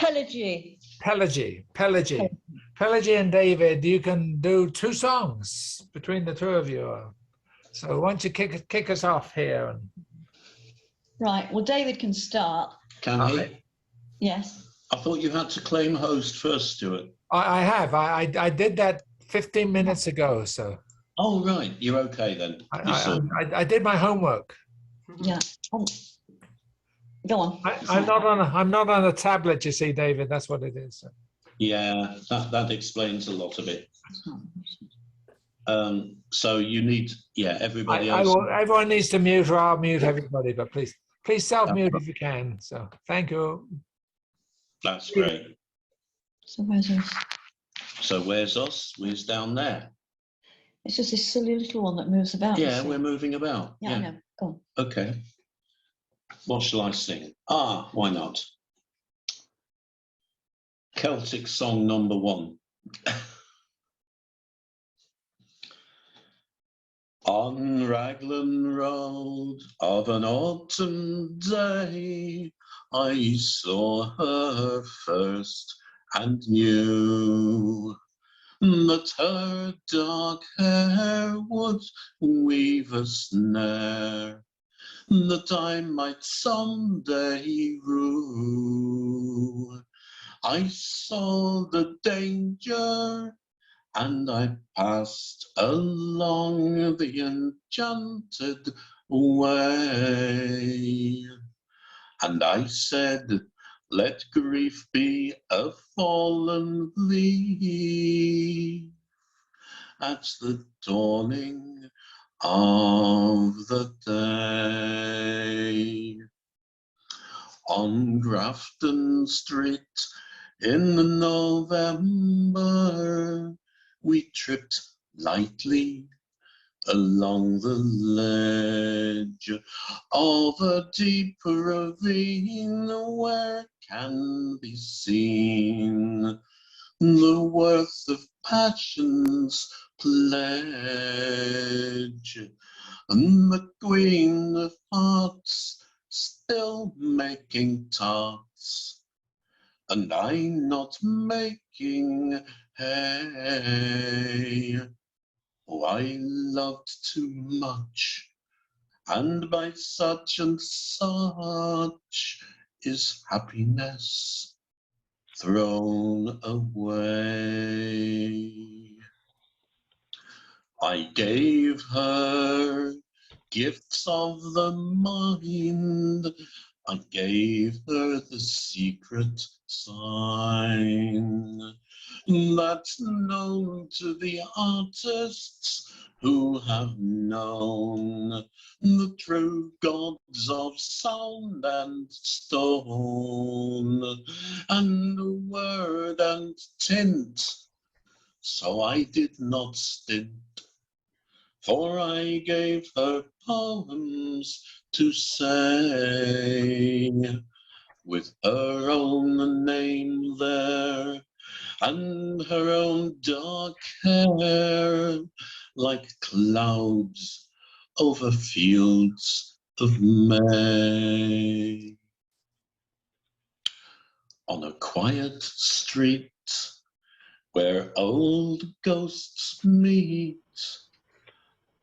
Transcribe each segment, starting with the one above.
Pelagie. Pelagie and David, you can do 2 songs between the 2 of you. So why don't you kick us off here? Right. Well, David can start. Can he? Yes. I thought you had to claim host first, Stuart. I have. I did that 15 minutes ago. So. Oh right, you're okay then. I did my homework. Yeah. Go on. I'm not on a tablet, you see, David. That's what it is. Yeah, that explains a lot of it. So you need, everybody else. Everyone needs to mute, or I'll mute everybody. But please self-mute if you can. So thank you. That's great. So where's us? So where's us? Where's down there? It's just this silly little one that moves about. Yeah, we're moving about. Yeah, I know. Go on. Okay. What shall I sing? Why not? Celtic song number 1. On Raglan Road of an autumn day, I saw her first and knew that her dark hair would weave a snare that I might someday rue. I saw the danger and I passed along the enchanted way. And I said, let grief be a fallen leaf at the dawning of the day. On Grafton Street in November, we tripped lightly along the ledge of a deep ravine where can be seen the worth of passion's pledge, and the Queen of Hearts still making tarts, and I not making hay. Oh, I loved too much, and by such and such is happiness thrown away. I gave her gifts of the mind, I gave her the secret sign that's known to the artists who have known the true gods of sound and stone, and word and tint. So I did not stint, for I gave her poems to say, with her own name there, and her own dark hair, like clouds over fields of May. On a quiet street where old ghosts meet,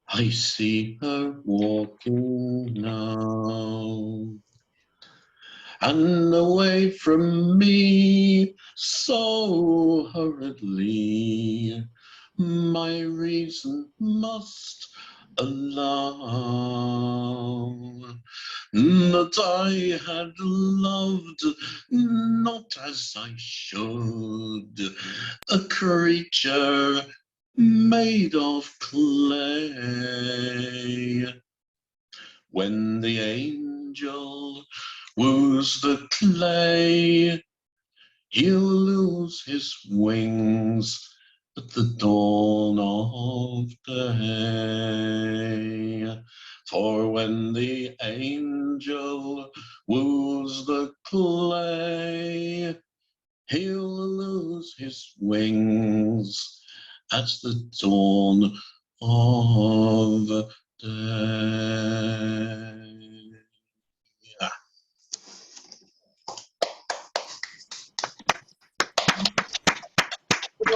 I see her walking now, and away from me so hurriedly, my reason must allow that I had loved not as I should, a creature made of clay. When the angel woos the clay, he'll lose his wings at the dawn of day. For when the angel woos the clay, he'll lose his wings at the dawn of day.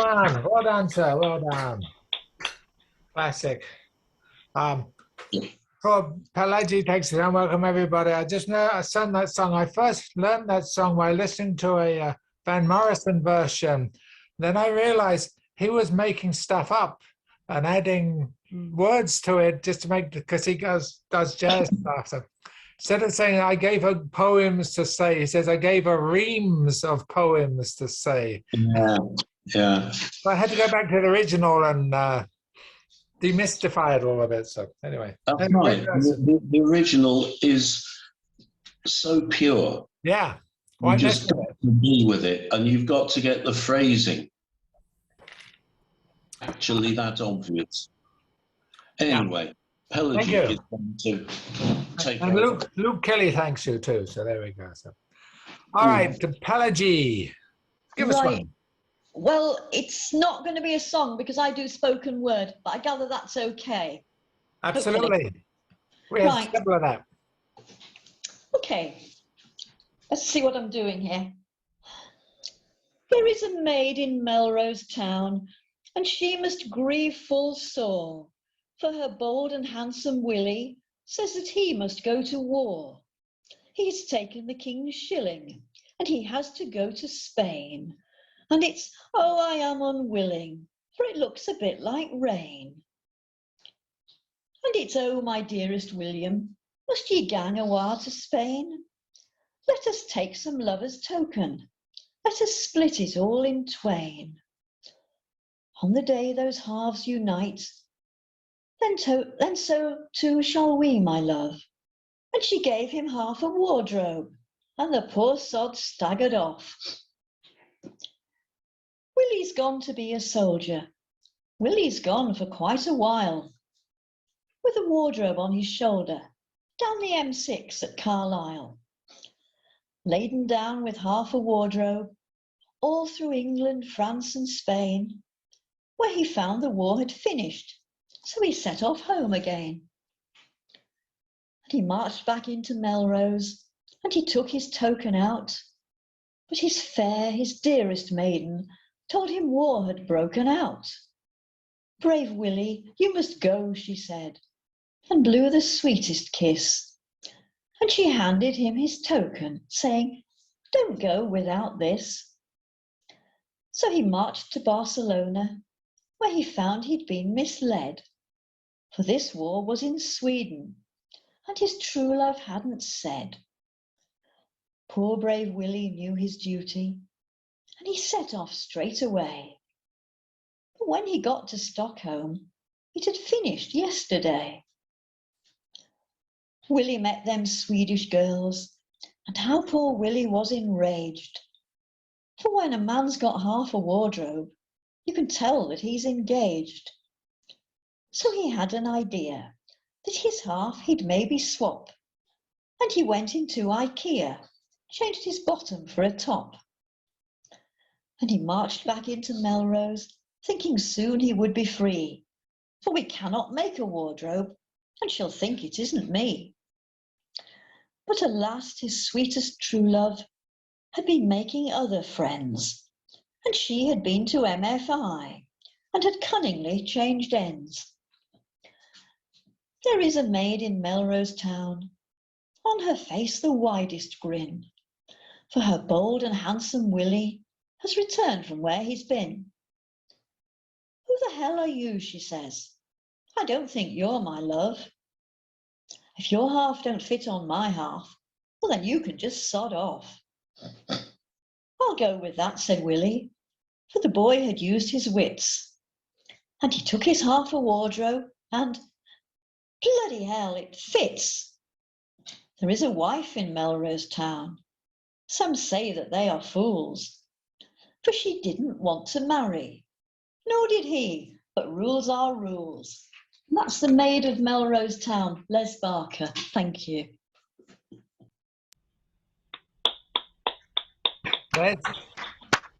Well done, sir. Well done. Classic. Poor Pelagi takes it on. Welcome, everybody. I just know I sung that song. I first learned that song by listening to a Van Morrison version. Then I realized he was making stuff up and adding words to it just to make, because he does jazz stuff. So instead of saying I gave her poems to say, he says I gave her reams of poems to say. Yeah, yeah. So I had to go back to the original and demystify it all a bit. So anyway, That's right. The original is so pure. Yeah. You just got to be with it, and you've got to get the phrasing actually that obvious. Anyway, Pelagic is going to take and over. Luke Kelly thanks you too. So there we go. So, all right, Pelagie, give us one. Well, it's not going to be a song because I do spoken word, but I gather that's okay. Absolutely. Hopefully. We have several of that. Okay. Let's see what I'm doing here. There is a maid in Melrose town, and she must grieve full sore, for her bold and handsome Willie says that he must go to war. He's taken the king's shilling, and he has to go to Spain. And it's, oh, I am unwilling, for it looks a bit like rain. And it's, oh, my dearest William, must ye gang a while to Spain? Let us take some lovers' token, let us split it all in twain. On the day those halves unite, then so too shall we, my love. And she gave him half a wardrobe, and the poor sod staggered off. Willie's gone to be a soldier. Willie's gone for quite a while, with a wardrobe on his shoulder, down the M6 at Carlisle. Laden down with half a wardrobe, all through England, France and Spain, where he found the war had finished, so he set off home again. And he marched back into Melrose, and he took his token out, but his fair, his dearest maiden, told him war had broken out. Brave Willie, you must go, she said, and blew the sweetest kiss. And she handed him his token, saying, don't go without this. So he marched to Barcelona, where he found he'd been misled, for this war was in Sweden, and his true love hadn't said. Poor brave Willie knew his duty, and he set off straight away. But when he got to Stockholm, it had finished yesterday. Willie met them Swedish girls, and how poor Willie was enraged. For when a man's got half a wardrobe, you can tell that he's engaged. So he had an idea that his half he'd maybe swap, and he went into IKEA, changed his bottom for a top. And he marched back into Melrose, thinking soon he would be free, for we cannot make a wardrobe, and she'll think it isn't me. But alas, his sweetest true love had been making other friends, and she had been to MFI, and had cunningly changed ends. There is a maid in Melrose town, on her face the widest grin, for her bold and handsome Willie has returned from where he's been. Who the hell are you, she says. I don't think you're my love. If your half don't fit on my half, well then you can just sod off. I'll go with that, said Willie, for the boy had used his wits. And he took his half a wardrobe and, bloody hell, it fits. There is a wife in Melrose town. Some say that they are fools, for she didn't want to marry. Nor did he, but rules are rules. And that's the maid of Melrose town, Les Barker. Thank you. Les,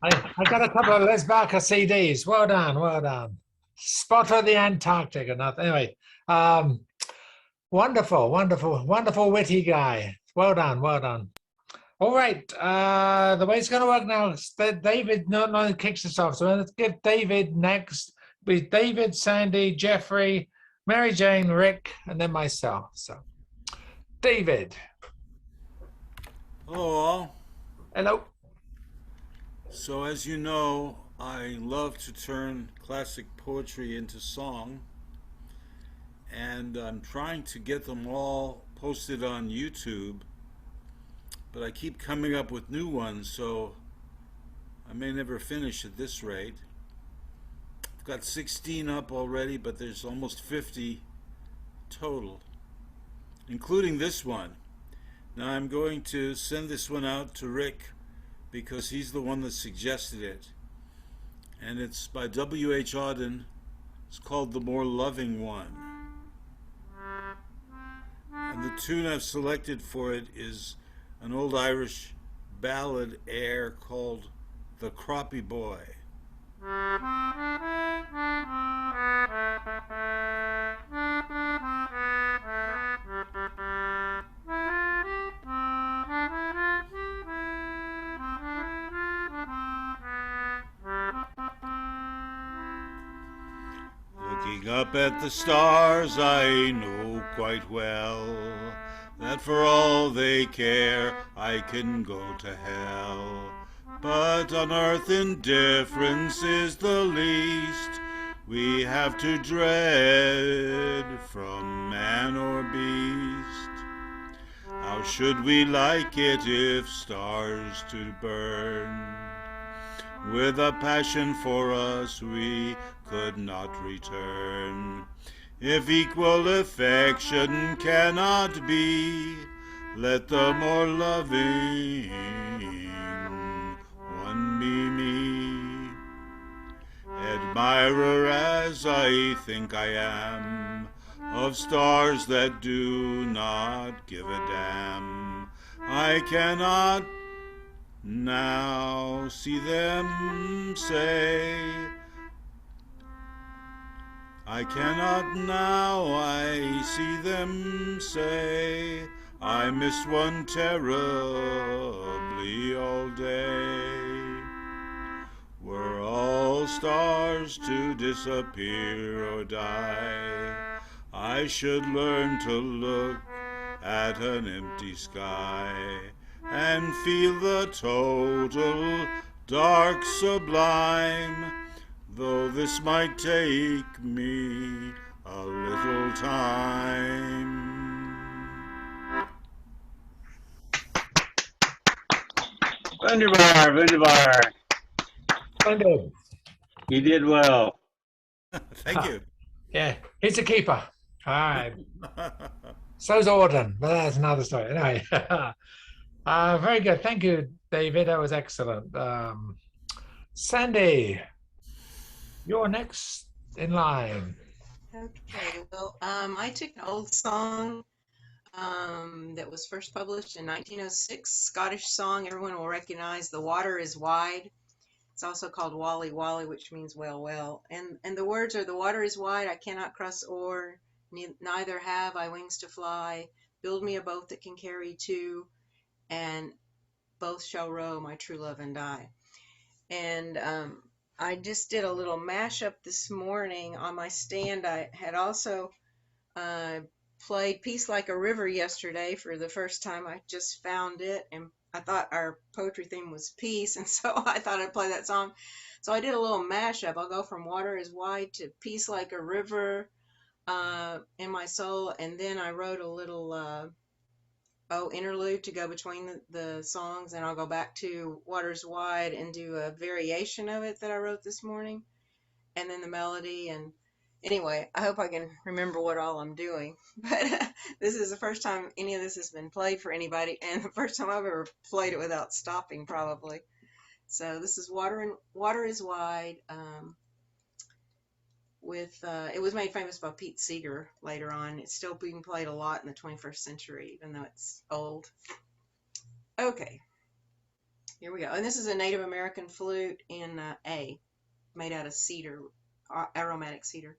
I got a couple of Les Barker CDs. Well done, well done. Spot of the Antarctic or nothing. Anyway, wonderful, wonderful, wonderful, witty guy. Well done, well done. All right. The way it's going to work now is that David not kicks us off. So let's give David next. With David, Sandy, Jeffrey, Mary Jane, Rick, and then myself. So, David. Hello, all. Hello. So, as you know, I love to turn classic poetry into song, and I'm trying to get them all posted on YouTube, but I keep coming up with new ones, so I may never finish at this rate. I've got 16 up already, but there's almost 50 total, including this one. Now, I'm going to send this one out to Rick because he's the one that suggested it. And it's by W.H. Auden. It's called The More Loving One. And the tune I've selected for it is an old Irish ballad air called The Croppy Boy. Looking up at the stars, I know quite well that for all they care, I can go to hell. But on earth indifference is the least we have to dread from man or beast. How should we like it if stars to burn with a passion for us we could not return? If equal affection cannot be, let the more loving one be me. Admirer as I think I am of stars that do not give a damn, I cannot now see them say, I cannot now I see them say, I miss one terribly all day. Were all stars to disappear or die, I should learn to look at an empty sky and feel the total dark sublime, though this might take me a little time. Wunderbar, wunderbar. Splendid. You did well. Thank you. Yeah, he's a keeper. All right. So's Auden, but that's another story. Anyway, very good. Thank you, David. That was excellent. Sandy, you're next in line. Okay, well, I took an old song that was first published in 1906, Scottish song everyone will recognize, The Water is Wide. It's also called Wally Wally, which means well, well. And the words are, the water is wide, I cannot cross o'er, neither have I wings to fly. Build me a boat that can carry two, and both shall row, my true love and I. And I just did a little mashup this morning on my stand. I had also played Peace Like a River yesterday for the first time. I just found it, and I thought our poetry theme was peace, and so I thought I'd play that song. So I did a little mashup. I'll go from Water is Wide to Peace Like a River in my soul, and then I wrote a little interlude to go between the songs, and I'll go back to Water's Wide and do a variation of it that I wrote this morning, and then the melody. And anyway, I hope I can remember what all I'm doing. But this is the first time any of this has been played for anybody, and the first time I've ever played it without stopping, probably. So this is Water is Wide. It was made famous by Pete Seeger later on. It's still being played a lot in the 21st century, even though it's old. Okay, here we go. And this is a Native American flute in A, made out of cedar, aromatic cedar.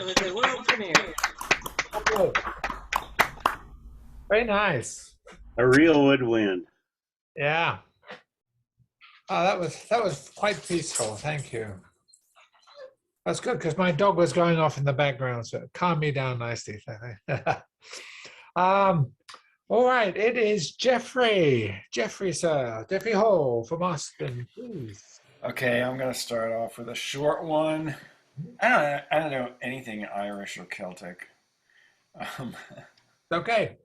It was a world premiere. Oh, very nice. A real woodwind. Yeah. Oh, that was quite peaceful. Thank you. That's good because my dog was going off in the background, so it calmed me down nicely. All right, it is Jeffrey. Jeffrey, sir. Jeffrey Hall from Austin, please. Okay, I'm gonna start off with a short one. I don't know anything Irish or Celtic. Okay.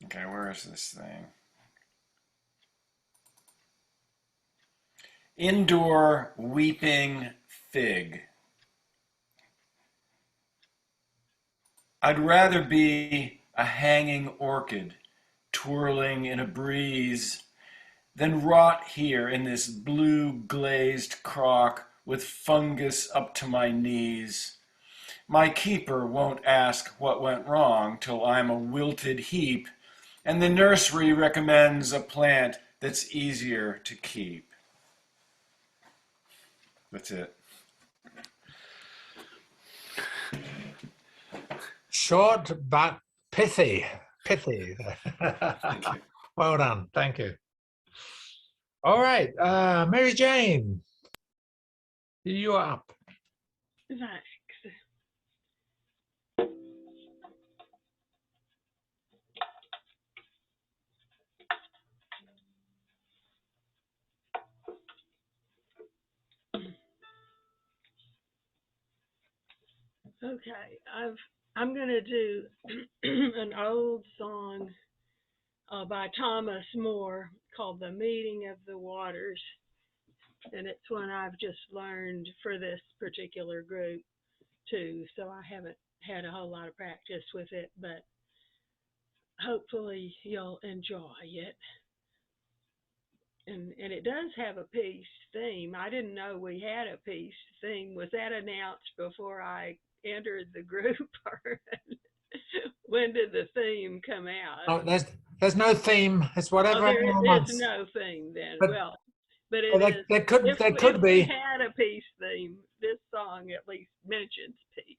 Okay, where is this thing? Indoor weeping fig. I'd rather be a hanging orchid twirling in a breeze than rot here in this blue glazed crock with fungus up to my knees. My keeper won't ask what went wrong till I'm a wilted heap, and the nursery recommends a plant that's easier to keep. That's it. Short but pithy. Pithy. Thank you. Well done. Thank you. All right, Mary Jane, you're up. Thanks. Okay, I'm gonna do an old song by Thomas More called "The Meeting of the Waters," and it's one I've just learned for this particular group too. So I haven't had a whole lot of practice with it, but hopefully you'll enjoy it. And it does have a peace theme. I didn't know we had a peace theme. Was that announced before I entered the group, or when did the theme come out? Oh, there's no theme. It's whatever anyone there wants. is no theme then. But, but it well, is. There could if be. we had a peace theme, this song at least mentions peace.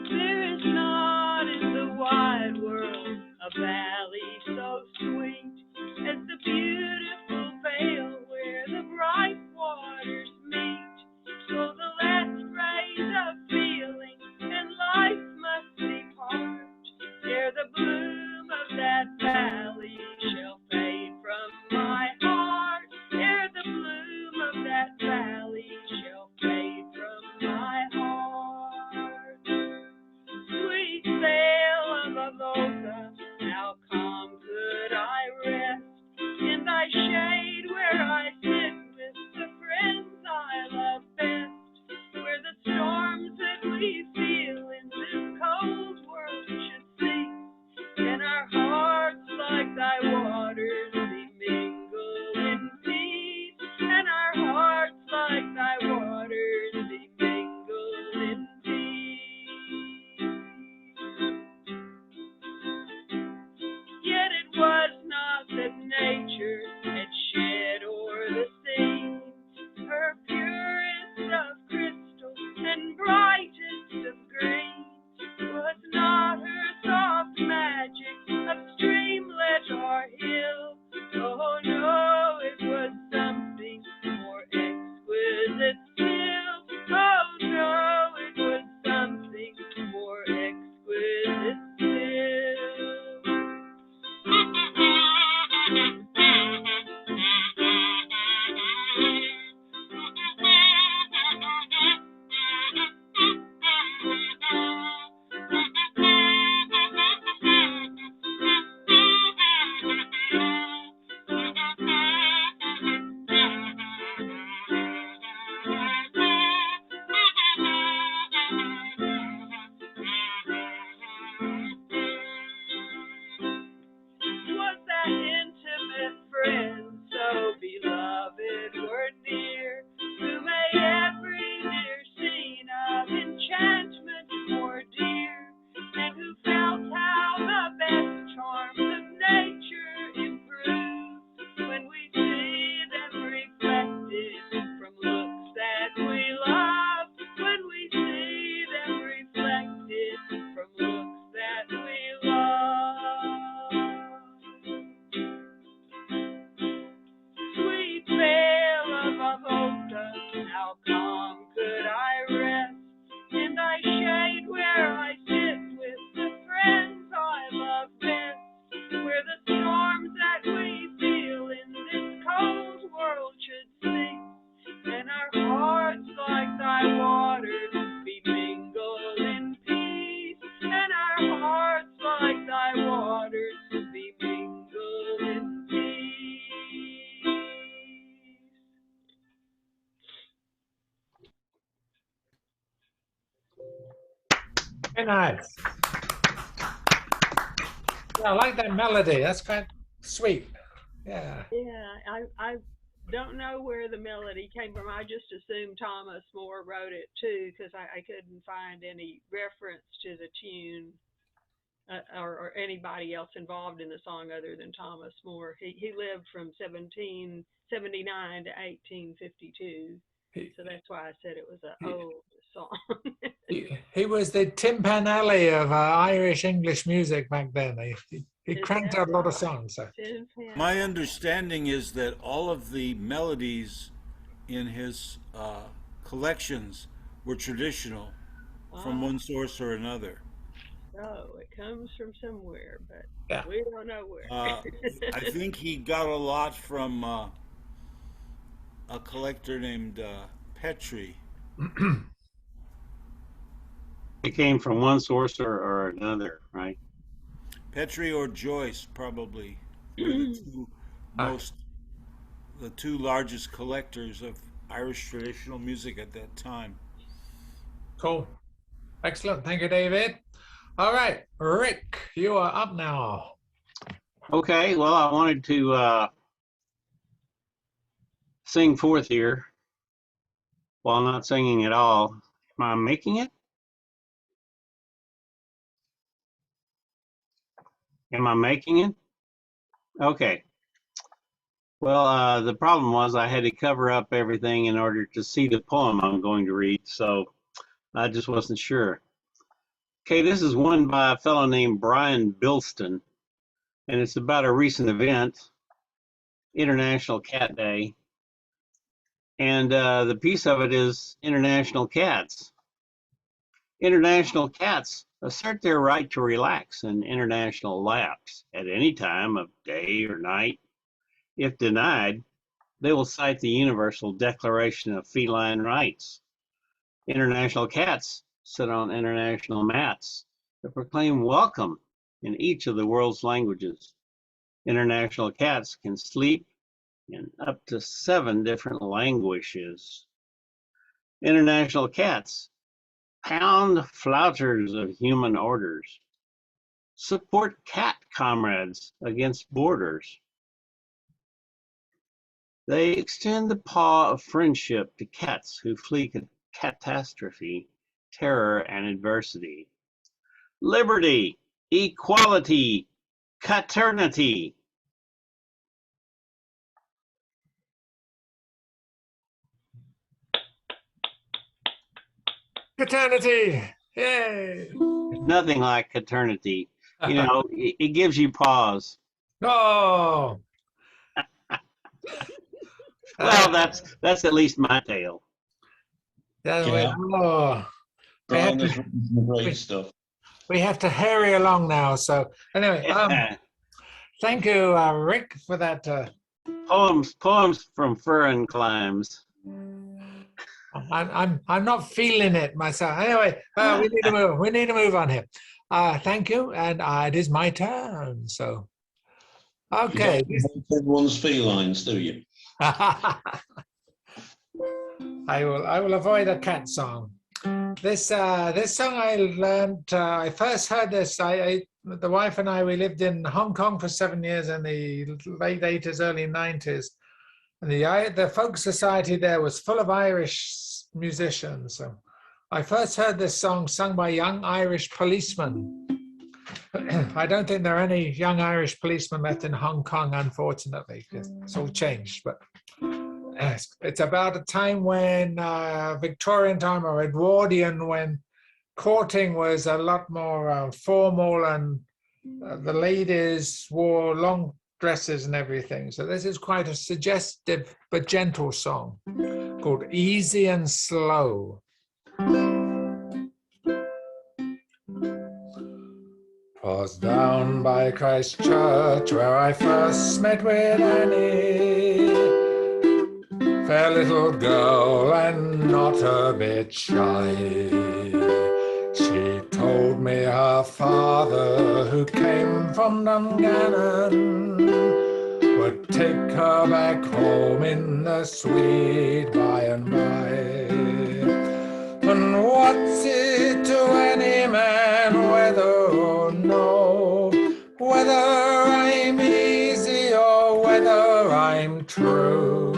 There is not in the wide world a valley so sweet as the beautiful vale where the bright waters meet. So the last rays of feeling and life must depart ere the bloom of that valley shall Very nice. Yeah, I like that melody. That's quite sweet. Yeah. Yeah, I don't know where the melody came from. I just assumed Thomas More wrote it too because I couldn't find any reference to the tune or anybody else involved in the song other than Thomas More. He lived from 1779 to 1852, so that's why I said it was an old song. He was the Tim Panelli of Irish English music back then. He cranked out a lot of songs. So. My understanding is that all of the melodies in his collections were traditional from one source or another. Oh, it comes from somewhere, but yeah. we don't know where. I think he got a lot from a collector named Petrie. It came from one source or another, right? Petrie or Joyce probably were the two largest collectors of Irish traditional music at that time. Cool. Excellent. Thank you, David. All right, Rick, you are up now. Okay, well, I wanted to sing forth here while not singing at all. Am I making it? Am I making it? Okay. Well, the problem was I had to cover up everything in order to see the poem I'm going to read, so I just wasn't sure. Okay, this is one by a fellow named Brian Bilston, and it's about a recent event, International Cat Day. And the piece of it is International Cats. International cats assert their right to relax in international laps at any time of day or night. If denied, they will cite the Universal Declaration of Feline Rights. International cats sit on international mats that proclaim welcome in each of the world's languages. International cats can sleep in up to 7 different languages. International cats pound flouters of human orders, support cat comrades against borders. They extend the paw of friendship to cats who flee catastrophe, terror, and adversity. Liberty, equality, caternity. Paternity! Yay! Nothing like caternity. You know, it gives you pause. Oh! Well, that's at least my tale. Yeah. Oh. Brian has written some great stuff. We have to hurry along now. So anyway, thank you, Rick, for that. Poems from Furren Climes. I'm not feeling it myself. Anyway, we need to move. We need to move on here. Thank you, and it is my turn. So, okay. You don't everyone's felines, do you? I will avoid a cat song. This song I learned. I first heard this. The wife and I, we lived in Hong Kong for 7 years in the late 80s, early 90s. And the folk society there was full of Irish musicians. So I first heard this song sung by young Irish policemen. I don't think there are any young Irish policemen left in Hong Kong, unfortunately. It's all changed. But it's about a time when Victorian time or Edwardian, when courting was a lot more formal, and the ladies wore long dresses and everything. So this is quite a suggestive but gentle song called Easy and Slow. Was down by Christ Church where I first met with Annie, fair little girl and not a bit shy. She told me her father, who came from Dungannon, would take her back home in the sweet by and by. And what's it to any man man whether or no, whether I'm easy or whether I'm true.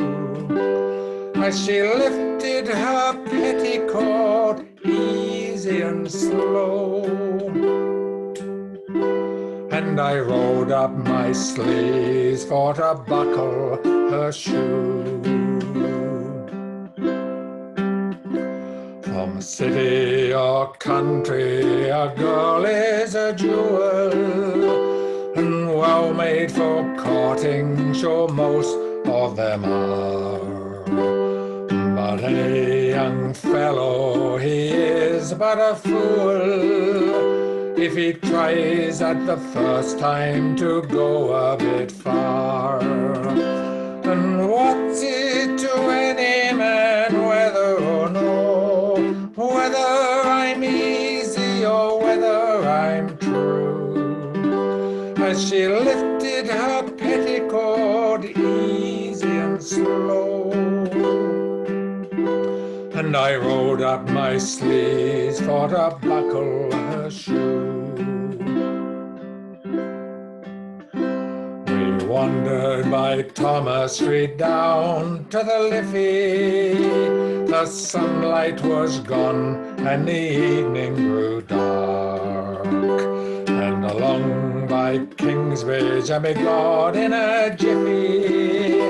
As she lifted her petticoat easy and slow, and I rolled up my sleeves for to buckle her shoe. From city or country, a girl is a jewel, and well made for courting, sure most of them are. But any young fellow, he is but a fool if he tries at the first time to go a bit far. And what's it to any man whether or no, whether I'm easy or whether I'm true? As she lifted her petticoat easy and slow, and I rolled up my sleeves for to buckle her shoe. We wandered by Thomas Street down to the Liffey. The sunlight was gone and the evening grew dark. And along by Kingsbridge I be gone in a jiffy.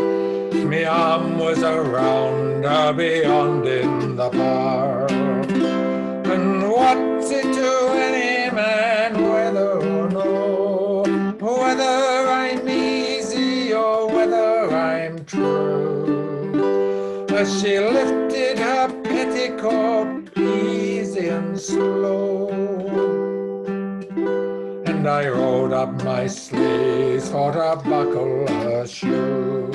Me arm was around her beyond in the park. And what's it to any man whether or no, whether I'm easy or whether I'm true? As she lifted her petticoat easy and slow, and I rolled up my sleeves for to buckle her shoe.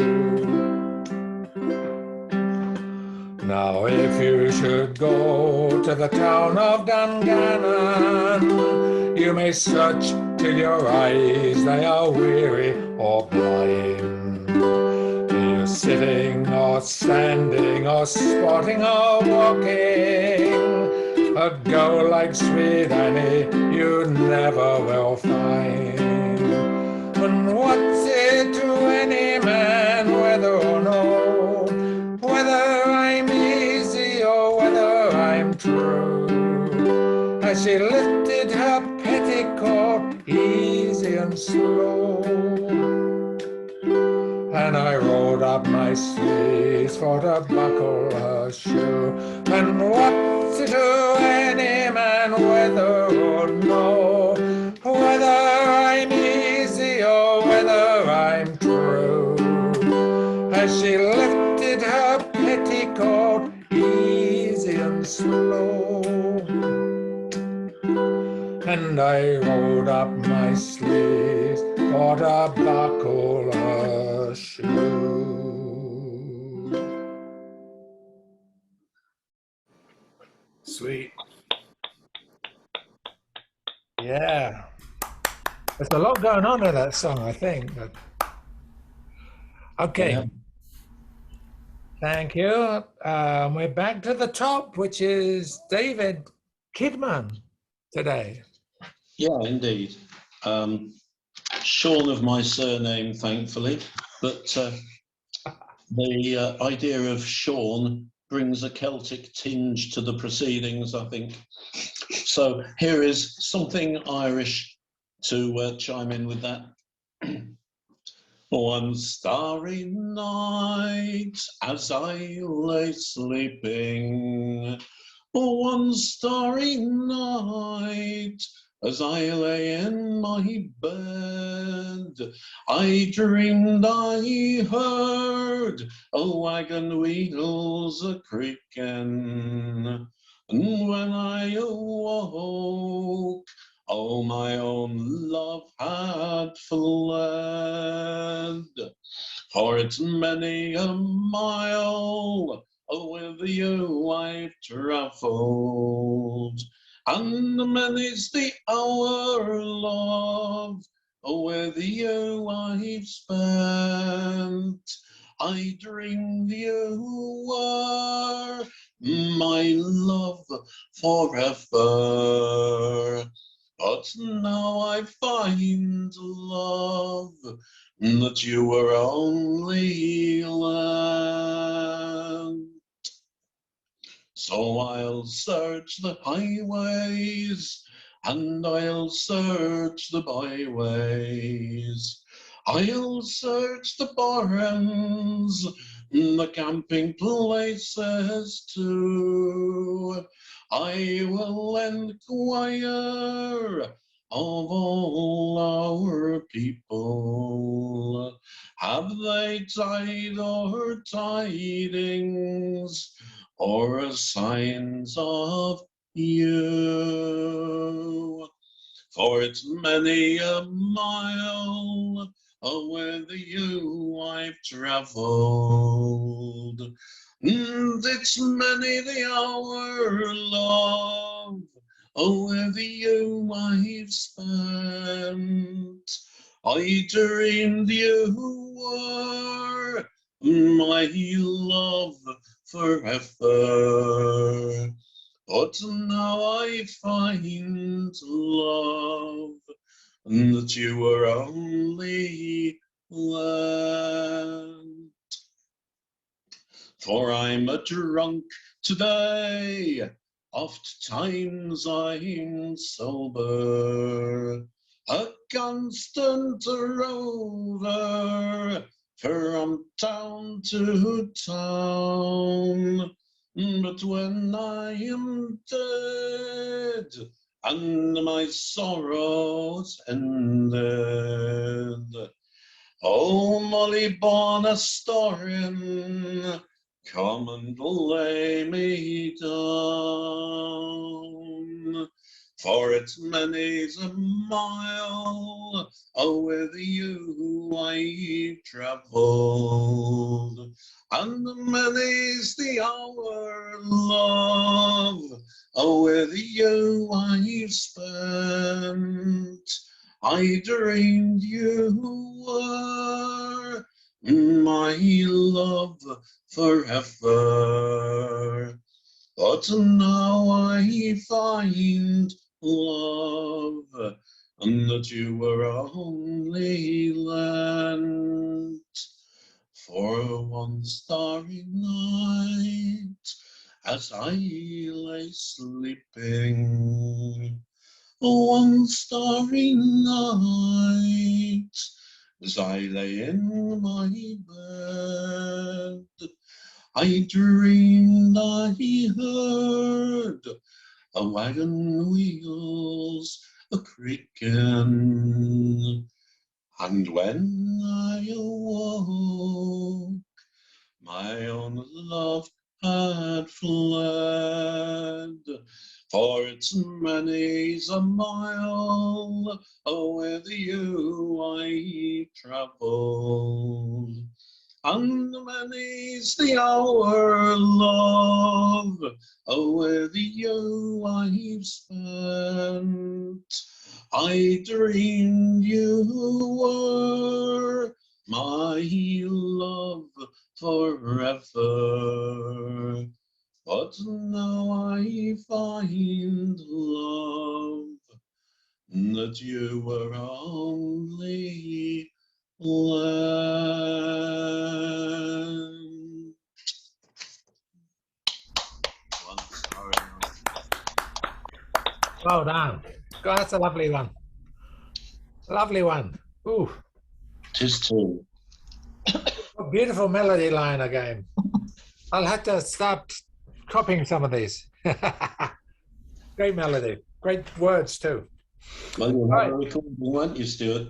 Now if you should go to the town of Dungannon, you may search till your eyes they are weary or blind. You're sitting or standing or sporting or walking, a girl like sweet Annie you never will find. And what's it to any man whether or no, whether I'm easy or whether I'm true? As she lifted her petticoat easy and slow, and I rolled up my sleeves for to buckle her shoe. And what's it to any man whether or no, whether I'm easy or whether I'm true? As she lifted her petticoat easy and slow, and I rolled up my sleeves for to buckle her shoe. Sweet. Yeah. There's a lot going on in that song, I think. But... Okay. Yeah. Thank you. We're back to the top, which is David Kidman today. Yeah, indeed. Sean of my surname, thankfully, but the idea of Sean brings a Celtic tinge to the proceedings, I think. So here is something Irish to chime in with that. One starry night as I lay sleeping, one starry night as I lay in my bed, I dreamed I heard a wagon wheels a creaking, and when I awoke, oh, my own love had fled, for it's many a mile with you I've travelled, and many's the hour, love, with you I've spent. I dreamed you were my love forever. But now I find, love, that you were only land. So I'll search the highways and I'll search the byways. I'll search the barns, the camping places too. I will enquire of all our people. Have they tide or tidings, or signs of you? For it's many a mile with you I've travelled, and it's many the hour, love, with you I've spent. I dreamed you were my love forever, but now I find, love, that you were only land. For I'm a drunk today, oft times I'm sober, a constant rover from town to town. But when I am dead and my sorrows ended, oh, Molly Bonastorian, come and lay me down. For it's many's a mile with you I've travelled, and many's the hour, love, with you I've spent. I dreamed you were my love forever, but now I find, love, and that you were only land. For one starry night, as I lay sleeping, one starry night, as I lay in my bed, I dreamed I heard a wagon wheels a-creaking, and when I awoke, my own love had fled. For it's many's a mile with you I've travelled, and many's the hour, love, with you I've spent. I dreamed you were my love forever, but now I find, love, that you were only land. Well done. God, that's a lovely one. Lovely one. Ooh, 'Tis too. a beautiful melody line again. I'll have to start copying some of these. Great melody. Great words too. Well, you'll Right. have a recording, won't you, Stuart?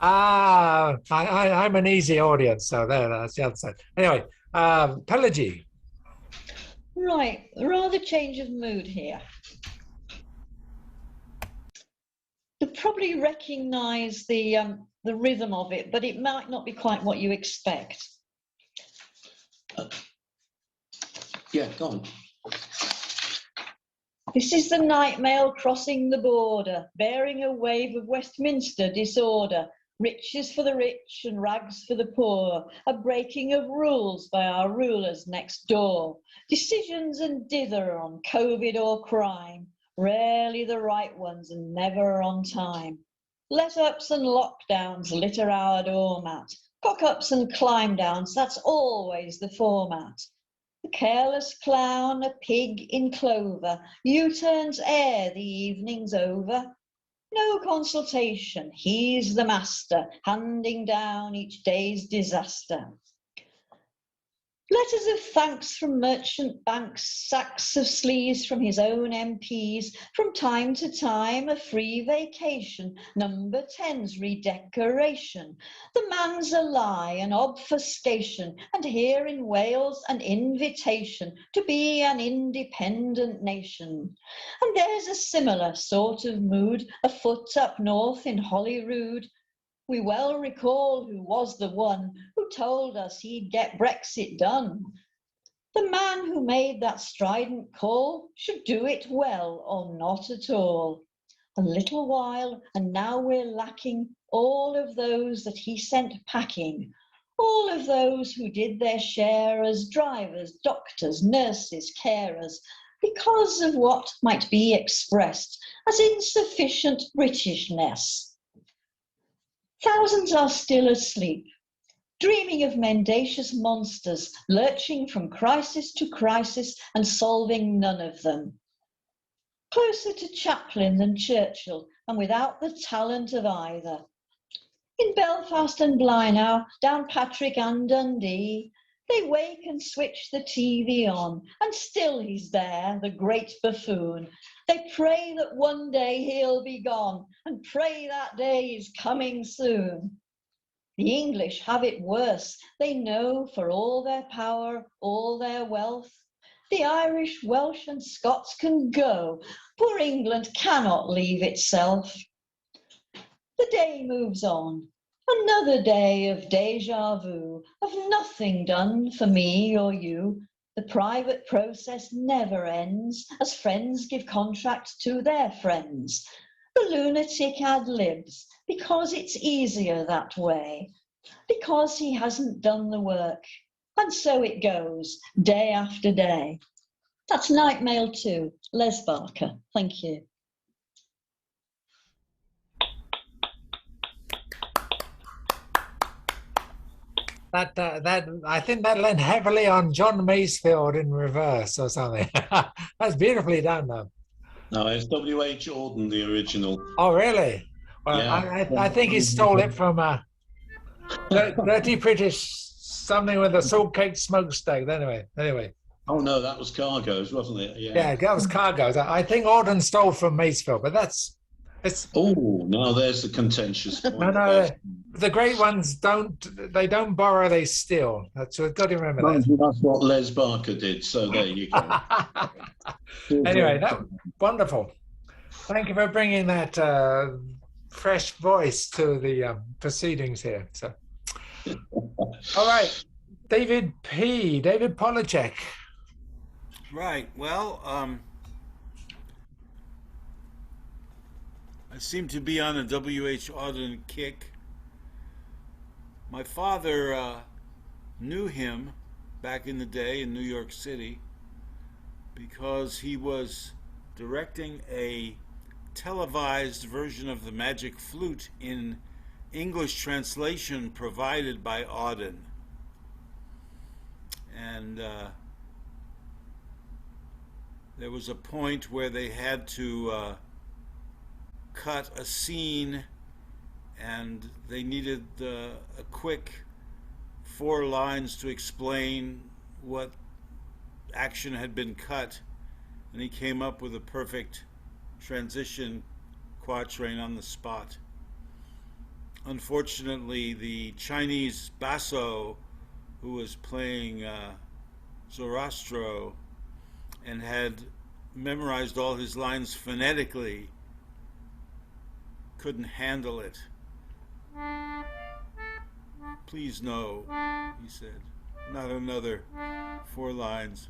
I'm an easy audience, so that's the other side. Anyway, Pelagie. Right, rather change of mood here. You'll probably recognise the rhythm of it, but it might not be quite what you expect. Yeah, go on. This is the night mail crossing the border, bearing a wave of Westminster disorder. Riches for the rich and rags for the poor, a breaking of rules by our rulers next door. Decisions and dither on COVID or crime, rarely the right ones and never on time. Let-ups and lockdowns litter our doormat. Cock-ups and climb-downs, that's always the format. The careless clown, a pig in clover, U-turns ere the evening's over. No consultation, he's the master, handing down each day's disaster. Letters of thanks from merchant banks, sacks of sleeves from his own MPs, from time to time a free vacation, number 10's redecoration. The man's a lie, an obfuscation, and here in Wales an invitation to be an independent nation. And there's a similar sort of mood afoot up north in Holyrood. We well recall who was the one who told us he'd get Brexit done. The man who made that strident call should do it well or not at all. A little while and now we're lacking all of those that he sent packing, all of those who did their share as drivers, doctors, nurses, carers, because of what might be expressed as insufficient Britishness. Thousands are still asleep, dreaming of mendacious monsters, lurching from crisis to crisis and solving none of them. Closer to Chaplin than Churchill, and without the talent of either. In Belfast and Blaenau, Downpatrick and Dundee, they wake and switch the TV on, and still he's there, the great buffoon. They pray that one day he'll be gone, and pray that day is coming soon. The English have it worse. They know for all their power, all their wealth, the Irish, Welsh and Scots can go. Poor England cannot leave itself. The day moves on. Another day of déjà vu, of nothing done for me or you. The private process never ends, as friends give contracts to their friends. The lunatic ad-libs, because it's easier that way, because he hasn't done the work. And so it goes, day after day. That's Night Mail 2, Les Barker. Thank you. That I think that lent heavily on John Masefield in reverse or something. That's beautifully done, though. No, it's W.H. Auden, the original. Oh, really? Well, Yeah. I think he stole it from Dirty British, something with a salt cake smokestack. Anyway. Oh no, that was Cargo's, wasn't it? Yeah, that was Cargo's. I think Auden stole from Masefield, but it's. Oh, no, there's the contentious point. No, the great ones don't borrow, they steal. We've got to remember that. That's what Les Barker did, so there you go. Anyway, wonderful. Thank you for bringing that fresh voice to the proceedings here. So, all right, David Polacek. Right. Well, I seem to be on a W.H. Auden kick. My father knew him back in the day in New York City because he was directing a televised version of the Magic Flute in English translation provided by Auden. And there was a point where they had to cut a scene and they needed a quick 4 lines to explain what action had been cut, and he came up with a perfect transition quatrain on the spot. Unfortunately, the Chinese basso who was playing Zoroastro and had memorized all his lines phonetically couldn't handle it. Please no, he said. Not another 4 lines.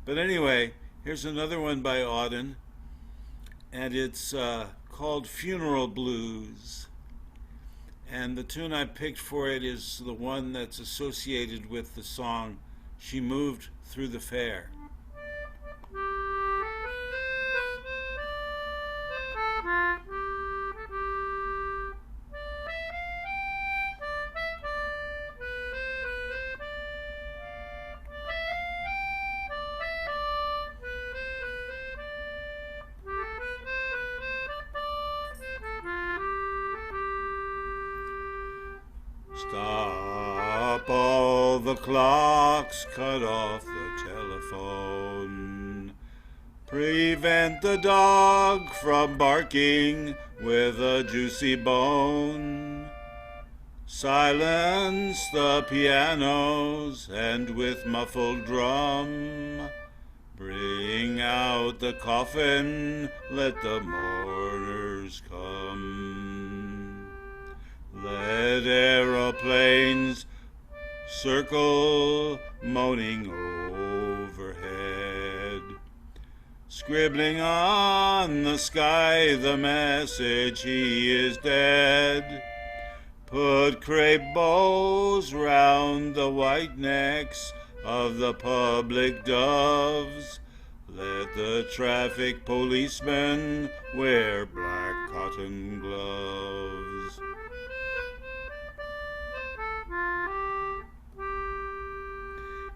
But anyway, here's another one by Auden, and it's called Funeral Blues. And the tune I picked for it is the one that's associated with the song She Moved Through the Fair. till the clocks cut off the telephone. Prevent the dog from barking with a juicy bone. Silence the pianos and with muffled drum bring out the coffin, let the mourners come. Let aeroplanes circle, moaning overhead, scribbling on the sky the message, he is dead. Put crepe bows round the white necks of the public doves. Let the traffic policemen wear black cotton gloves.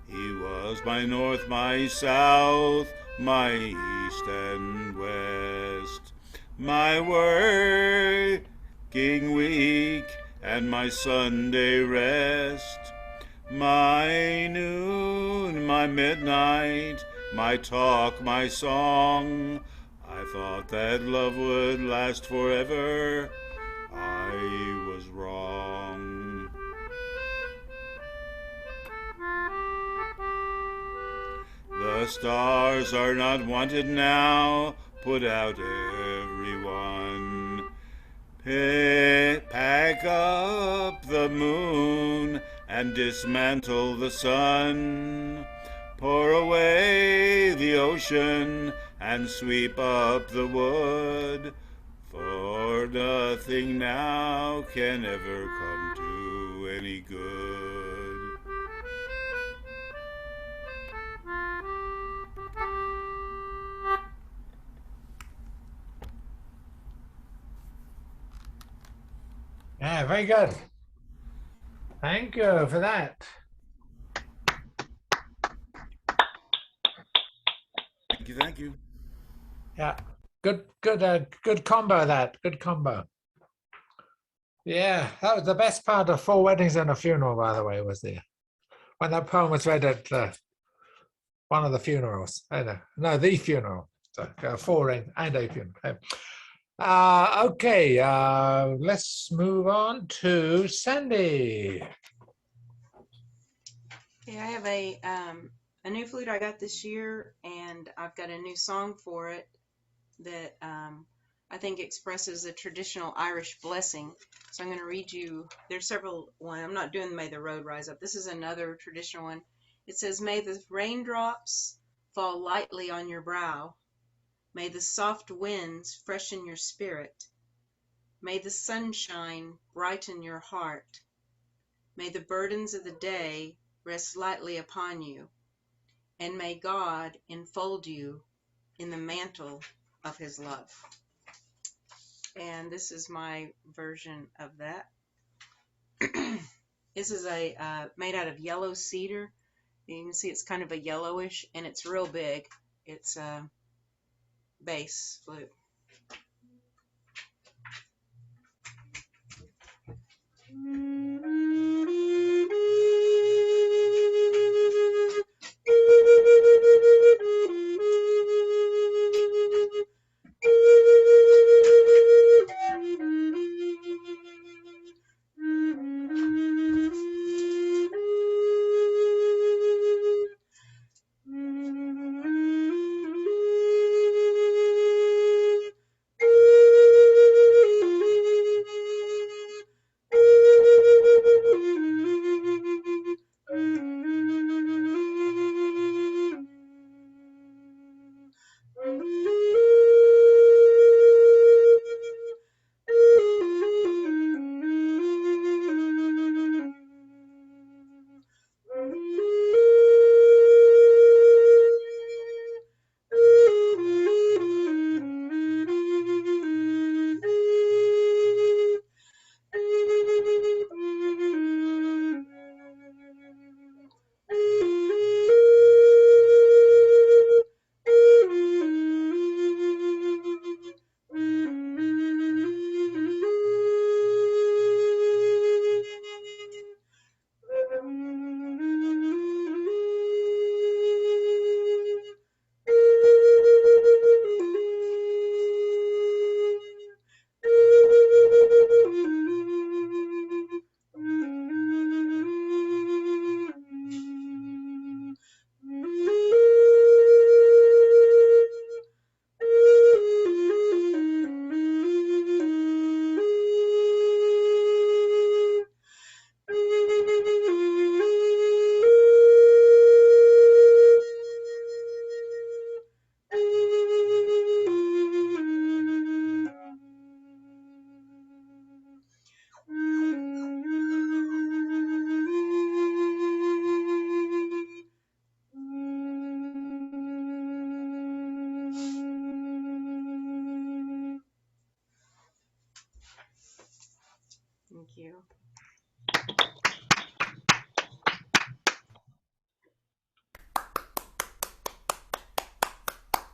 He was my north, my south, my east and west, my working week and my Sunday rest, my noon, my midnight, my talk, my song. I thought that love would last forever. I was wrong. The stars are not wanted now. Put out everyone. Pack up the moon and dismantle the sun. Pour away the ocean and sweep up the wood. For nothing now can ever come to any good. Yeah, very good. Thank you for that. Thank you. Yeah, good combo. Good combo. Yeah, that was the best part of Four Weddings and a Funeral, by the way, was there when that poem was read at one of the funerals. No, the funeral. So four and a funeral. Okay, let's move on to Sandy. Okay, I have a new flute I got this year, and I've got a new song for it that I think expresses a traditional Irish blessing. So I'm going to read you, there's several one. I'm not doing May the Road Rise Up. This is another traditional one. It says, may the raindrops fall lightly on your brow. May the soft winds freshen your spirit. May the sunshine brighten your heart. May the burdens of the day rest lightly upon you. And may God enfold you in the mantle of his love. And this is my version of that. This is made out of yellow cedar. You can see it's kind of a yellowish, and it's real big. It's a bass flute.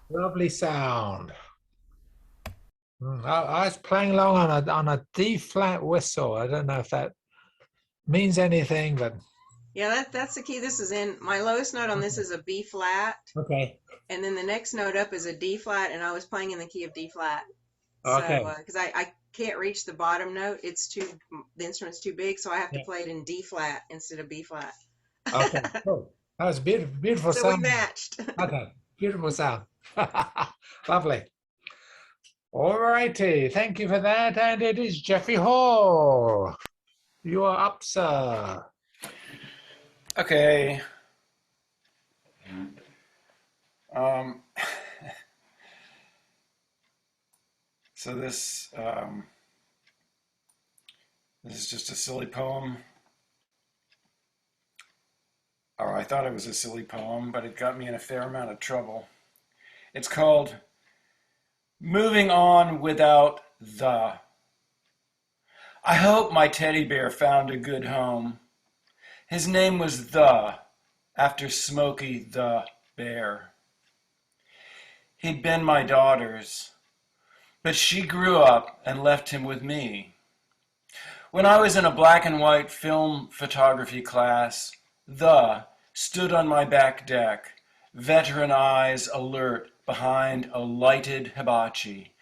Lovely sound. I was playing along on a D flat whistle. I don't know if that means anything, but Yeah, that's the key. This is in my lowest note on this is a B flat, okay. and then the next note up is a D flat, and I was playing in the key of D flat. Okay. So, because I can't reach the bottom note, the instrument's too big, so I have to Yeah. play it in D flat instead of B flat. Okay. Cool. That was beautiful, beautiful So we sound. matched. Okay. Beautiful sound. Lovely. All righty. Thank you for that. And it is Jeffrey Hall. You are up, sir. Okay. So this is just a silly poem. Or I thought it was a silly poem, but it got me in a fair amount of trouble. It's called Moving On Without the. I hope my teddy bear found a good home. His name was The, after Smokey the Bear. He'd been my daughter's, but she grew up and left him with me. When I was in a black and white film photography class, The stood on my back deck, veteran eyes alert behind a lighted hibachi,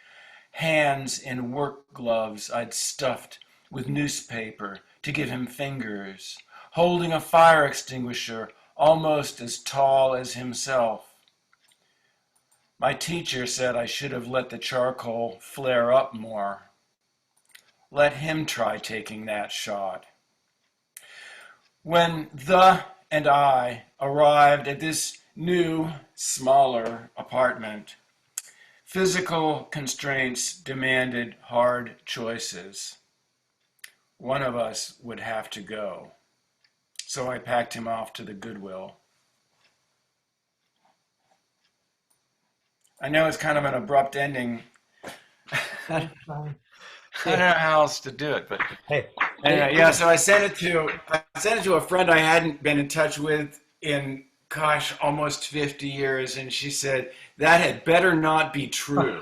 hands in work gloves I'd stuffed with newspaper to give him fingers, holding a fire extinguisher almost as tall as himself. My teacher said I should have let the charcoal flare up more. Let him try taking that shot. When The and I arrived at this new, smaller apartment, physical constraints demanded hard choices. One of us would have to go. So I packed him off to the Goodwill. I know it's kind of an abrupt ending. I don't know how else to do it, but Hey. anyway, yeah. So I sent it to a friend I hadn't been in touch with in almost 50 years, and she said that had better not be true.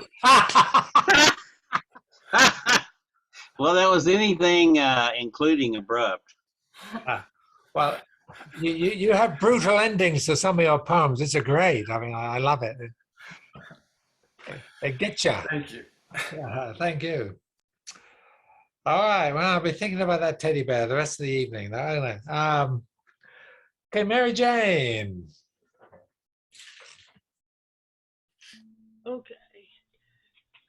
Well, that was anything including abrupt. Well, you have brutal endings to some of your poems. It's a great. I mean, I love it. They get you. Thank you. Thank you. All right. Well, I'll be thinking about that teddy bear the rest of the evening. Okay, Mary Jane. Okay.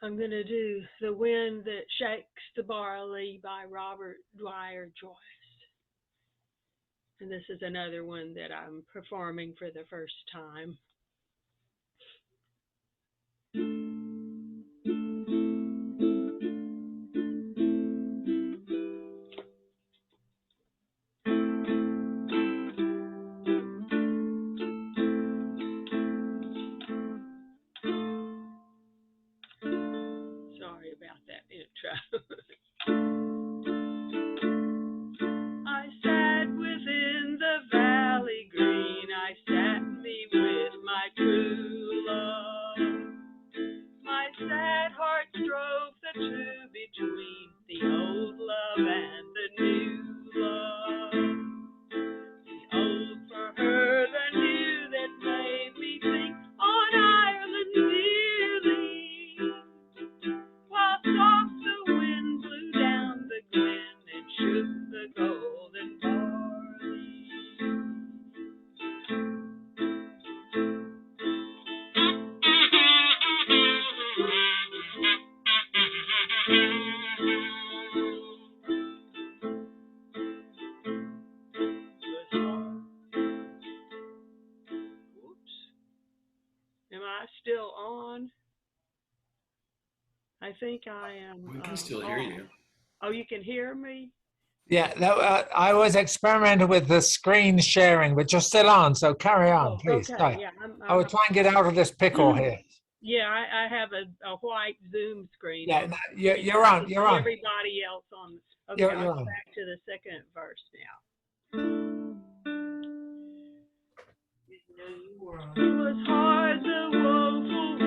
I'm going to do The Wind That Shakes the Barley by Robert Dwyer Joyce. And this is another one that I'm performing for the first time. Sorry about that intro. I sat within the valley green, I sat me with my true love. My sad heart strove the two between the old love and the new love. The old for her, the new that made me think on Ireland dearly. While soft the wind blew down the glen and shook the golden barley. Oops. Am I still on? I think I am. We can still hear you. Oh, you can hear me? Yeah, I was experimenting with the screen sharing, but you're still on, so carry on, please. Okay. Sorry. Yeah, I will try and get out of this pickle here. Yeah, I have a white Zoom screen. Yeah, no, you're on. You're on. Everybody else on. Okay, You're I'll on. go back to the second verse now. It was hard, the woeful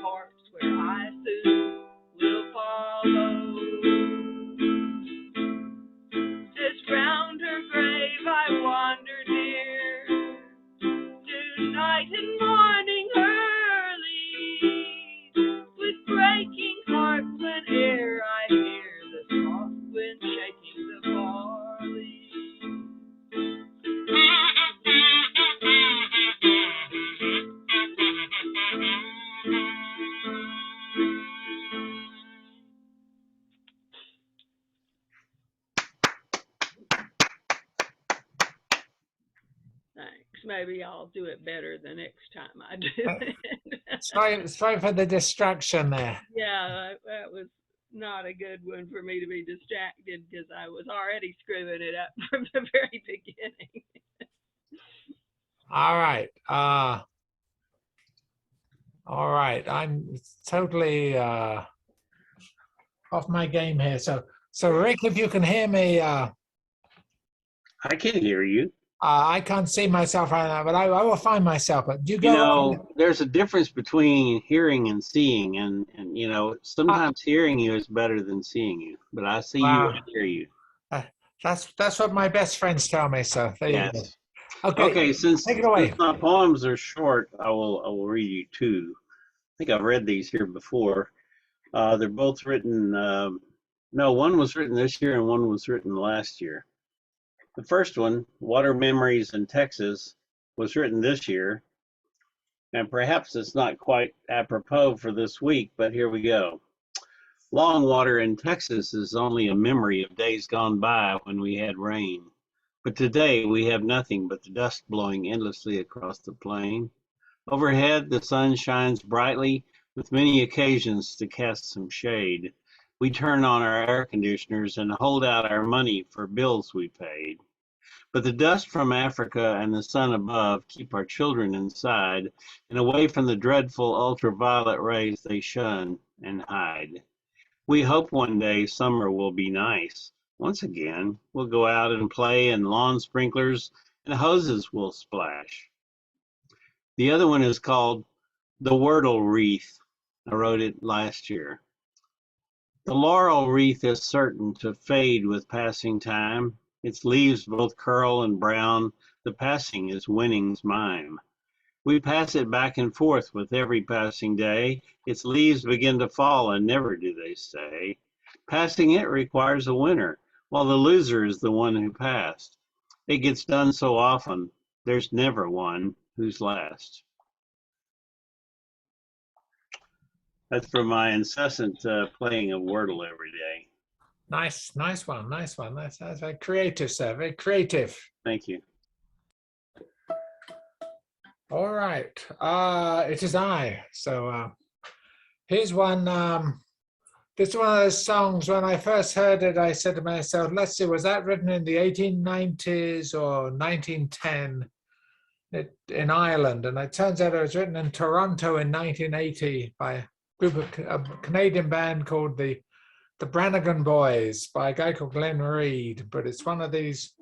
corpse where I soon will follow. Just round her grave I wander near, tonight and morning early, with breaking heart whene'er I hear the soft wind shaking the barley. Thanks. Maybe I'll do it better the next time I do it. Sorry for the distraction there. Yeah, that was not a good one for me to be distracted because I was already screwing it up from the very beginning. All right. All right. I'm totally off my game here. So Rick, if you can hear me, I can hear you. I can't see myself right now, but I will find myself. But you go. You know, there's a difference between hearing and seeing, and you know, sometimes hearing you is better than seeing you. But I see you and hear you. That's what my best friends tell me. So there you go. Okay. Since take it away. My poems are short, I will read you two. I think I've read these here before. They're both written. No, one was written this year and one was written last year. The first one, Water Memories in Texas, was written this year, and perhaps it's not quite apropos for this week, but here we go. Long water in Texas is only a memory of days gone by when we had rain. But today we have nothing but the dust blowing endlessly across the plain. Overhead, the sun shines brightly, with many occasions to cast some shade. We turn on our air conditioners and hold out our money for bills we paid. But the dust from Africa and the sun above keep our children inside and away from the dreadful ultraviolet rays they shun and hide. We hope one day summer will be nice. Once again, we'll go out and play and lawn sprinklers and hoses will splash. The other one is called The Wordle Wreath. I wrote it last year. The laurel wreath is certain to fade with passing time. Its leaves both curl and brown. The passing is winning's mime. We pass it back and forth with every passing day. Its leaves begin to fall and never do they stay. Passing it requires a winner, while the loser is the one who passed. It gets done so often, there's never one who's last. That's from my incessant playing of Wordle every day. Nice one. That's very creative, sir. Very creative. Thank you. All right. It is I. So here's one. This is one of those songs. When I first heard it, I said to myself, "Let's see, was that written in the 1890s or 1910 in Ireland?" And it turns out it was written in Toronto in 1980 by a Canadian band called the Brannigan Boys by a guy called Glenn Reed. But it's one of these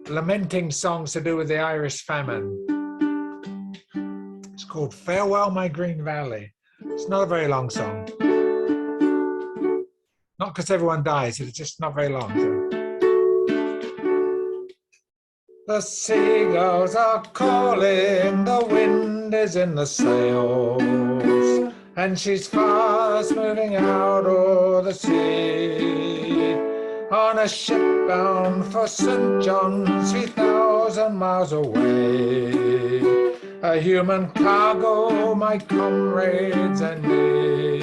lamenting songs to do with the Irish famine. It's called Farewell My Green Valley. It's not a very long song. Not because everyone dies, it's just not very long. The seagulls are calling, the wind is in the sails, and she's fast moving out o'er the sea, on a ship bound for St. John's 3,000 miles away. A human cargo, my comrades and me.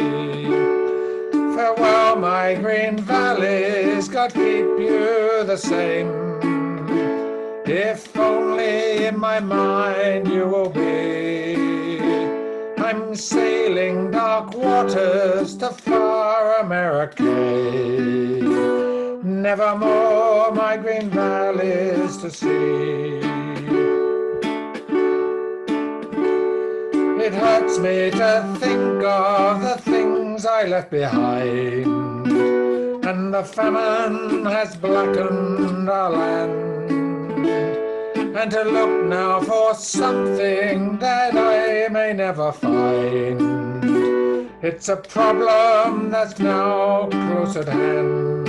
Farewell, my green valleys, God keep you the same. If only in my mind you will be. I'm sailing dark waters to far America. Nevermore my green valleys to see. It hurts me to think of the things I left behind, and the famine has blackened our land, and to look now for something that I may never find. It's a problem that's now close at hand.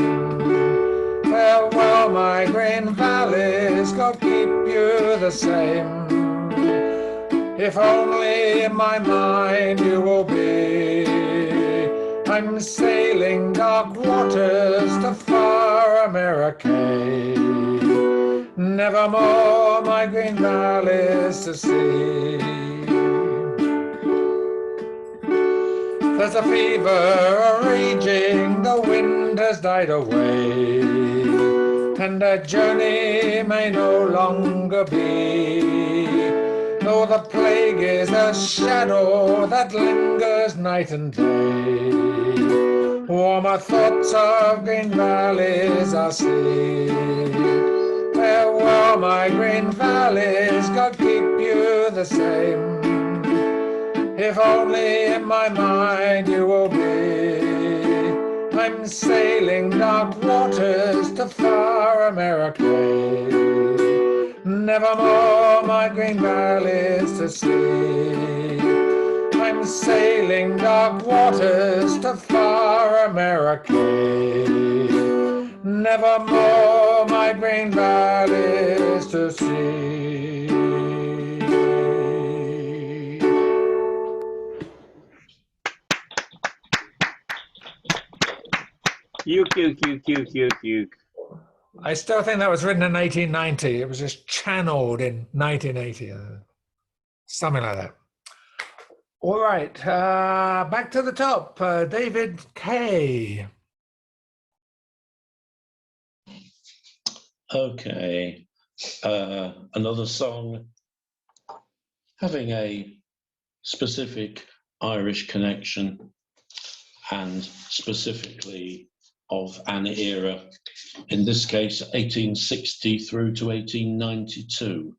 Farewell, my green valleys, God keep you the same. If only in my mind you will be. I'm sailing dark waters to far America. Nevermore my green valleys to see. There's a fever raging, the wind has died away, and a journey may no longer be. Though the plague is a shadow that lingers night and day, warmer thoughts of green valleys I see. Farewell, my green valleys, God keep you the same. If only in my mind you will be. I'm sailing dark waters to far America. Nevermore my green valleys to see. I'm sailing dark waters to far America. Nevermore my green valleys to see. Uke. I still think that was written in 1890. It was just channeled in 1980. Something like that. All right, back to the top. David K. Okay, another song having a specific Irish connection, and specifically of an era, in this case 1860 through to 1892,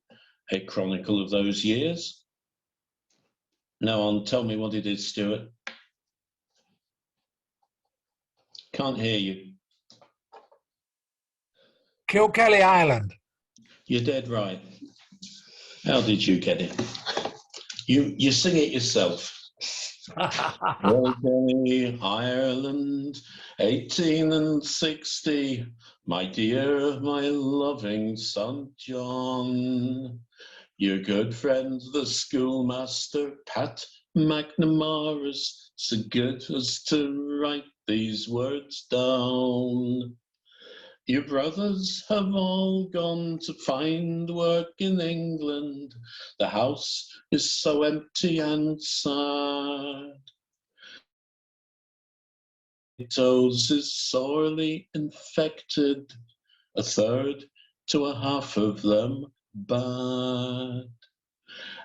a chronicle of those years. Now on, tell me what it is, Stuart. Can't hear you. Kilkelly Island. You're dead right. How did you get it? You sing it yourself. Okay, Ireland, 1860, my dear, my loving son John, your good friend, the schoolmaster, Pat McNamara's, so good as to write these words down. Your brothers have all gone to find work in England. The house is so empty and sad. Toes is sorely infected, a third to a half of them bad.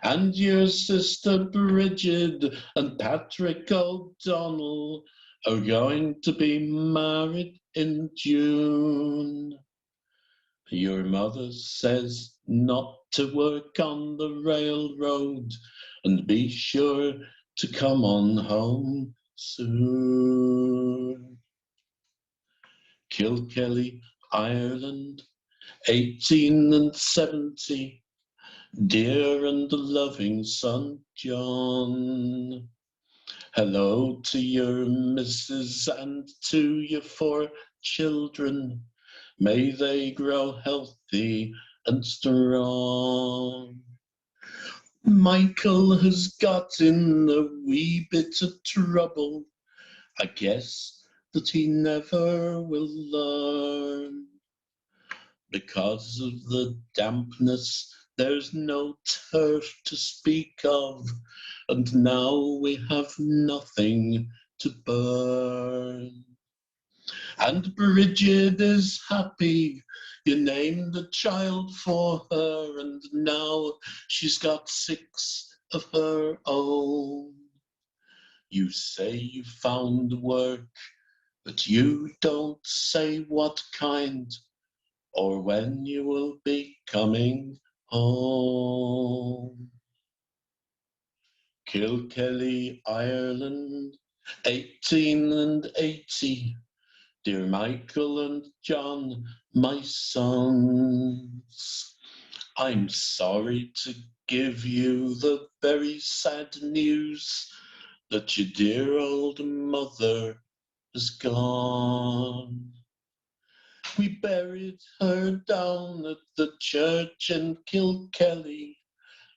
And your sister Bridget and Patrick O'Donnell are going to be married in June. Your mother says not to work on the railroad and be sure to come on home soon. Kilkelly, Ireland, 1870, dear and loving son John. Hello to your missus and to your 4 children. May they grow healthy and strong. Michael has got in a wee bit of trouble. I guess that he never will learn. Because of the dampness, there's no turf to speak of, and now we have nothing to burn. And Bridget is happy, you named a child for her, and now she's got 6 of her own. You say you found work, but you don't say what kind, or when you will be coming home. Kilkelly, Ireland, 1880, dear Michael and John, my sons. I'm sorry to give you the very sad news that your dear old mother is gone. We buried her down at the church in Kilkelly.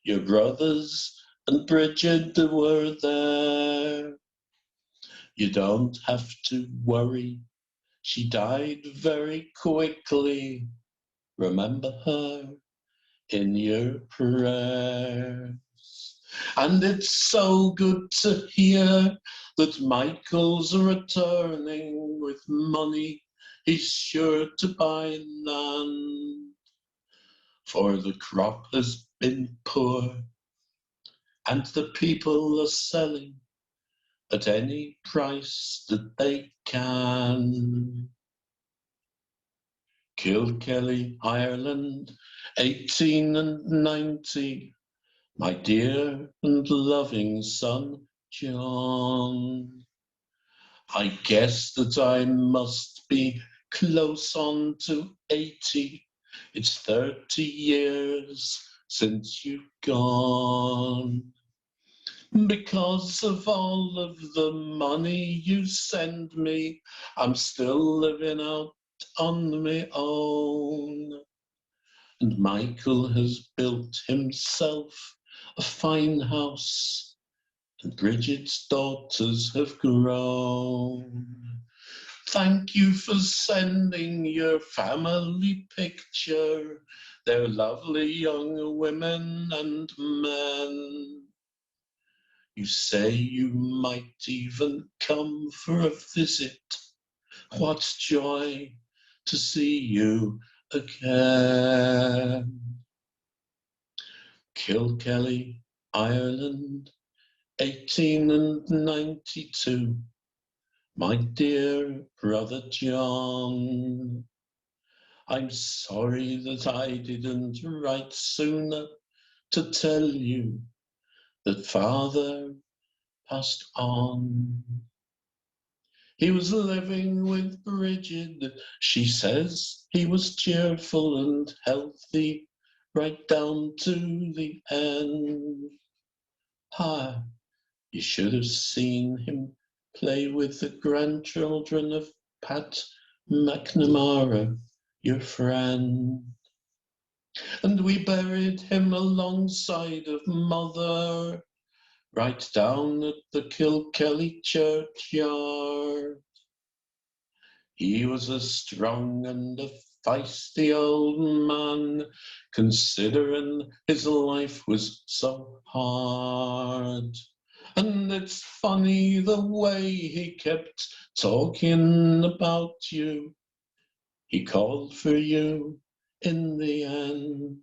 Your brothers and Bridget were there. You don't have to worry, she died very quickly. Remember her in your prayers. And it's so good to hear that Michael's returning with money. He's sure to buy land, for the crop has been poor and the people are selling at any price that they can. Kilkelly, Ireland, 1890. My dear and loving son, John. I guess that I must be close on to 80. It's 30 years since you've gone. Because of all of the money you send me, I'm still living out on my own. And Michael has built himself a fine house, and Bridget's daughters have grown. Thank you for sending your family picture. They're lovely young women and men. You say you might even come for a visit. What joy to see you again. Kilkelly, Ireland, 1892. My dear brother John, I'm sorry that I didn't write sooner to tell you that Father passed on. He was living with Bridget. She says he was cheerful and healthy right down to the end. Ah, you should have seen him play with the grandchildren of Pat McNamara, your friend. And we buried him alongside of Mother, right down at the Kilkelly churchyard. He was a strong and a feisty old man, considering his life was so hard. And it's funny the way he kept talking about you. He called for you in the end.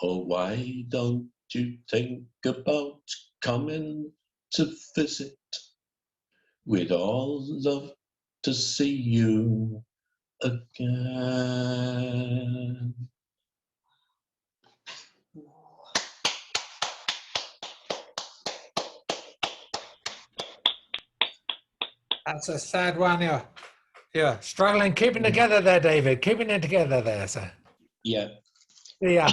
Oh, why don't you think about coming to visit? We'd all love to see you again. That's a sad one. You're struggling, keeping together there, David. Keeping it together there, sir. Yeah, Yeah.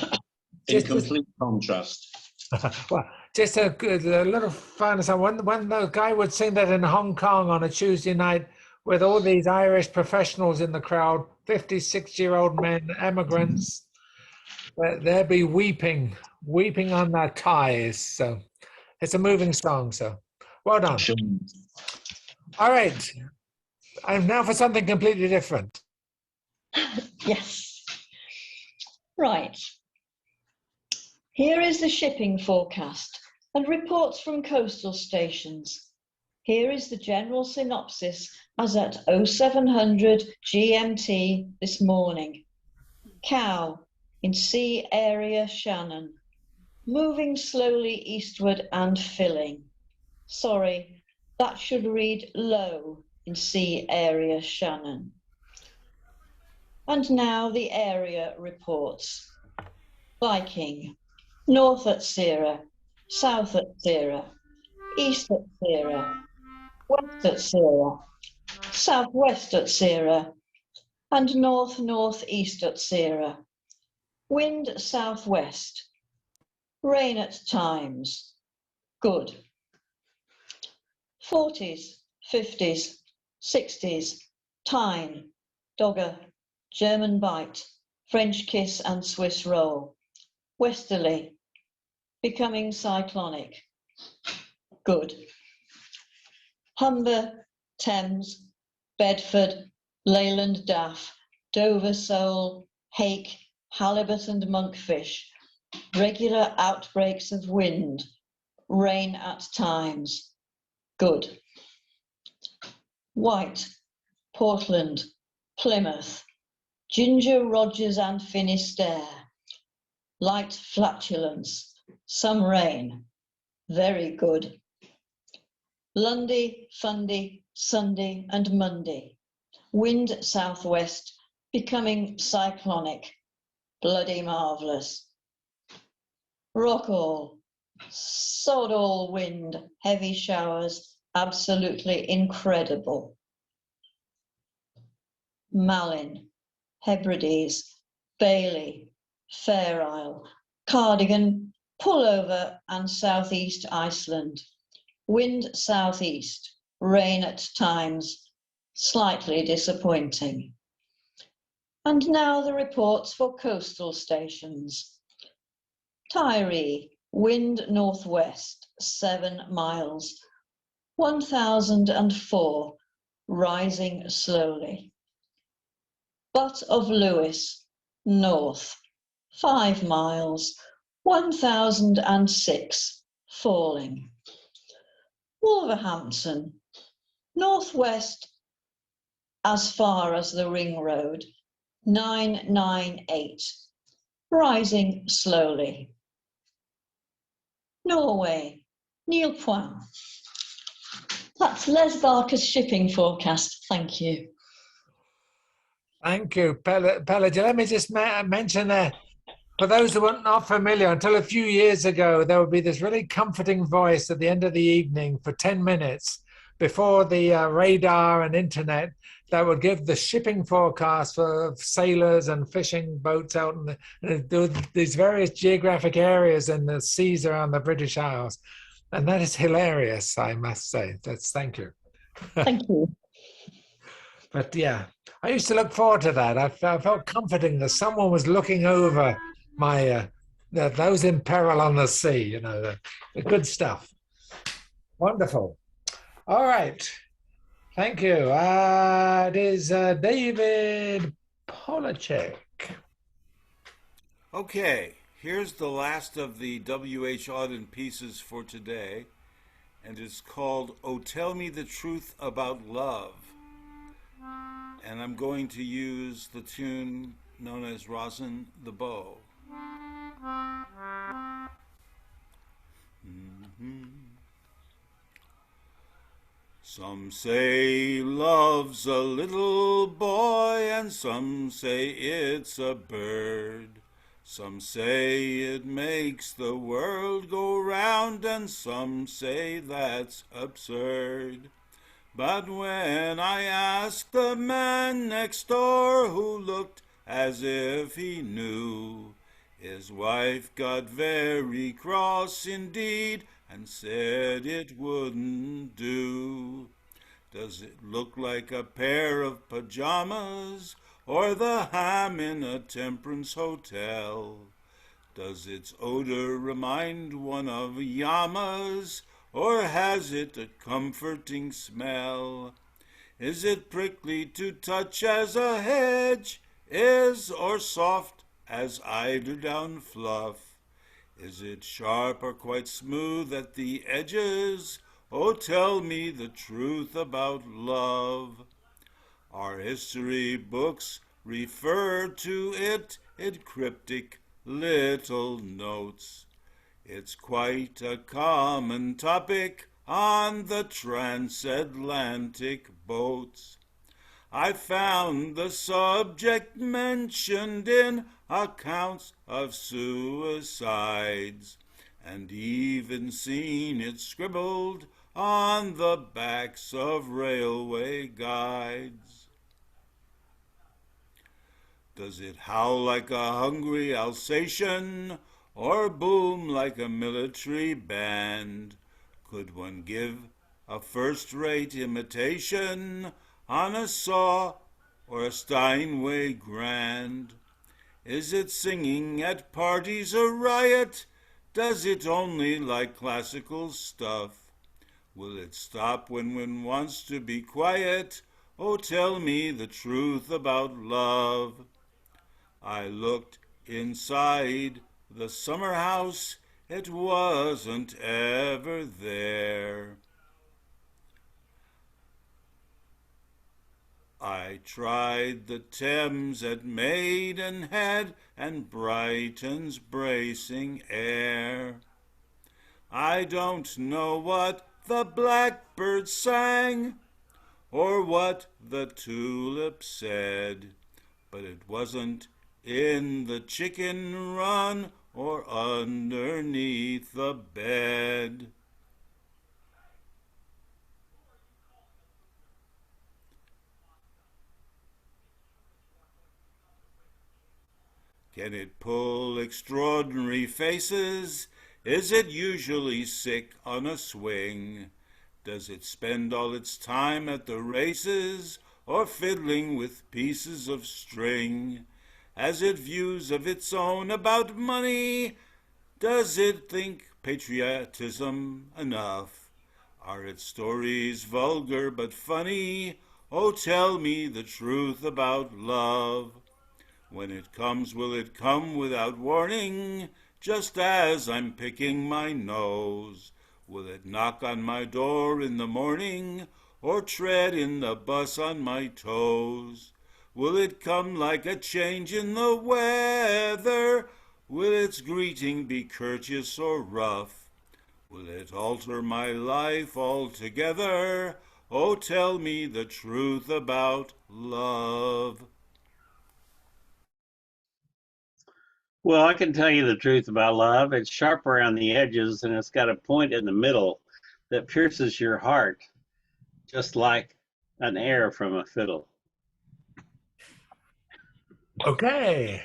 in complete contrast. Well, just a little fun. So when the guy would sing that in Hong Kong on a Tuesday night with all these Irish professionals in the crowd, 56-year-old men, immigrants, they'd be weeping on their ties. So it's a moving song. So well done. Sure. All right. I'm now for something completely different. Yes. Right. Here is the shipping forecast and reports from coastal stations. Here is the general synopsis as at 0700 GMT this morning. Cow in sea area Shannon, moving slowly eastward and filling. Sorry, that should read low in sea area Shannon. And now the area reports. Viking, north at Sierra, south at Sierra, east at Sierra, west at Sierra, southwest at Sierra, and north-northeast at Sierra. Wind southwest. Rain at times. Good. 40s, 50s, 60s, Tyne, Dogger, German Bite, French Kiss and Swiss Roll. Westerly, becoming cyclonic. Good. Humber, Thames, Bedford, Leyland Daff, Dover Sole, hake, halibut and monkfish. Regular outbreaks of wind. Rain at times. Good. White, Portland, Plymouth, Ginger, Rogers and Finisterre. Light flatulence, some rain. Very good. Lundy, Fundy, Sunday and Monday. Wind southwest, becoming cyclonic. Bloody marvellous. Rockall, sod all wind, heavy showers, absolutely incredible. Malin, Hebrides, Bailey, Fair Isle, Cardigan, Pullover and southeast Iceland. Wind southeast, rain at times, slightly disappointing. And now the reports for coastal stations. Tiree, wind northwest, 7 miles, 1004, rising slowly. Butt of Lewis, north, 5 miles, 1006, falling. Wolverhampton, northwest as far as the Ring Road, 998, rising slowly. Norway, Neil Point. That's Les Barker's shipping forecast. Thank you. Thank you, Pelagia. Let me just mention that for those who are not familiar, until a few years ago, there would be this really comforting voice at the end of the evening for 10 minutes before the radar and internet that would give the shipping forecast for sailors and fishing boats out in these various geographic areas in the seas around the British Isles. And that is hilarious, I must say. Thank you. Thank you. But yeah, I used to look forward to that. I felt comforting that someone was looking over my those in peril on the sea, you know, the good stuff. Wonderful. All right. Thank you. It is David Polachek. Okay, here's the last of the W.H. Auden pieces for today, and it's called "Oh Tell Me the Truth About Love." And I'm going to use the tune known as Rosin the Bow. Some say love's a little boy, and some say it's a bird. Some say it makes the world go round, and some say that's absurd. But when I asked the man next door, who looked as if he knew, his wife got very cross indeed and said it wouldn't do. Does it look like a pair of pajamas or the ham in a temperance hotel? Does its odor remind one of llamas, or has it a comforting smell? Is it prickly to touch as a hedge is, or soft as eiderdown fluff? Is it sharp or quite smooth at the edges? Oh, tell me the truth about love. Our history books refer to it in cryptic little notes. It's quite a common topic on the transatlantic boats. I found the subject mentioned in accounts of suicides, and even seen it scribbled on the backs of railway guides. Does it howl like a hungry Alsatian, or boom like a military band? Could one give a first-rate imitation on a saw or a Steinway grand? Is it singing at parties a riot? Does it only like classical stuff? Will it stop when one wants to be quiet? Oh, tell me the truth about love. I looked inside the summer house, it wasn't ever there. I tried the Thames at Maidenhead and Brighton's bracing air. I don't know what the blackbird sang or what the tulip said, but it wasn't in the chicken run or underneath the bed. Can it pull extraordinary faces? Is it usually sick on a swing? Does it spend all its time at the races or fiddling with pieces of string? Has it views of its own about money? Does it think patriotism enough? Are its stories vulgar but funny? Oh, tell me the truth about love. When it comes, will it come without warning, just as I'm picking my nose? Will it knock on my door in the morning, or tread in the bus on my toes? Will it come like a change in the weather? Will its greeting be courteous or rough? Will it alter my life altogether? Oh, tell me the truth about love. Well, I can tell you the truth about love. It's sharp around the edges and it's got a point in the middle that pierces your heart, just like an air from a fiddle. Okay.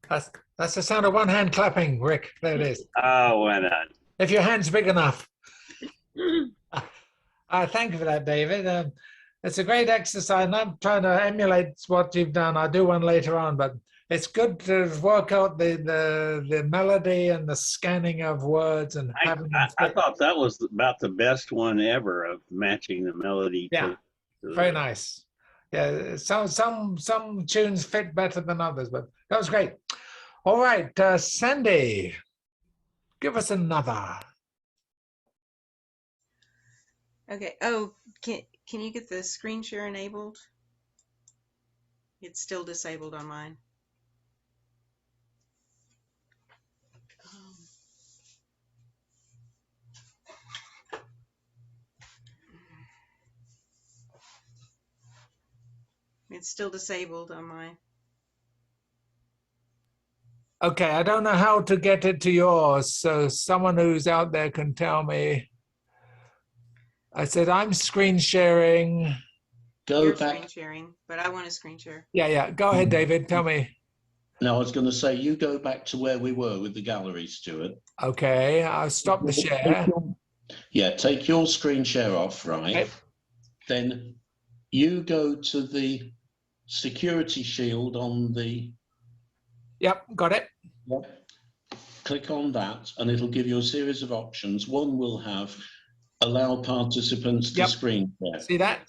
That's the sound of one hand clapping, Rick. There it is. Oh, why not? If your hand's big enough. Thank you for that, David. It's a great exercise, and I'm trying to emulate what you've done. I'll do one later on, but it's good to work out the melody and the scanning of words and having them I fit. thought that was about the best one ever of matching the melody. Yeah, very nice. Yeah, some tunes fit better than others, but that was great. All right, Sandy, give us another. Okay. Oh, can you get the screen share enabled? It's still disabled on mine. It's still disabled on mine. Okay, I don't know how to get it to yours, so someone who's out there can tell me. I said, I'm screen sharing. You're screen sharing, but I want to screen share. Yeah. Go ahead, David. Tell me. No, I was going to say, you go back to where we were with the gallery, Stuart. Okay, I'll stop the share. Yeah, take your screen share off, right? Okay. Then you go to the security shield on the... Yep, got it. Yep. Click on that, and it'll give you a series of options. One will have allow participants to screen share. See that?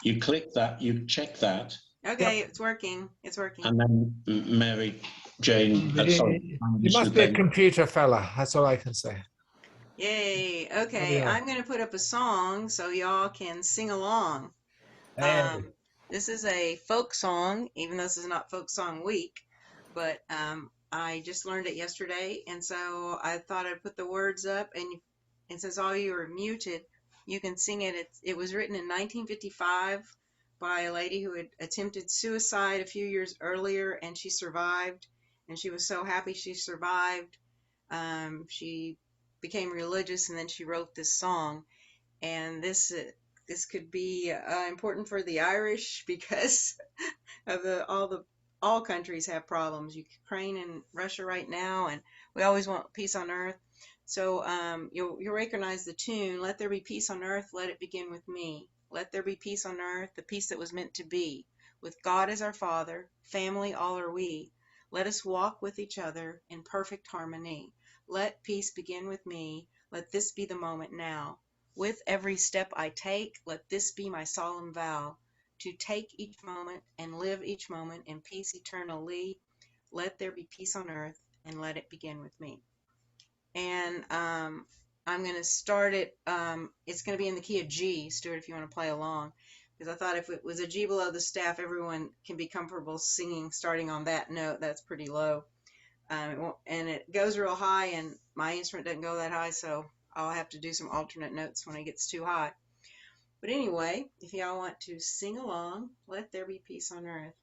You click that, you check that. Okay, it's working. It's working. And then Mary Jane, you must be a computer fella. That's all I can say. Yay. Okay, I'm going to put up a song so y'all can sing along. Hey. This is a folk song, even though this is not folk song week, but I just learned it yesterday, and so I thought I'd put the words up, and since all you are muted, you can sing it. It was written in 1955 by a lady who had attempted suicide a few years earlier, and she survived, and she was so happy she survived. She became religious, and then she wrote this song, and this could be important for the Irish because of all countries have problems. Ukraine and Russia right now, and we always want peace on earth. So you'll recognize the tune, Let There Be Peace on Earth, Let It Begin With Me. Let there be peace on earth, the peace that was meant to be. With God as our Father, family all are we. Let us walk with each other in perfect harmony. Let peace begin with me. Let this be the moment now. With every step I take, let this be my solemn vow. To take each moment and live each moment in peace eternally. Let there be peace on earth and let it begin with me. And I'm going to start it. It's going to be in the key of G, Stuart, if you want to play along. Because I thought if it was a G below the staff, everyone can be comfortable singing starting on that note. That's pretty low. And it goes real high, and my instrument doesn't go that high, so I'll have to do some alternate notes when it gets too high. But anyway, if y'all want to sing along, Let There Be Peace on Earth.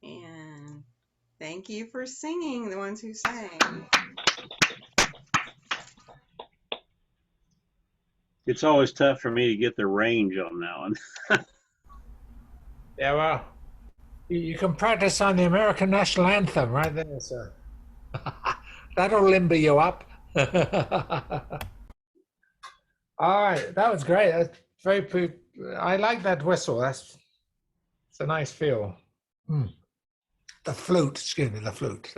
And thank you for singing, the ones who sang. It's always tough for me to get the range on that one. Yeah, well, you can practice on the American national anthem right there, sir. That'll limber you up. All right, that was great. That's very. I like that whistle. It's a nice feel. The flute, excuse me, the flute.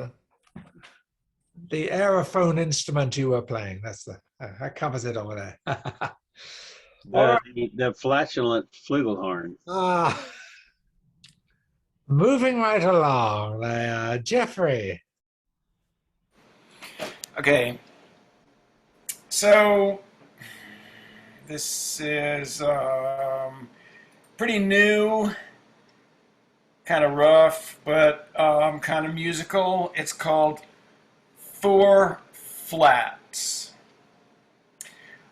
The aerophone instrument you were playing. That covers it over there. The flatulent flugelhorn. Moving right along, Jeffrey. Okay, so this is pretty new, kind of rough, but kind of musical. It's called Four Flats.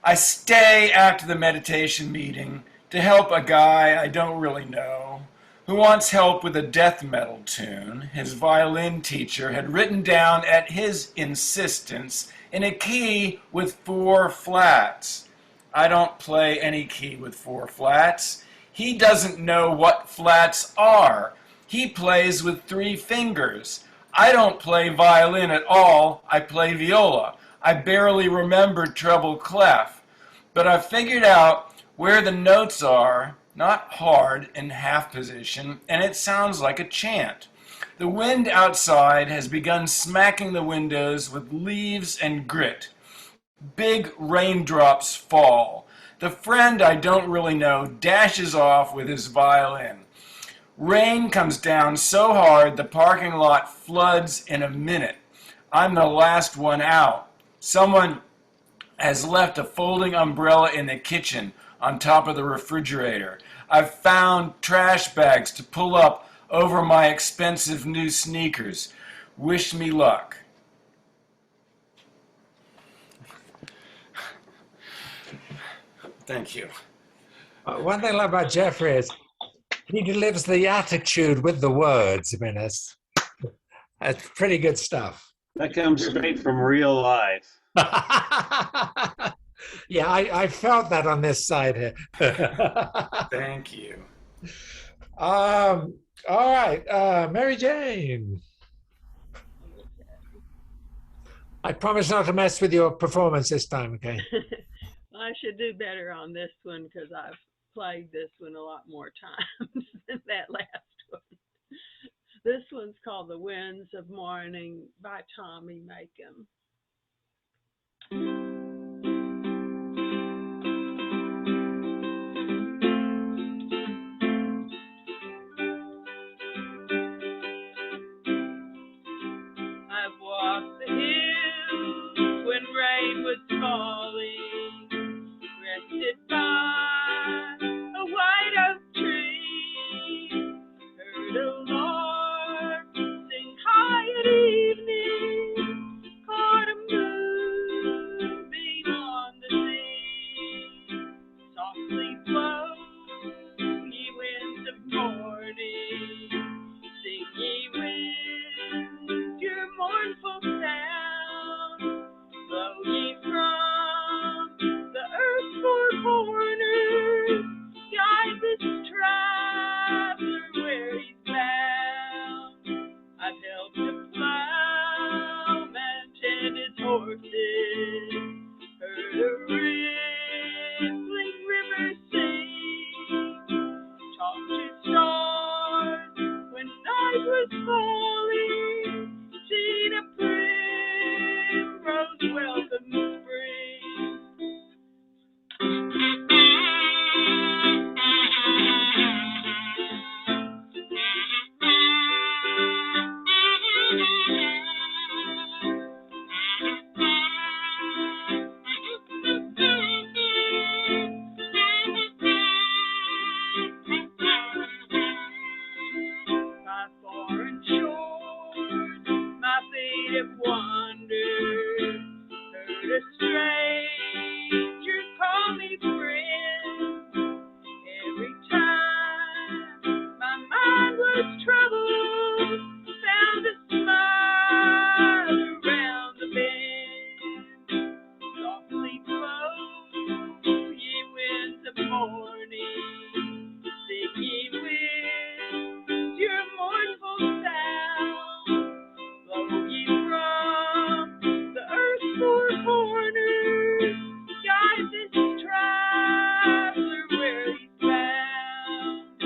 I stay after the meditation meeting to help a guy I don't really know who wants help with a death metal tune his violin teacher had written down at his insistence in a key with 4 flats. I don't play any key with 4 flats. He doesn't know what flats are. He plays with 3 fingers. I don't play violin at all. I play viola. I barely remember treble clef. But I figured out where the notes are, not hard in half position, and it sounds like a chant. The wind outside has begun smacking the windows with leaves and grit. Big raindrops fall. The friend I don't really know dashes off with his violin. Rain comes down so hard the parking lot floods in a minute. I'm the last one out. Someone has left a folding umbrella in the kitchen. on top of the refrigerator. I've found trash bags to pull up over my expensive new sneakers. Wish me luck. Thank you. One thing I love about Jeffrey is he delivers the attitude with the words. I mean, it's pretty good stuff. That comes straight from real life. Yeah, I felt that on this side here. Thank you. All right, Mary Jane. I promise not to mess with your performance this time, okay? I should do better on this one because I've played this one a lot more times than that last one. This one's called The Winds of Morning by Tommy Makem. I've walked the hills when rain was falling, rested by a white oak tree, heard a lark sing high at evening, caught a moonbeam on the sea. Softly blow, ye winds of morning, sing ye winds your mournful sound, blow ye from the earth's four corners, guide this traveler where he's bound. I've helped to plow and tend his horses, heard a rippling river sing, talked to stars when night was falling, seen a primrose welcome spring. By foreign shores, my feet have wandered, heard a stranger call me friend. Every time my mind was troubled, found a smile around the bend. Softly blow, ye winds of morning, sing ye winds your mournful sound, blow ye from the earth's four corners, guide this traveler where he's bound.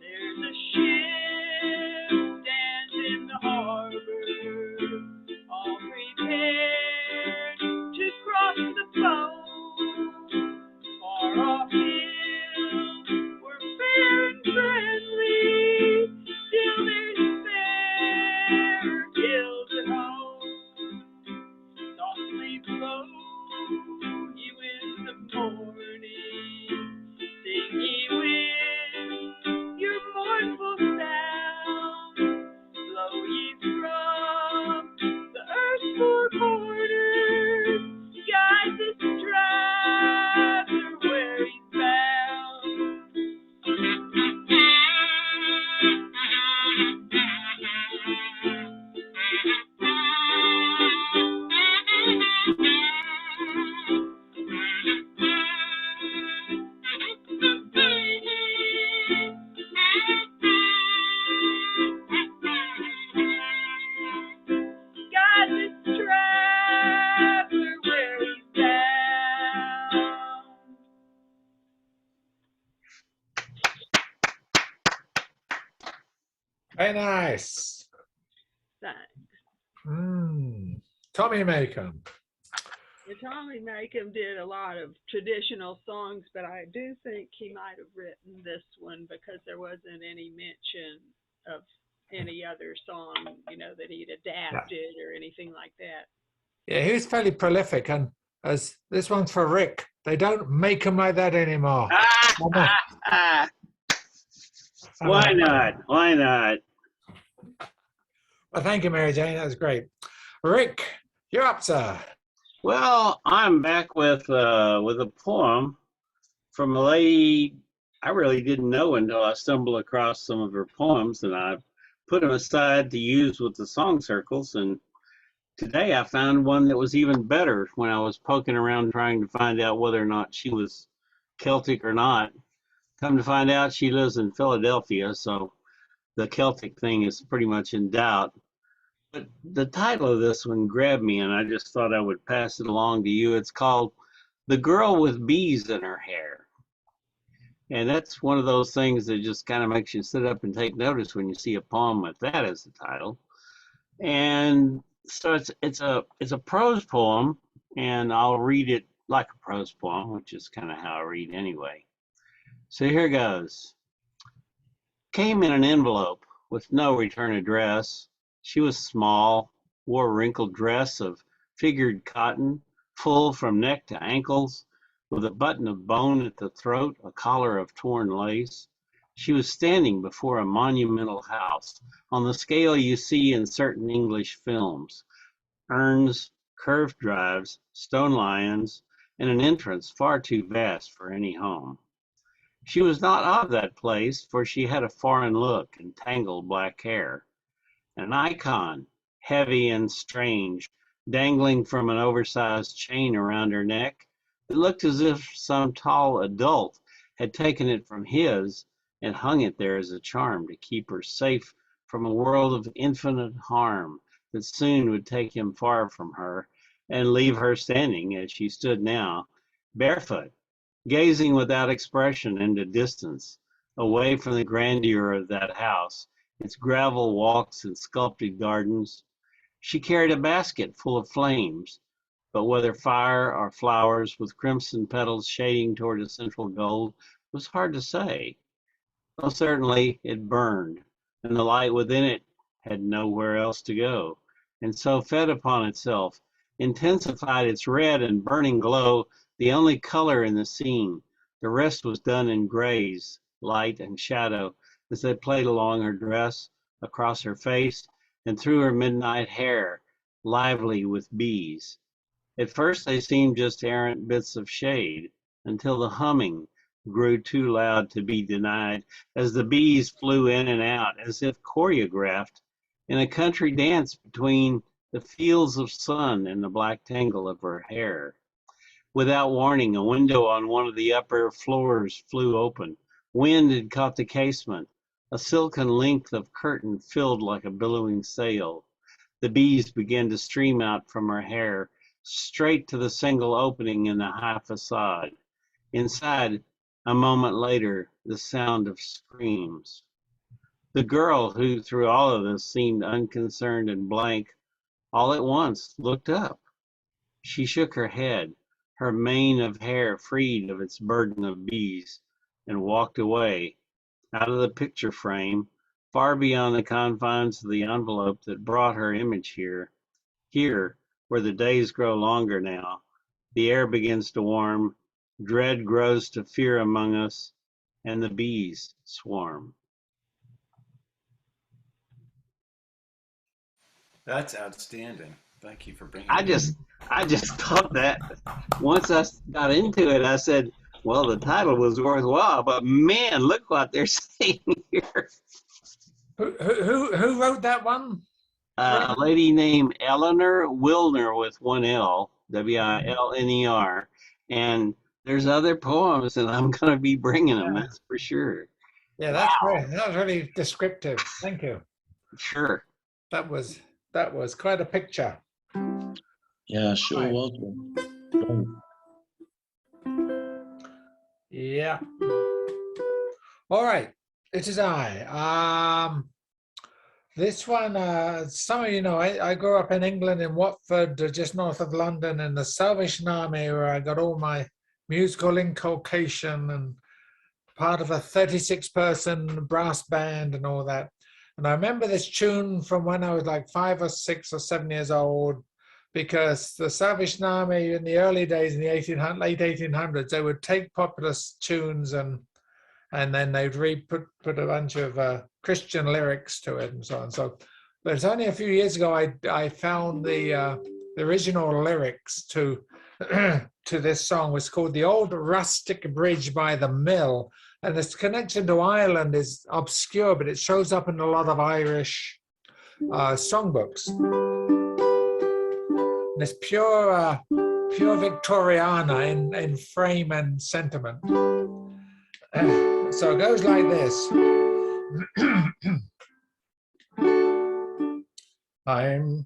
There's a ship stands in the harbor, all prepared to cross the foam. Far off hills were fair and friendly, still there's fairer hills at home. Softly blow, ye winds of morning, sing ye winds your mournful sound, blow ye from the earth's four corners, guide this traveler where he's bound. Guide this traveler where he's bound. Very nice. Thanks. Tommy Makem. Tommy Makem did a lot of traditional songs, but I do think he might have written this one because there wasn't any mention of any other song, that he'd adapted or anything like that. Yeah, he was fairly prolific, and as this one's for Rick. They don't make them like that anymore. Why not? Why not? Well, thank you, Mary Jane. That was great. Rick, you're up, sir. Well, I'm back with a poem from a lady I really didn't know until I stumbled across some of her poems, and I put them aside to use with the song circles. And today I found one that was even better when I was poking around trying to find out whether or not she was Celtic or not. Come to find out, she lives in Philadelphia, so the Celtic thing is pretty much in doubt. But the title of this one grabbed me, and I just thought I would pass it along to you. It's called The Girl with Bees in Her Hair. And that's one of those things that just kind of makes you sit up and take notice when you see a poem with that as the title. And so it's a prose poem, and I'll read it like a prose poem, which is kind of how I read anyway. So here goes. Came in an envelope with no return address. She was small, wore a wrinkled dress of figured cotton, full from neck to ankles, with a button of bone at the throat, a collar of torn lace. She was standing before a monumental house, on the scale you see in certain English films. Urns, curved drives, stone lions, and an entrance far too vast for any home. She was not of that place, for she had a foreign look and tangled black hair. An icon, heavy and strange, dangling from an oversized chain around her neck. It looked as if some tall adult had taken it from his and hung it there as a charm to keep her safe from a world of infinite harm that soon would take him far from her and leave her standing as she stood now, barefoot, gazing without expression into distance, away from the grandeur of that house, its gravel walks and sculpted gardens. She carried a basket full of flames, but whether fire or flowers with crimson petals shading toward a central gold was hard to say. Well, certainly it burned, and the light within it had nowhere else to go, and so fed upon itself, intensified its red and burning glow, the only color in the scene. The rest was done in grays, light and shadow, as they played along her dress, across her face, and through her midnight hair, lively with bees. At first they seemed just errant bits of shade, until the humming grew too loud to be denied, as the bees flew in and out, as if choreographed in a country dance between the fields of sun and the black tangle of her hair. Without warning, a window on one of the upper floors flew open. Wind had caught the casement. A silken length of curtain filled like a billowing sail. The bees began to stream out from her hair, straight to the single opening in the high facade. Inside, a moment later, the sound of screams. The girl, who through all of this seemed unconcerned and blank, all at once looked up. She shook her head, her mane of hair freed of its burden of bees, and walked away, out of the picture frame, far beyond the confines of the envelope that brought her image here. Here, where the days grow longer now, the air begins to warm, dread grows to fear among us, and the bees swarm. That's outstanding. Thank you for bringing I it. just thought that once I got into it, I said, well, the title was worthwhile, but man, look what they're saying here. Who wrote that one? A lady named Eleanor Wilner with one L, Wilner, and there's other poems, and I'm going to be bringing them, that's for sure. Yeah, that's great. That was really descriptive. Thank you. Sure. That was quite a picture. Yeah, sure Right. was. Yeah. All right. It is I. This one, some of you know, I grew up in England, in Watford, just north of London, in the Salvation Army, where I got all my musical inculcation and part of a 36-person brass band and all that. And I remember this tune from when I was like 5 or 6 or 7 years old. because the Salvation Army in the early days, in the late 1800s, they would take popular tunes and then they'd put a bunch of Christian lyrics to it and so on. So, but it's only a few years ago I found the original lyrics to to this song. Was called "The Old Rustic Bridge by the Mill," and its connection to Ireland is obscure, but it shows up in a lot of Irish songbooks. And it's pure Victoriana in frame and sentiment. So it goes like this. I'm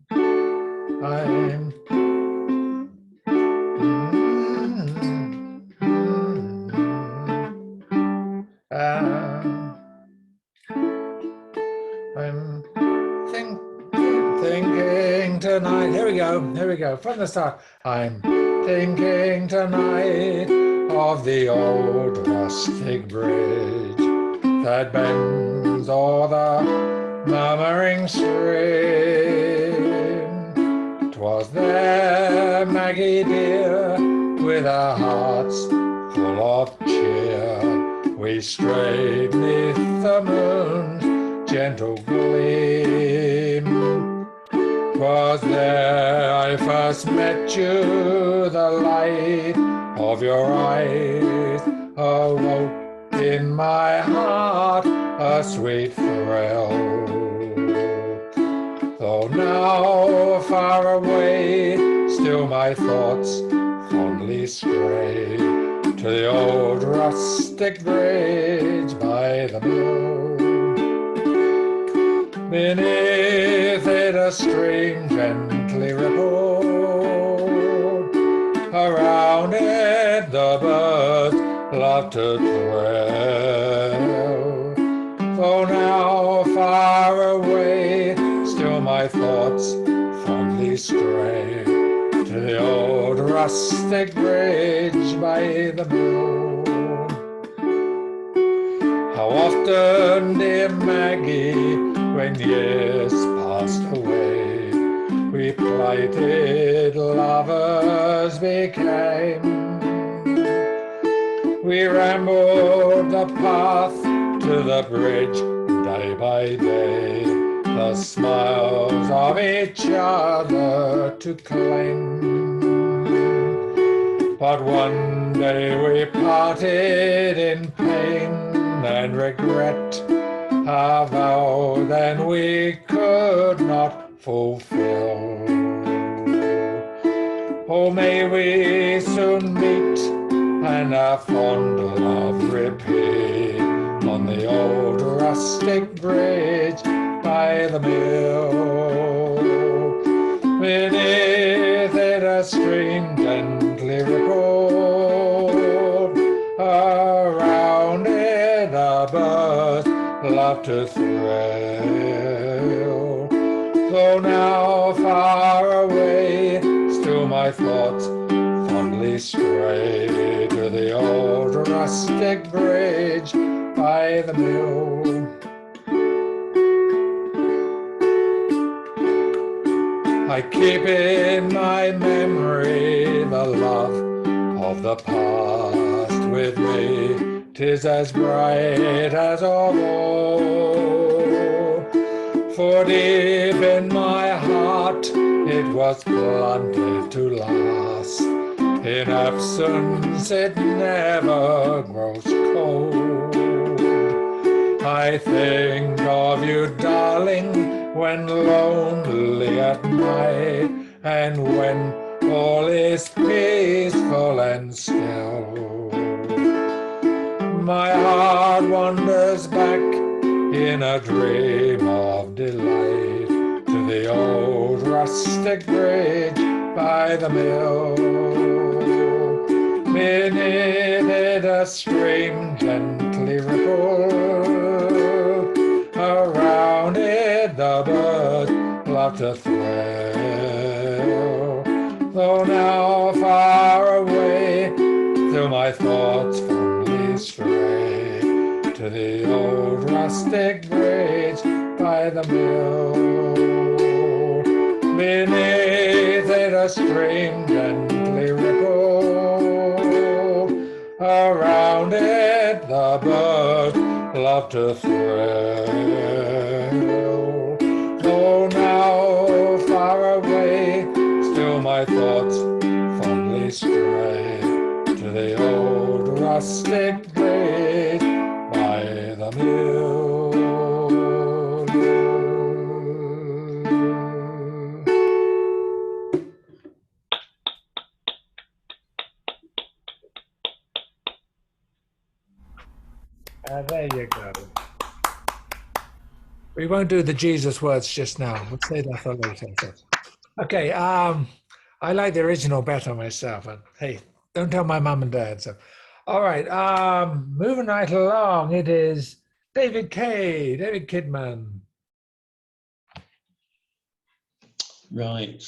thinking tonight. Here we go. From the start. I'm thinking tonight of the old rustic bridge that bends o'er the murmuring stream. 'Twas there, Maggie dear, with our hearts full of cheer, we strayed neath the moon's gentle gleam. 'Twas there I first met you, the light of your eyes awoke in my heart a sweet thrill. Though now far away, still my thoughts fondly stray to the old rustic bridge by the mill. Beneath it a stream gently rippled, around it the birds love to dwell. Though now far away, still my thoughts fondly stray to the old rustic bridge by the mill. How often, dear Maggie, when years passed away, we plighted lovers became. We rambled the path to the bridge day by day, the smiles of each other to claim. But one day we parted in pain and regret, a vow then we could not fulfill. Oh, may we soon meet and a fond love repeat on the old rustic bridge by the mill. Beneath it a stream gently rippled, around it the birds love to thrill. Though now far away, still my thoughts fondly stray to the old rustic bridge by the mill. I keep in my memory the love of the past with me. 'Tis as bright as of old. For deep in my heart it was planted to last. In absence it never grows cold. I think of you, darling, when lonely at night, and when all is peaceful and still. My heart wanders back in a dream of delight to the old rustic bridge by the mill. Beneath it a stream gently rippled, around it the birds love to thrill. Though now far away, still my thoughts fondly stray to the old rustic bridge by the mill. Beneath it a stream gently ripple. Around it the birds love to thrill. Though now far away, still my thoughts fondly stray to the old rustic bridge by the mill. There you go. We won't do the Jesus words just now. We'll say that for later. Okay. I like the original better myself. And hey, don't tell my mum and dad. So, all right. Moving right along. It is David Kidman. Right.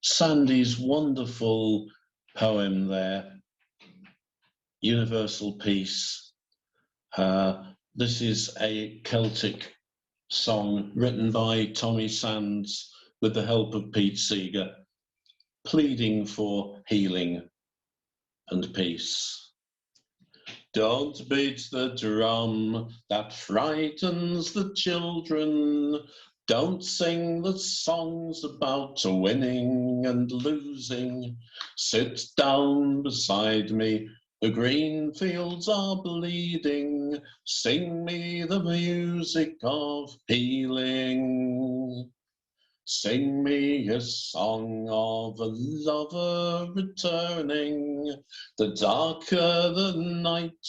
Sandy's wonderful poem there, Universal Peace. This is a Celtic song written by Tommy Sands with the help of Pete Seeger, pleading for healing and peace. Don't beat the drum that frightens the children. Don't sing the songs about winning and losing. Sit down beside me. The green fields are bleeding. Sing me the music of healing. Sing me a song of a lover returning. The darker the night,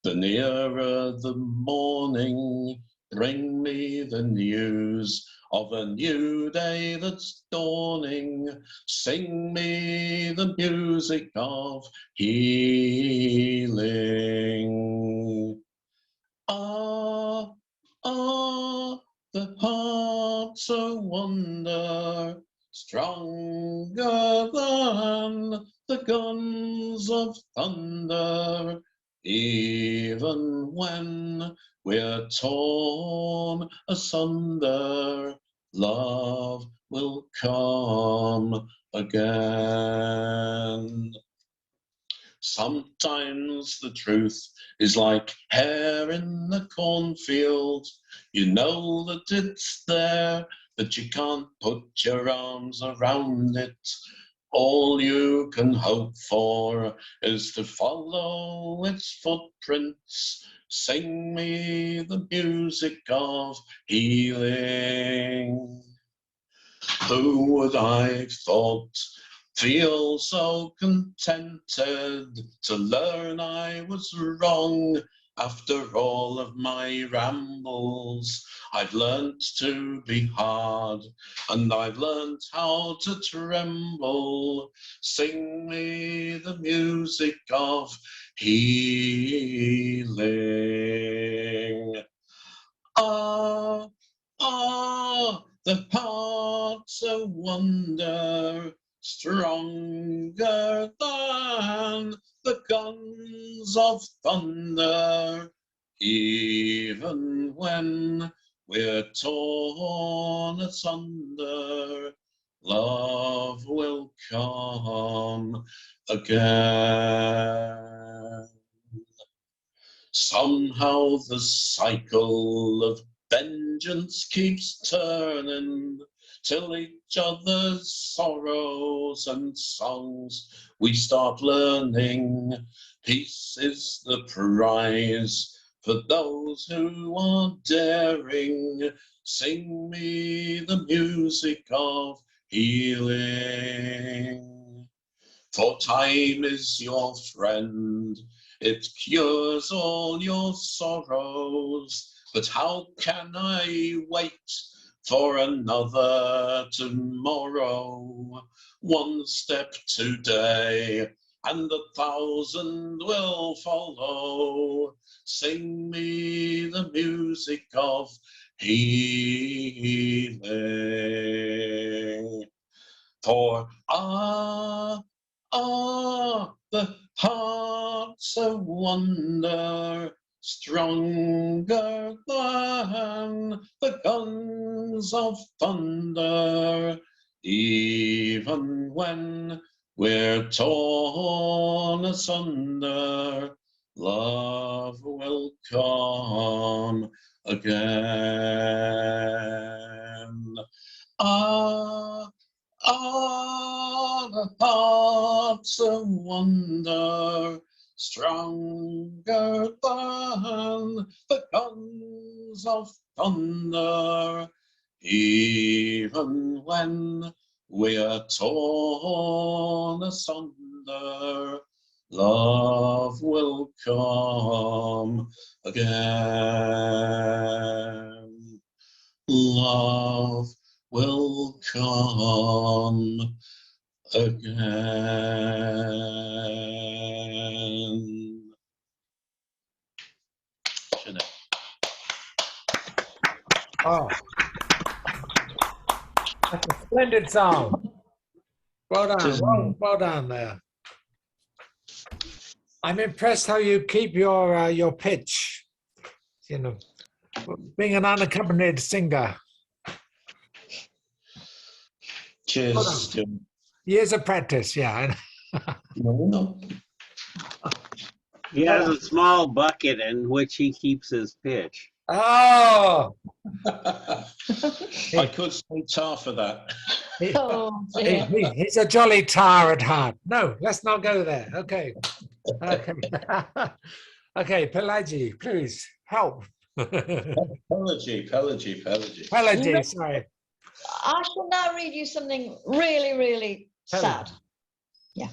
the nearer the morning. Bring me the news of a new day that's dawning. Sing me the music of healing. Ah, ah, the heart's a wonder, stronger than the guns of thunder. Even when we're torn asunder, love will come again. Sometimes the truth is like hair in the cornfield. You know that it's there, but you can't put your arms around it. All you can hope for is to follow its footprints. Sing me the music of healing. Who would I thought feel so contented to learn I was wrong? After all of my rambles, I've learnt to be hard, and I've learnt how to tremble. Sing me the music of healing. Ah, ah, the heart's a wonder, stronger than the guns of thunder. Even when we're torn asunder, love will come again. Somehow the cycle of vengeance keeps turning, till each other's sorrows and songs we start learning. Peace is the prize for those who are daring. Sing me the music of healing. For time is your friend, it cures all your sorrows. But how can I wait for another tomorrow? One step today, and 1,000 will follow. Sing me the music of healing. For the heart's a wonder, stronger than the guns of thunder. Even when we're torn asunder, love will come again. Ah, the heart's a wonder, stronger than the guns of thunder. Even when we are torn asunder, love will come again. Love will come again. Jeanette. Oh, that's a splendid song. Well done, well done there. I'm impressed how you keep your pitch. You know, being an unaccompanied singer. Cheers. Well done. Years of practice, yeah. No. He has a small bucket in which he keeps his pitch. Oh, I could say tar for that. Oh dear. He's a jolly tar at heart. No, let's not go there. Okay. Okay. Okay, Pelagi, please help. Pelagie. Pelagi, sorry. I shall now read you something really, really sad. Yeah.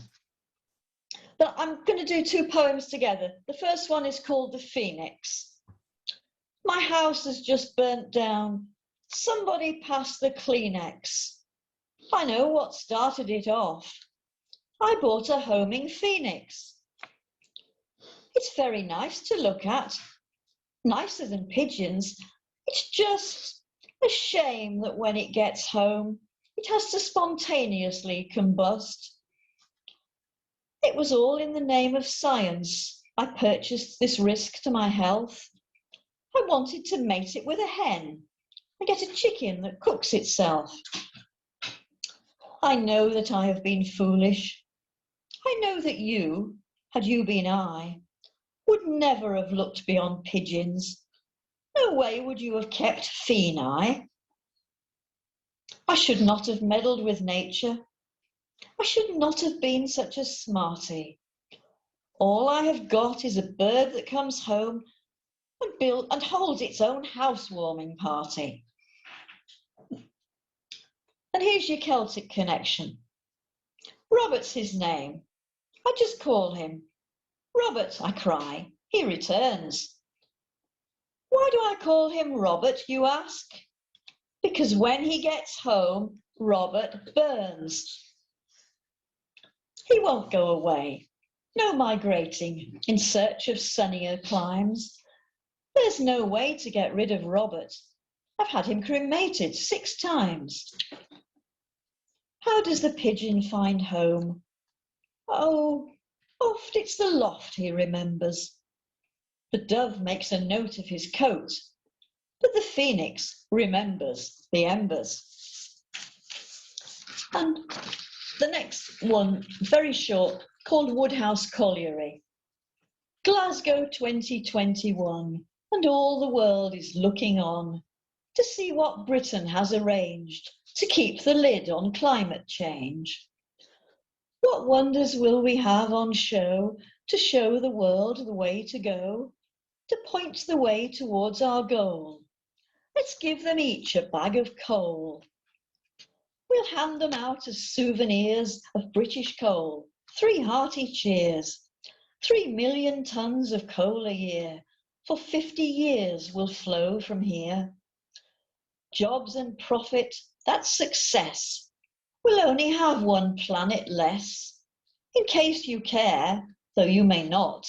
But I'm going to do two poems together. The first one is called The Phoenix. My house has just burnt down. Somebody pass the Kleenex. I know what started it off. I bought a homing phoenix. It's very nice to look at, nicer than pigeons. It's just a shame that when it gets home, it has to spontaneously combust. It was all in the name of science. I purchased this risk to my health. I wanted to mate it with a hen and get a chicken that cooks itself. I know that I have been foolish. I know that you, had you been I, would never have looked beyond pigeons. No way would you have kept Phoeni. I should not have meddled with nature. I should not have been such a smarty. All I have got is a bird that comes home and holds its own housewarming party. And here's your Celtic connection. Robert's his name. I just call him. Robert, I cry. He returns. Why do I call him Robert, you ask? Because when he gets home, Robert burns. He won't go away. No migrating in search of sunnier climes. There's no way to get rid of Robert. I've had him cremated 6 times. How does the pigeon find home? Oh, oft it's the loft he remembers. The dove makes a note of his coat, but the phoenix remembers the embers. And the next one, very short, called Woodhouse Colliery. Glasgow 2021, and all the world is looking on to see what Britain has arranged to keep the lid on climate change. What wonders will we have on show to show the world the way to go, to point the way towards our goal? Let's give them each a bag of coal. We'll hand them out as souvenirs of British coal. 3 hearty cheers. 3 million tons of coal a year for 50 years will flow from here. Jobs and profit, that's success. We'll only have 1 planet less. In case you care, though you may not.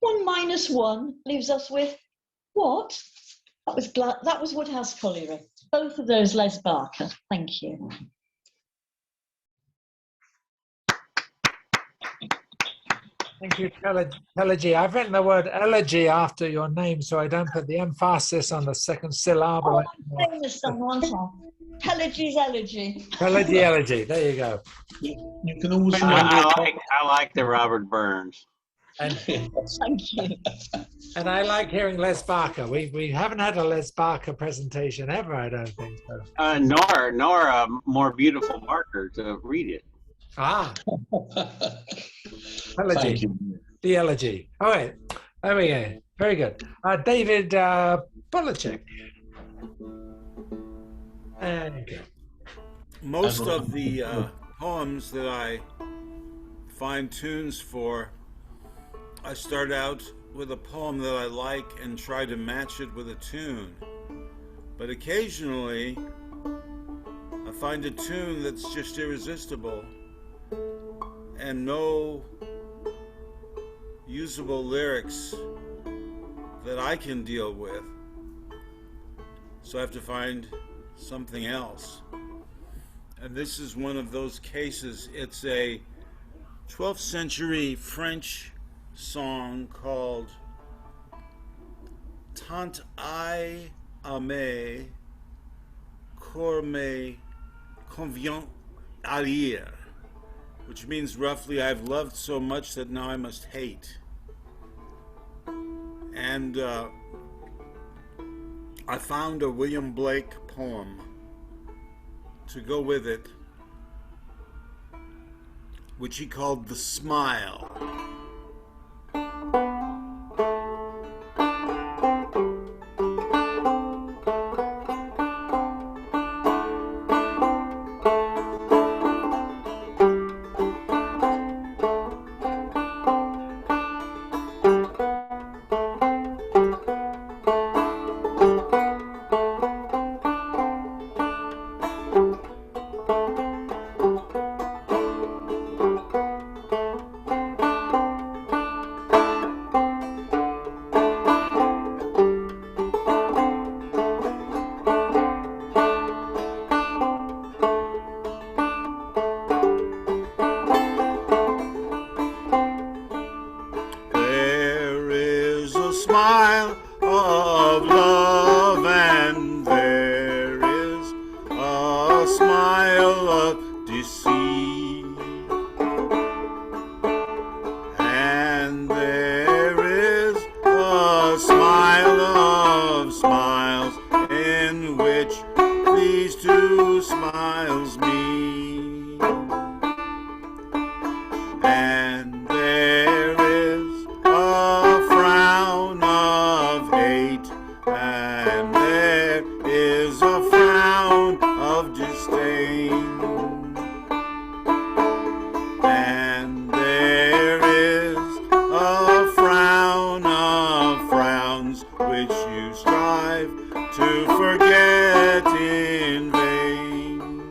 1 minus 1 leaves us with what? That was Woodhouse Colliery. Both of those Les Barker. Thank you. Thank you, Telegy. I've written the word elegy after your name, so I don't put the emphasis on the second syllable Oh, anymore. I'm saying this song, aren't I? Elegy's elegy. Elegy, elegy. There you go. You can always I like the Robert Burns. And Thank you. and I like hearing Les Barker. We haven't had a Les Barker presentation ever, I don't think so. Nor a more beautiful Barker to read it. Ah, Thank elegy. you. The elegy. All right. There we go. Very good. David Polachek. There you go. Most of the poems that I find tunes for, I start out with a poem that I like and try to match it with a tune. But occasionally, I find a tune that's just irresistible and no usable lyrics that I can deal with. So I have to find something else. And this is one of those cases. It's a 12th century French song called Tant I aimé corps me convient à lire, which means roughly, I've loved so much that now I must hate. And I found a William Blake poem to go with it, which he called The Smile. Smile of love, and there is a smile of deceit, and there is a smile of smiles in which these two smiles meet, and there is a frown of hate, and there is a frown of disdain, and there is a frown of frowns which you strive to forget in vain.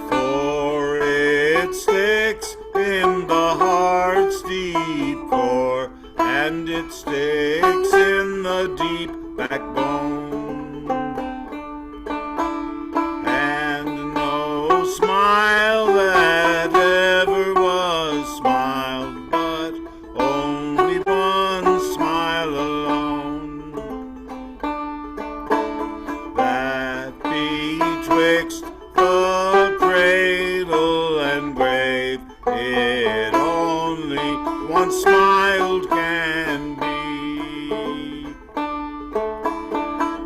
For it sticks in the heart's deep core, and it sticks in the deep backbone, and no smile that ever was smiled, but only one smile alone, that betwixt the cradle and grave it only one smiled can be.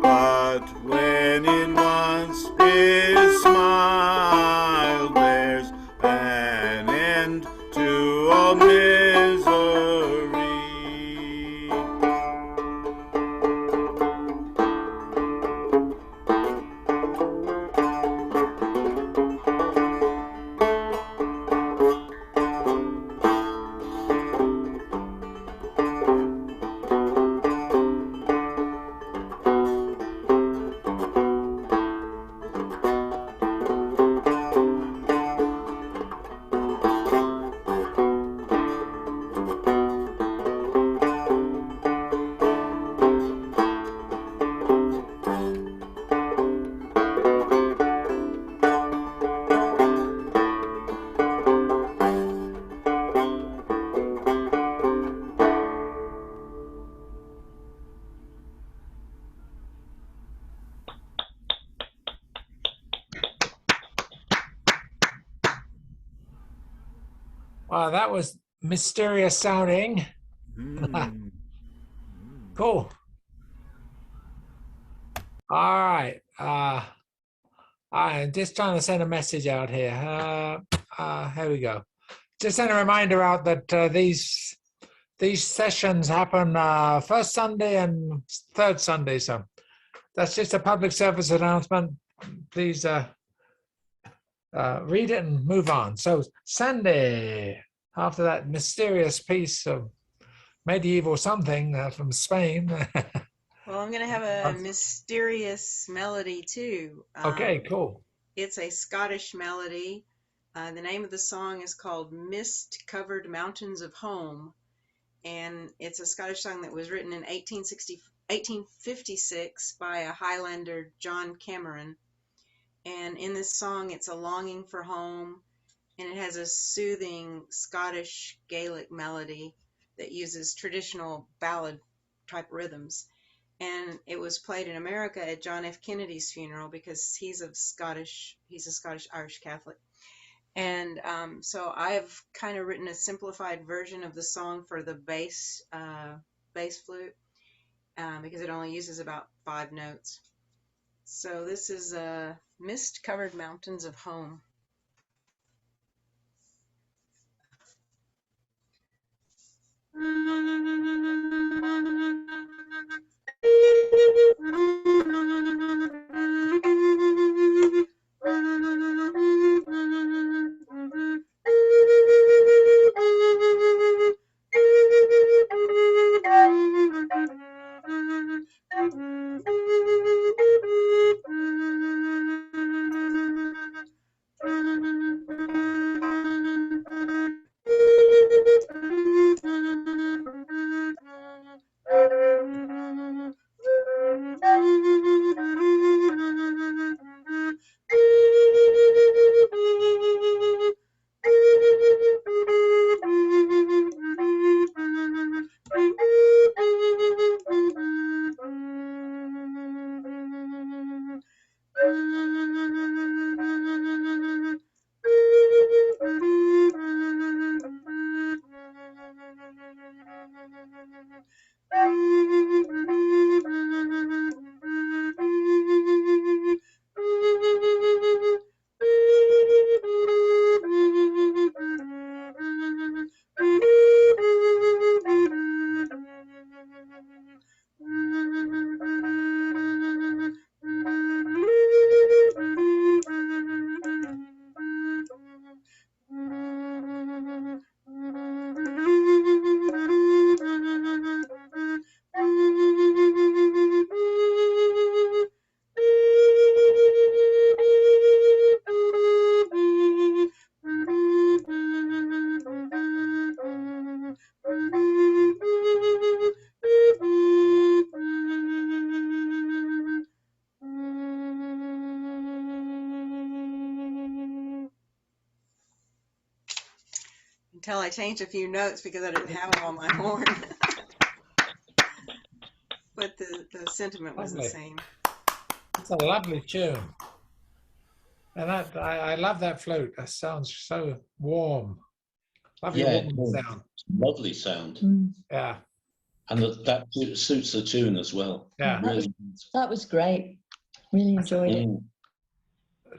But when it once is smiled, there's Oh, that was mysterious sounding. Mm. Cool. All right. I'm just trying to send a message out here. Here we go. Just send a reminder out that these sessions happen first Sunday and third Sunday. So that's just a public service announcement. Please read it and move on. So Sunday, after that mysterious piece of medieval something from Spain. Well, I'm going to have a mysterious melody too. Okay, cool. It's a Scottish melody. The name of the song is called Mist-Covered Mountains of Home. And it's a Scottish song that was written in 1856 by a Highlander, John Cameron. And in this song, it's a longing for home, and it has a soothing Scottish Gaelic melody that uses traditional ballad type rhythms. And it was played in America at John F. Kennedy's funeral because he's a Scottish Irish Catholic. And so I've kind of written a simplified version of the song for the bass flute because it only uses about 5 notes. So this is Mist-Covered Mountains of Home. Until I changed a few notes because I didn't have them on my horn. But the sentiment was the same. It's a lovely tune. And I love that flute. That sounds so warm. Lovely warm sound. Lovely sound. Yeah. And that suits the tune as well. Yeah. That was great. Really enjoyed it.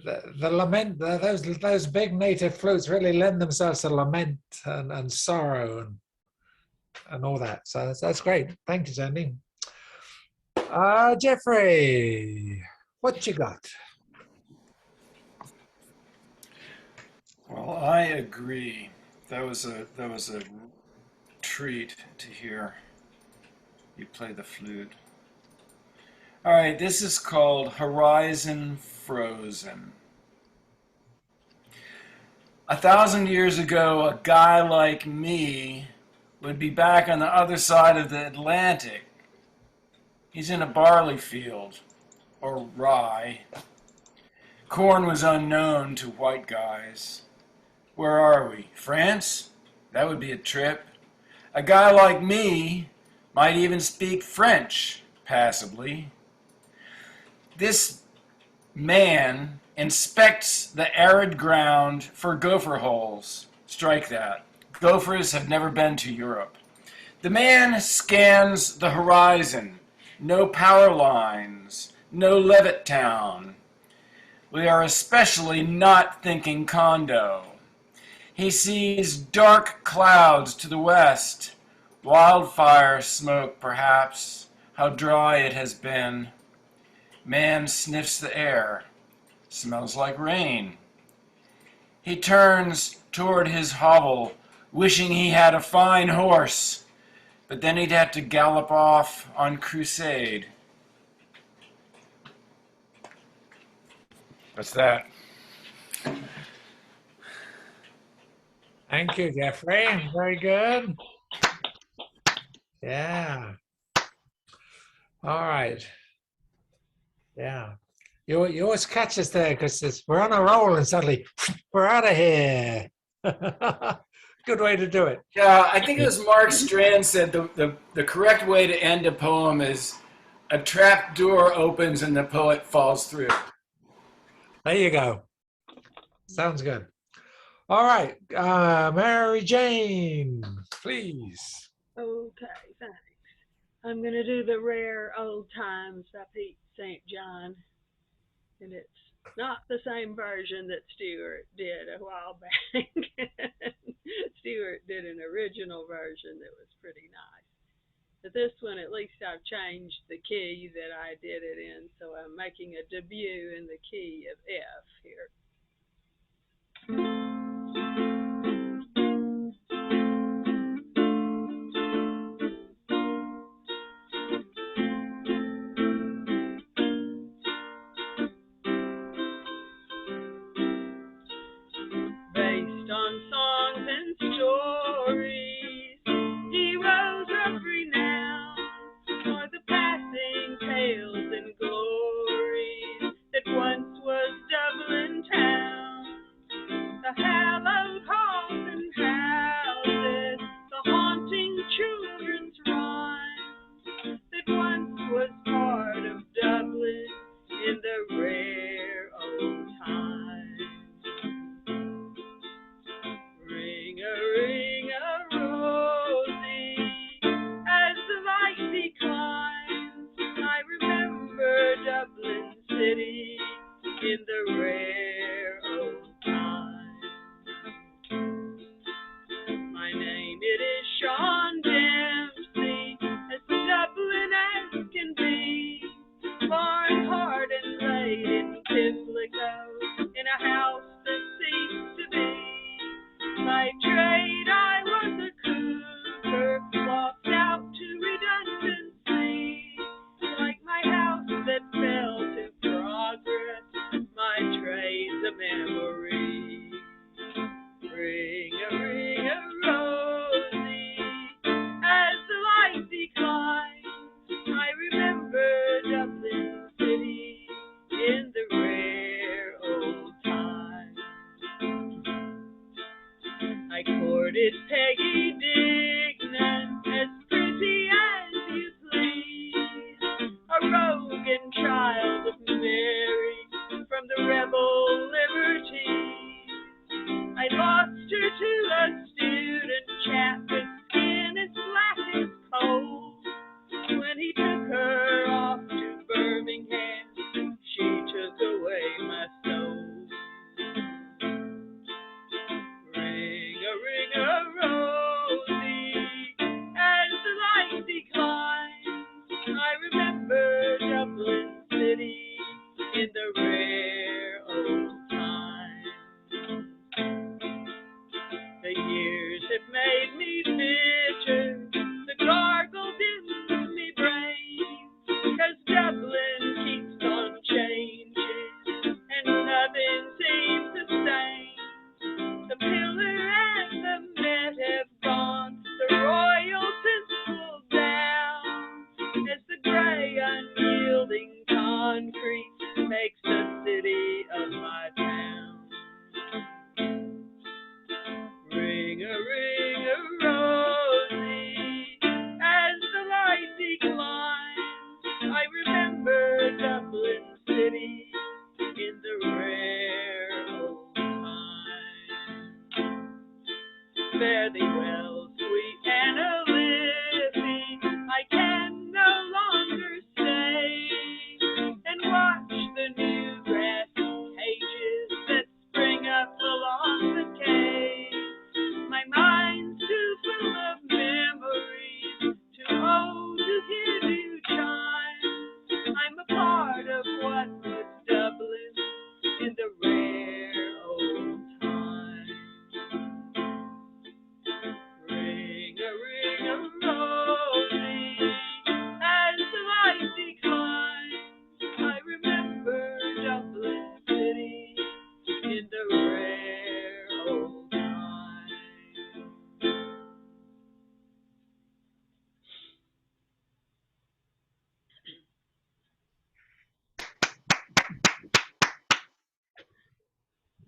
The lament, those big native flutes really lend themselves to lament and sorrow and all that. So that's great. Thank you, Sandy. Jeffrey, what you got? Well, I agree. That was a treat to hear you play the flute. All right, this is called Horizon Frozen. 1,000 years ago, a guy like me would be back on the other side of the Atlantic. He's in a barley field, or rye. Corn was unknown to white guys. Where are we? France? That would be a trip. A guy like me might even speak French, passably. This man inspects the arid ground for gopher holes. Strike that. Gophers have never been to Europe. The man scans the horizon. No power lines, no Levittown. We are especially not thinking condo. He sees dark clouds to the west, wildfire smoke perhaps, how dry it has been. Man sniffs the air, smells like rain. He turns toward his hovel, wishing he had a fine horse, but then he'd have to gallop off on crusade. That's that. Thank you, Jeffrey. Very good. Yeah. All right. Yeah. You always catch us there because we're on a roll and suddenly we're out of here. Good way to do it. Yeah, I think it was Mark Strand said the correct way to end a poem is a trap door opens and the poet falls through. There you go. Sounds good. All right. Mary Jane, please. Okay, thanks. I'm going to do the rare old times by Pete St. John. And it's not the same version that Stewart did a while back. Stewart did an original version that was pretty nice. But this one, at least I've changed the key that I did it in, so I'm making a debut in the key of F here. Based on songs and stories, heroes of renown, for the passing tales and glories that once was Dublin town. The hallowed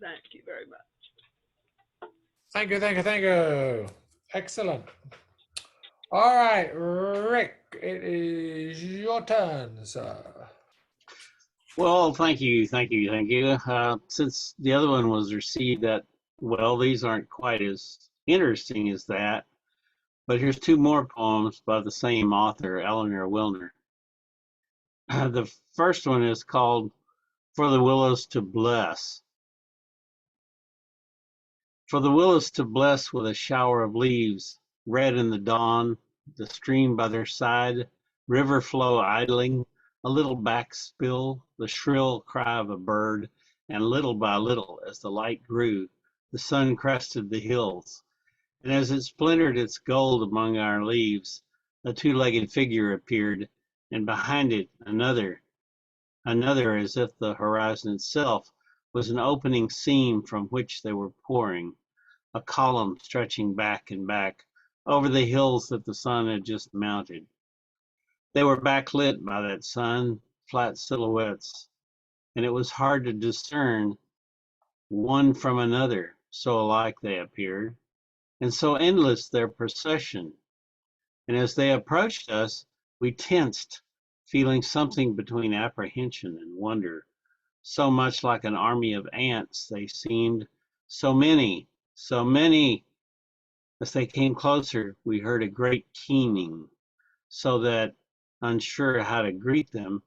Thank you very much. Thank you, thank you, thank you. Excellent. All right, Rick, it is your turn, sir. Well, thank you. Since the other one was received that well, these aren't quite as interesting as that. But here's two more poems by the same author, Eleanor Wilner. The first one is called For the Willows to Bless. For the willows to bless with a shower of leaves, red in the dawn, the stream by their side, river flow idling, a little back spill, the shrill cry of a bird, and little by little, as the light grew, the sun crested the hills, and as it splintered its gold among our leaves, a two-legged figure appeared, and behind it another as if the horizon itself was an opening seam from which they were pouring, a column stretching back and back over the hills that the sun had just mounted. They were backlit by that sun, flat silhouettes, and it was hard to discern one from another, so alike they appeared, and so endless their procession. And as they approached us, we tensed, feeling something between apprehension and wonder. So much like an army of ants they seemed, so many. As they came closer, we heard a great keening, so that, unsure how to greet them,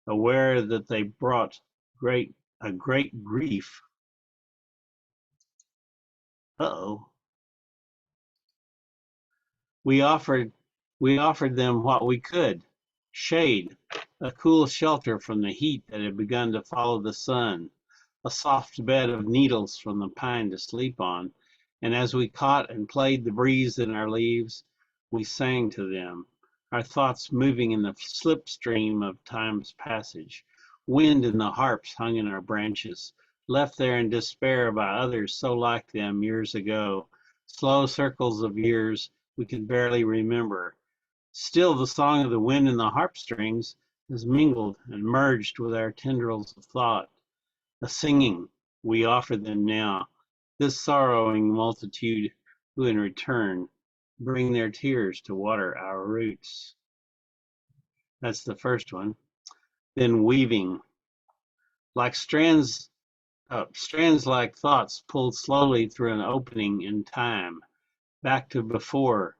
aware that they brought a great grief. We offered them what we could, shade, a cool shelter from the heat that had begun to follow the sun, a soft bed of needles from the pine to sleep on, and as we caught and played the breeze in our leaves, we sang to them, our thoughts moving in the slipstream of time's passage. Wind and the harps hung in our branches, left there in despair by others so like them years ago, slow circles of years we could barely remember. Still the song of the wind and the harp strings has mingled and merged with our tendrils of thought. A singing we offer them now, this sorrowing multitude who in return bring their tears to water our roots. That's the first one. Then weaving, like strands like thoughts pulled slowly through an opening in time, back to before.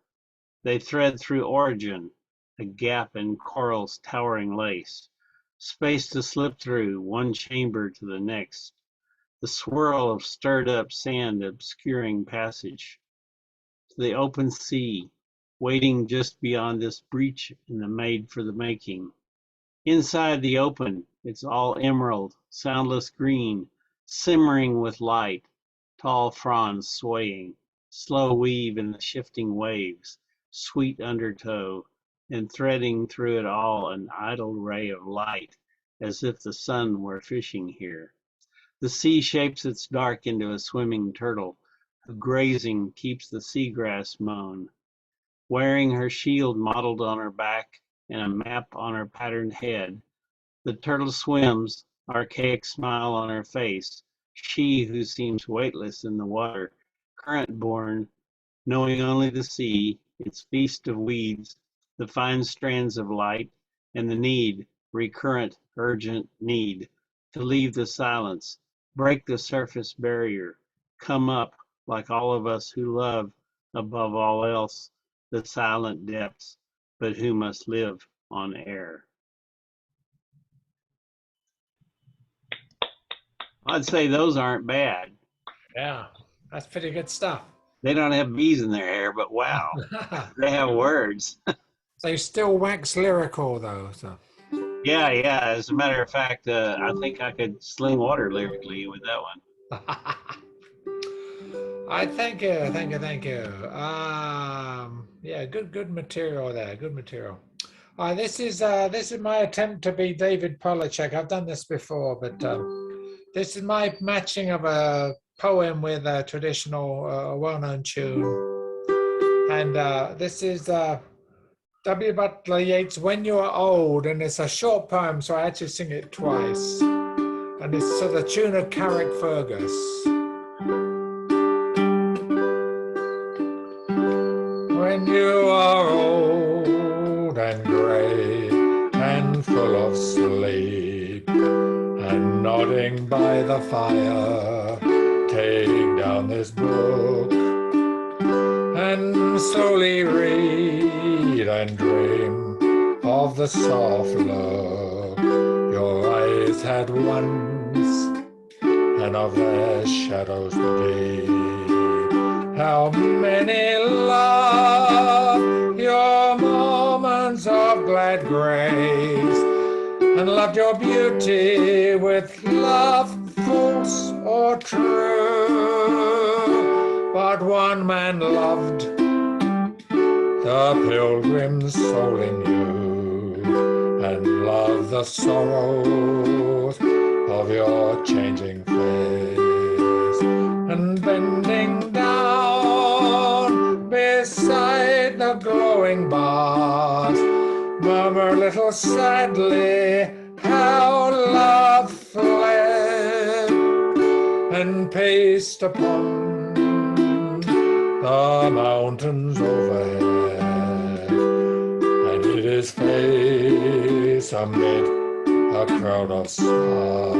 They thread through origin, a gap in coral's towering lace, space to slip through, one chamber to the next, the swirl of stirred up sand obscuring passage, to the open sea, waiting just beyond this breach in the made for the making. Inside the open, it's all emerald, soundless green, simmering with light, tall fronds swaying, slow weave in the shifting waves, sweet undertow, and threading through it all an idle ray of light, as if the sun were fishing here. The sea shapes its dark into a swimming turtle, who grazing keeps the seagrass mown. Wearing her shield modeled on her back and a map on her patterned head, the turtle swims, archaic smile on her face, she who seems weightless in the water, current-born, knowing only the sea, its feast of weeds, the fine strands of light, and the need, recurrent, urgent need, to leave the silence, break the surface barrier, come up, like all of us who love, above all else, the silent depths, but who must live on air. I'd say those aren't bad. Yeah, that's pretty good stuff. They don't have bees in their hair, but wow, they have words. They still wax lyrical though. So. Yeah. As a matter of fact, I think I could sling water lyrically with that one. Thank you. Yeah, good material there. Good material. This is my attempt to be David Polachek. I've done this before, but this is my matching of a poem with a traditional, well-known tune, and this is W. Butler Yeats' "When You Are Old," and it's a short poem, so I actually sing it twice. And it's to the tune of Carrickfergus. When you are old and grey and full of sleep and nodding by the fire, take down this book and slowly read and dream of the soft look your eyes had once and of their shadows deep. How many love your moments of glad grace and loved your beauty with love false or true. But one man loved the pilgrim's soul in you and loved the sorrows of your changing face. And bending down beside the glowing bars, murmur a little sadly how love fled and paced upon the mountains overhead, and hid his face amid a crowd of stars.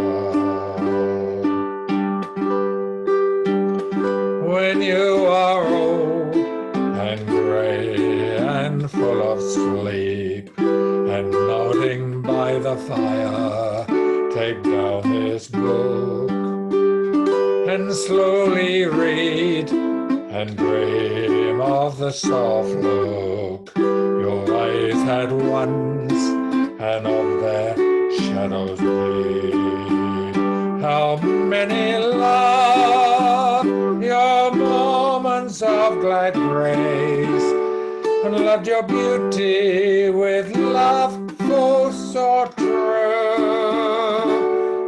When you are old and grey and full of sleep and nodding by the fire, take down this book and slowly read and dream of the soft look your eyes had once and of their shadows deep. How many love your moments of glad grace and loved your beauty with love false or true.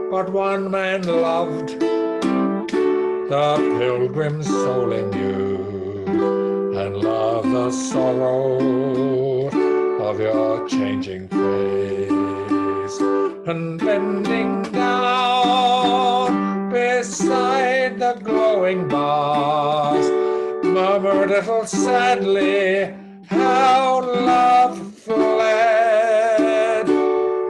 But one man loved the pilgrim's soul in you and loved the sorrow of your changing face. And bending down beside the glowing bars, murmured a little sadly how love fled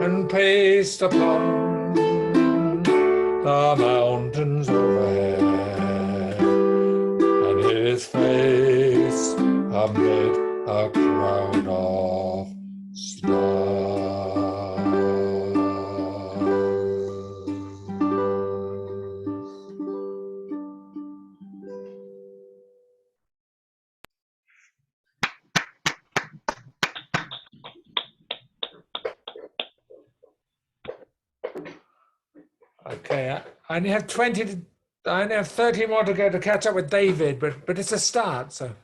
and paced upon the mountains overhead, and his face amid a crowd of stars. Okay, I only have 30 more to go to catch up with David, but it's a start. So,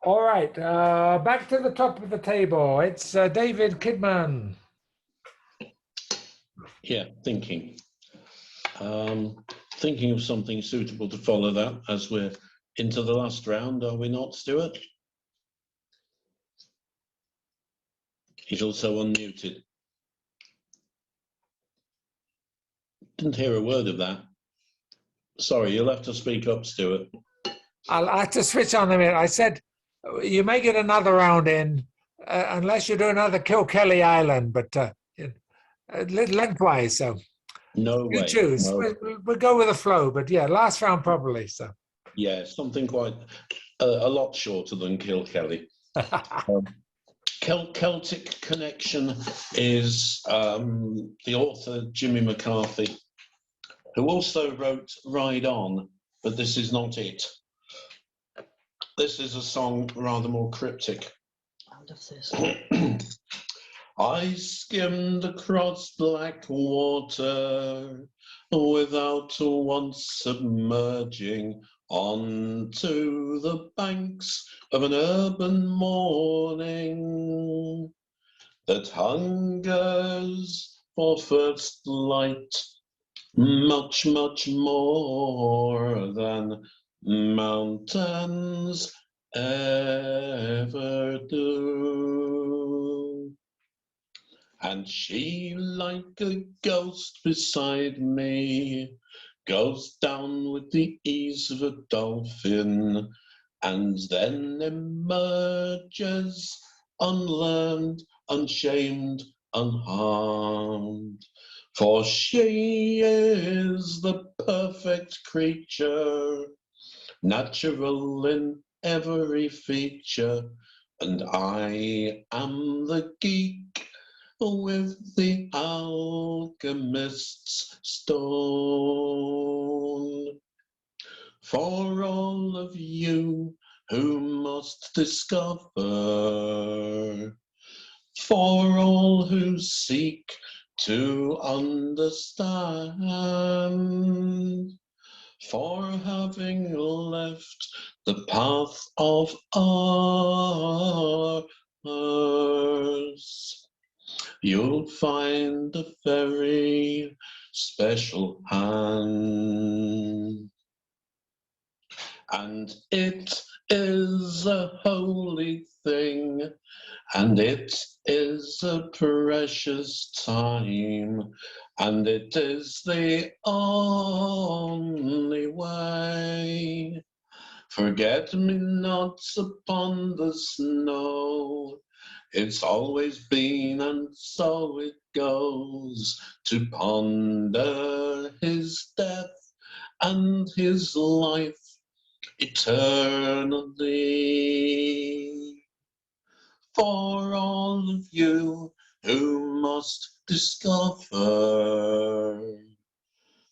all right, back to the top of the table. It's David Kidman. Yeah, thinking of something suitable to follow that as we're into the last round, are we not, Stuart? He's also unmuted. Didn't hear a word of that. Sorry, you'll have to speak up, Stuart. I'll have to switch on a minute. I said you may get another round in unless you do another Kilkelly Island, but lengthwise. So No you way. choose. No. We'll go with the flow, but yeah, last round probably. So Yeah, something quite a lot shorter than Kilkelly. Celtic Connection is the author Jimmy McCarthy, who also wrote Ride On, but this is not it. This is a song rather more cryptic. I love this. I skimmed across black water without once submerging onto the banks of an urban morning that hungers for first light much, much more than mountains ever do. And she, like a ghost beside me, goes down with the ease of a dolphin, and then emerges unlearned, unshamed, unharmed. For she is the perfect creature, natural in every feature, and I am the geek with the alchemist's stone. For all of you who must discover, for all who seek to understand, for having left the path of ours, you'll find a very special hand. And it is a holy thing, and it is a precious time, and it is the only way. Forget-me-nots upon the snow, it's always been and so it goes, to ponder his death and his life eternally. For all of you who must discover,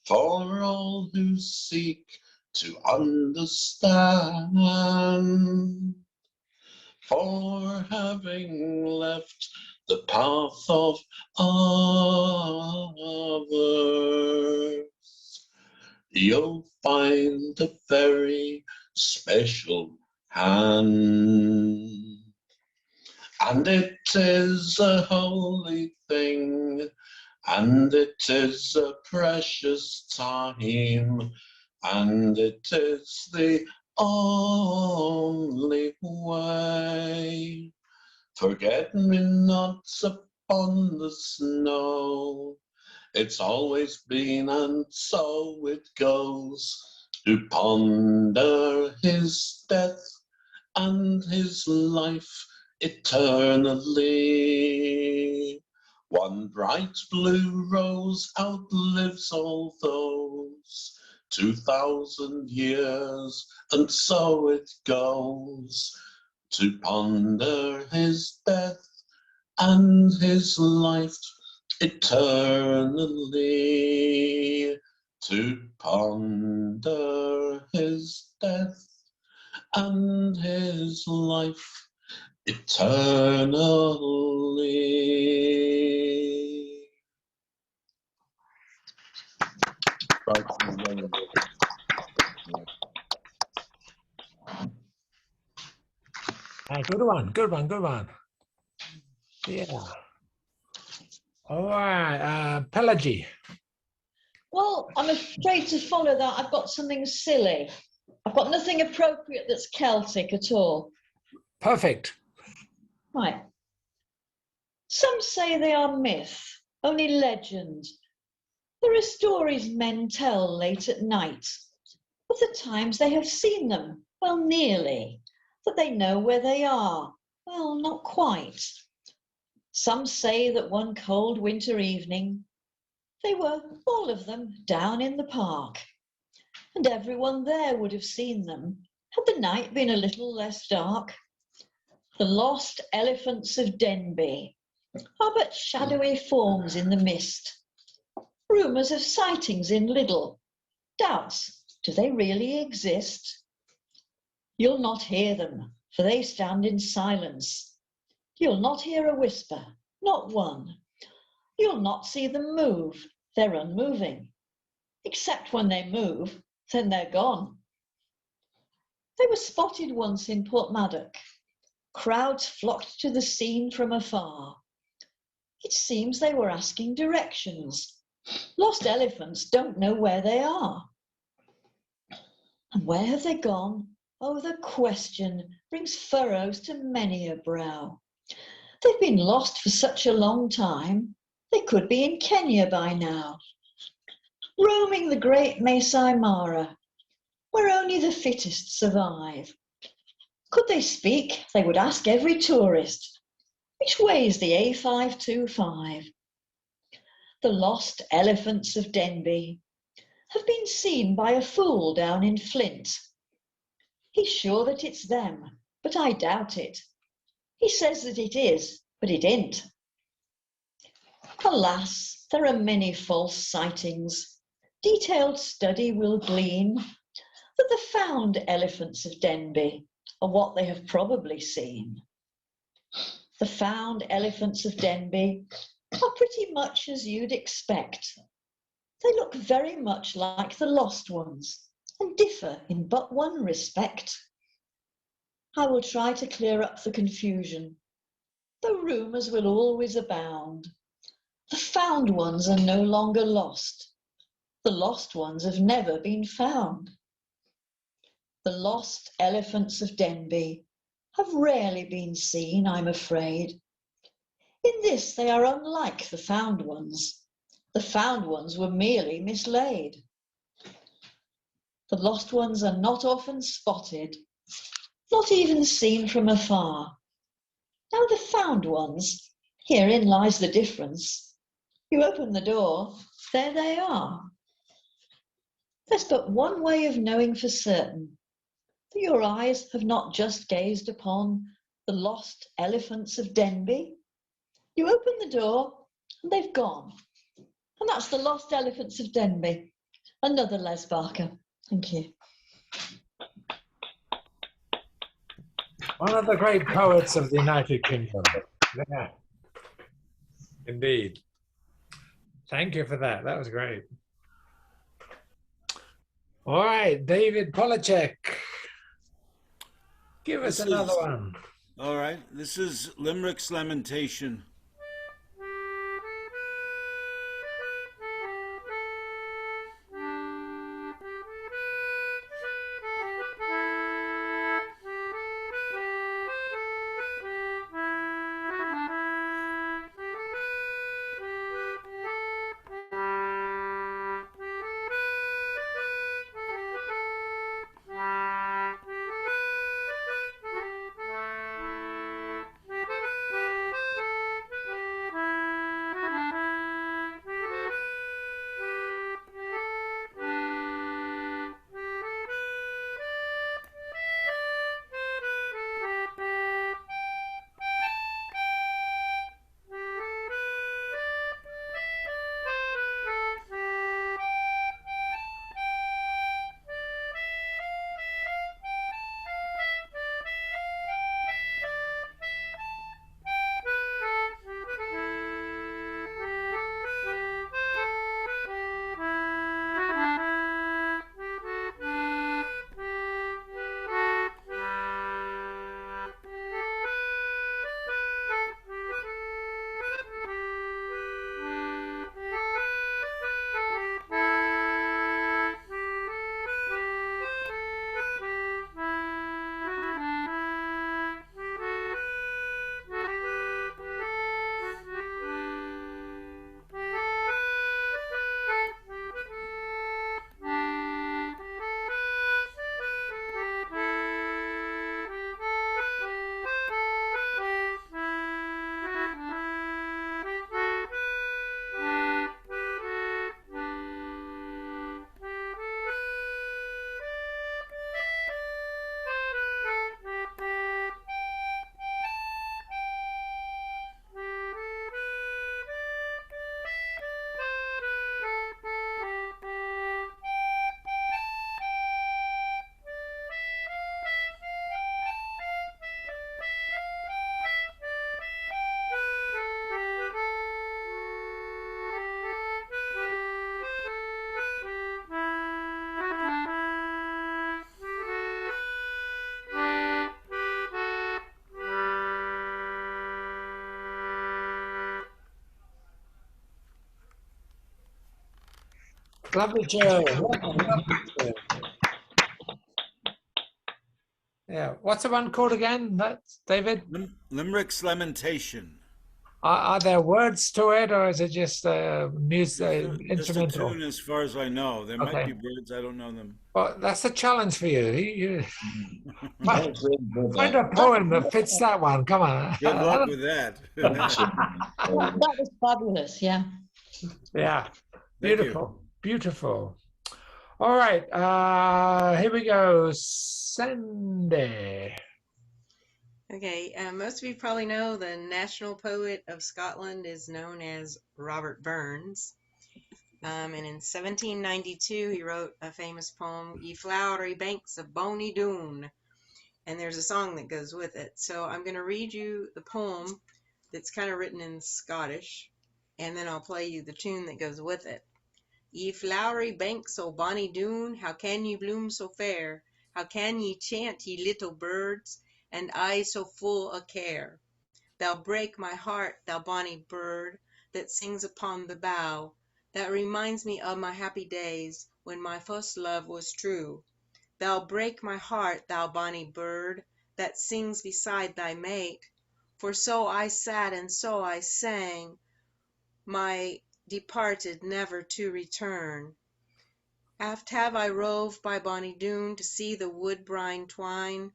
for all who seek to understand, for having left the path of others, you'll find a very special hand. And it is a holy thing, and it is a precious time, and it is the only way. Forget-me-nots upon the snow, it's always been and so it goes, to ponder his death and his life eternally. One bright blue rose outlives all those, 2,000 years, and so it goes, to ponder his death and his life eternally, to ponder his death and his life eternally. Good one, good one, good one. Yeah. All right, Pelagie. Well, I'm afraid to follow that. I've got something silly. I've got nothing appropriate that's Celtic at all. Perfect. Right. Some say they are myth, only legend. There are stories men tell late at night of the times they have seen them, well, nearly, that they know where they are, well, not quite. Some say that one cold winter evening, they were, all of them, down in the park, and everyone there would have seen them had the night been a little less dark. The lost elephants of Denby are but shadowy forms in the mist. Rumours of sightings in Liddell, doubts, do they really exist? You'll not hear them, for they stand in silence. You'll not hear a whisper, not one. You'll not see them move, they're unmoving. Except when they move, then they're gone. They were spotted once in Portmaddock. Crowds flocked to the scene from afar. It seems they were asking directions. Lost elephants don't know where they are. And where have they gone? Oh, the question brings furrows to many a brow. They've been lost for such a long time, they could be in Kenya by now, roaming the great Masai Mara, where only the fittest survive. Could they speak, they would ask every tourist, which way's the A525? The lost elephants of Denby have been seen by a fool down in Flint. He's sure that it's them, but I doubt it. He says that it is, but it ain't. Alas, there are many false sightings. Detailed study will glean that the found elephants of Denby are what they have probably seen. The found elephants of Denby are pretty much as you'd expect. They look very much like the lost ones and differ in but one respect. I will try to clear up the confusion, though rumours will always abound. The found ones are no longer lost. The lost ones have never been found. The lost elephants of Denby have rarely been seen, I'm afraid. In this they are unlike the found ones. The found ones were merely mislaid. The lost ones are not often spotted, not even seen from afar. Now the found ones, herein lies the difference. You open the door, there they are. There's but one way of knowing for certain that your eyes have not just gazed upon the lost elephants of Denby. You open the door and they've gone. And that's the lost elephants of Denby. Another Les Barker. Thank you. One of the great poets of the United Kingdom. Yeah, indeed. Thank you for that. That was great. All right, David Polacek. Give us another one. All right, this is Limerick's Lamentation. Lovely, Joe. Lovely, Joe. Yeah. What's the one called again? That's David. Limerick's Lamentation. Are there words to it, or is it just music, Just a instrumental? tune as far as I know. There might Okay. be words, I don't know them. Well, that's a challenge for you. You Oh, great find a brother. poem that fits that one. Come on. Good luck with that. That was fabulous, yeah. Yeah. Thank you. Beautiful. Beautiful. All right. Here we go. Sandy. Okay, most of you probably know the national poet of Scotland is known as Robert Burns. And in 1792, he wrote a famous poem, Ye Flowery Banks of Bonnie Doon. And there's a song that goes with it. So I'm going to read you the poem that's kind of written in Scottish, and then I'll play you the tune that goes with it. Ye flowery banks o' bonny Doon, how can ye bloom so fair? How can ye chant, ye little birds, and I so full o' care? Thou break my heart, thou bonny bird, that sings upon the bough, that reminds me of my happy days, when my first love was true. Thou break my heart, thou bonny bird, that sings beside thy mate, for so I sat and so I sang, my departed never to return. Aft have I roved by bonny Doon to see the woodbine twine,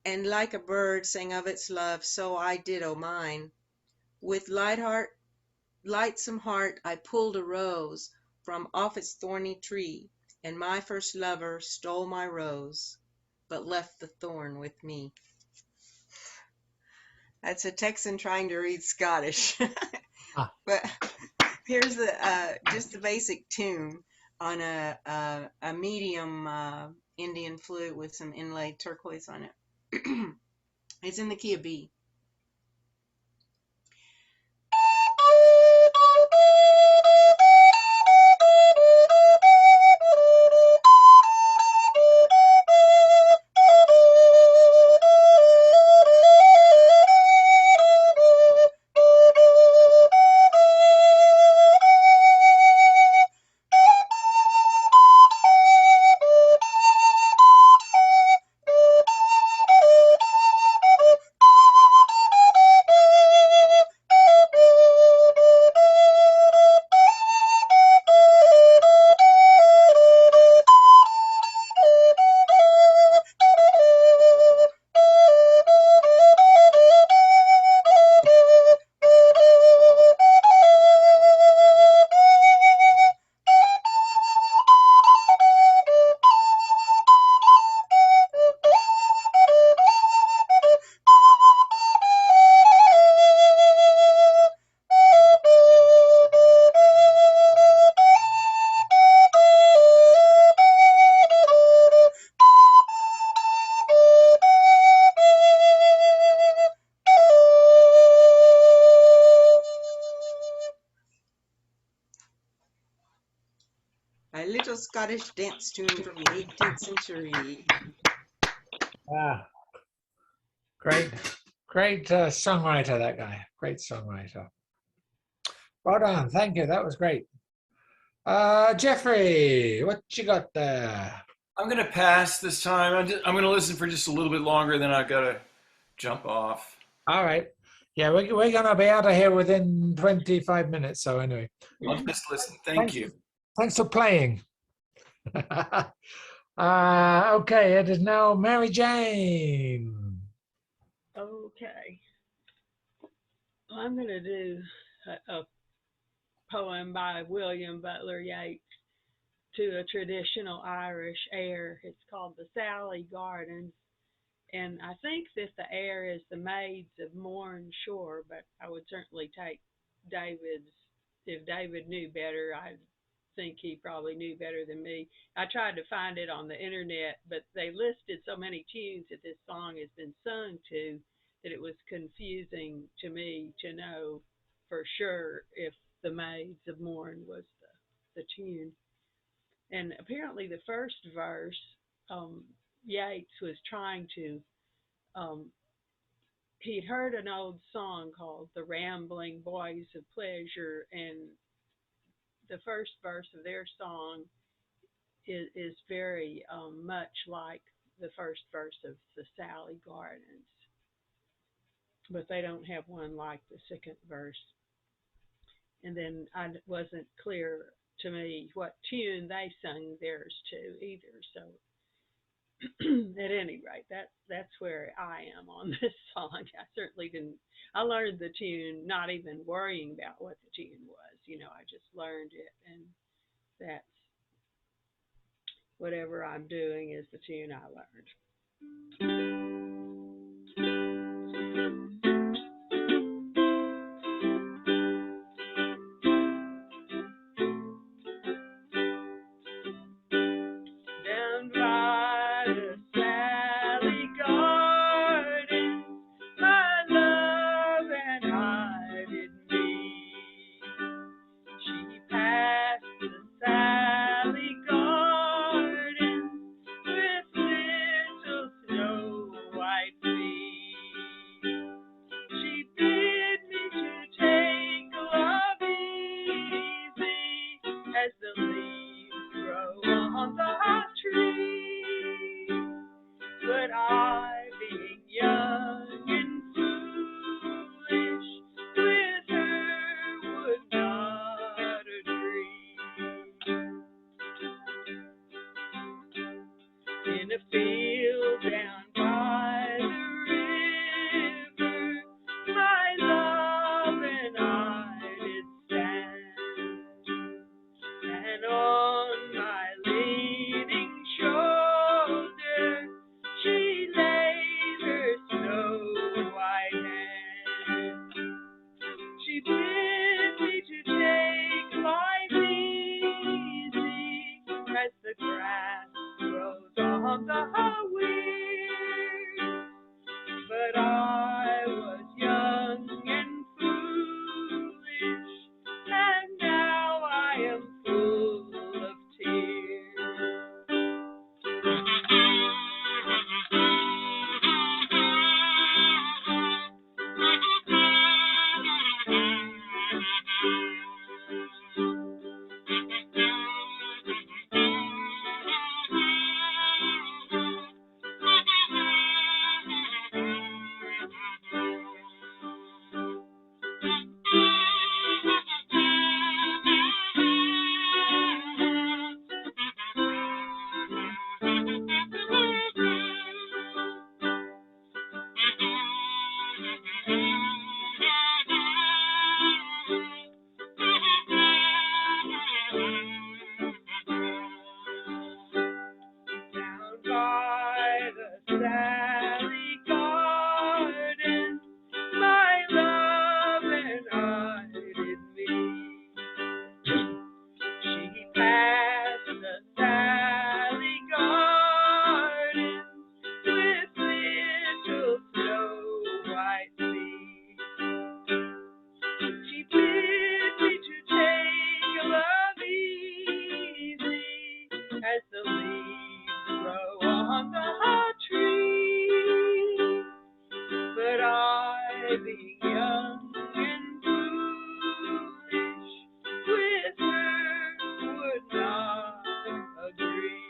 and like a bird sang of its love, so I did o' mine. With lightsome heart I pulled a rose from off its thorny tree, and my first lover stole my rose, but left the thorn with me. That's a Texan trying to read Scottish. But here's the just the basic tune on a medium Indian flute with some inlaid turquoise on it. It's in the key of B. A little Scottish dance tune from the 18th century. Ah, great songwriter, that guy. Great songwriter. Well done. Thank you. That was great. Jeffrey, what you got there? I'm going to pass this time. I'm going to listen for just a little bit longer, then I've got to jump off. All right. Yeah, we're going to be out of here within 25 minutes. So anyway. I'll just listen. Thank you. Thanks for playing. Okay, it is now Mary Jane. Okay. I'm going to do a poem by William Butler Yeats to a traditional Irish air. It's called The Sally Gardens. And I think that the air is The Maids of Mourne Shore, but I would certainly take David's. If David knew better, I think he probably knew better than me. I tried to find it on the internet, but they listed so many tunes that this song has been sung to that it was confusing to me to know for sure if The Maids of Mourne was the tune. And apparently the first verse, Yeats was trying to, he'd heard an old song called The Rambling Boys of Pleasure, and the first verse of their song is very much like the first verse of the Sally Gardens, but they don't have one like the second verse. And then I wasn't clear to me what tune they sung theirs to either. So at any rate, that's where I am on this song. I certainly didn't. I learned the tune not even worrying about what the tune was. I just learned it, and that's whatever I'm doing is the tune I learned. Down by the Sally Garden, my love and I did meet. She passed the Sally Garden with little snow white feet. She bid me to take love easy as the leaves grow on the tree. But I, being young and foolish, with her would not agree. In a field down by the river, my love and I did stand, and on my leaning shoulder she laid her snow white hand. She bid me to take life easy as the grass grows on the weir. But I was young and foolish, and now I am full of tears. Down by the Sally Garden, my love and I did meet. She passed the Sally Garden with little snow white feet. She bid me to take love easy as the leaves grow on the tree. But I, being young and foolish, with her would not agree.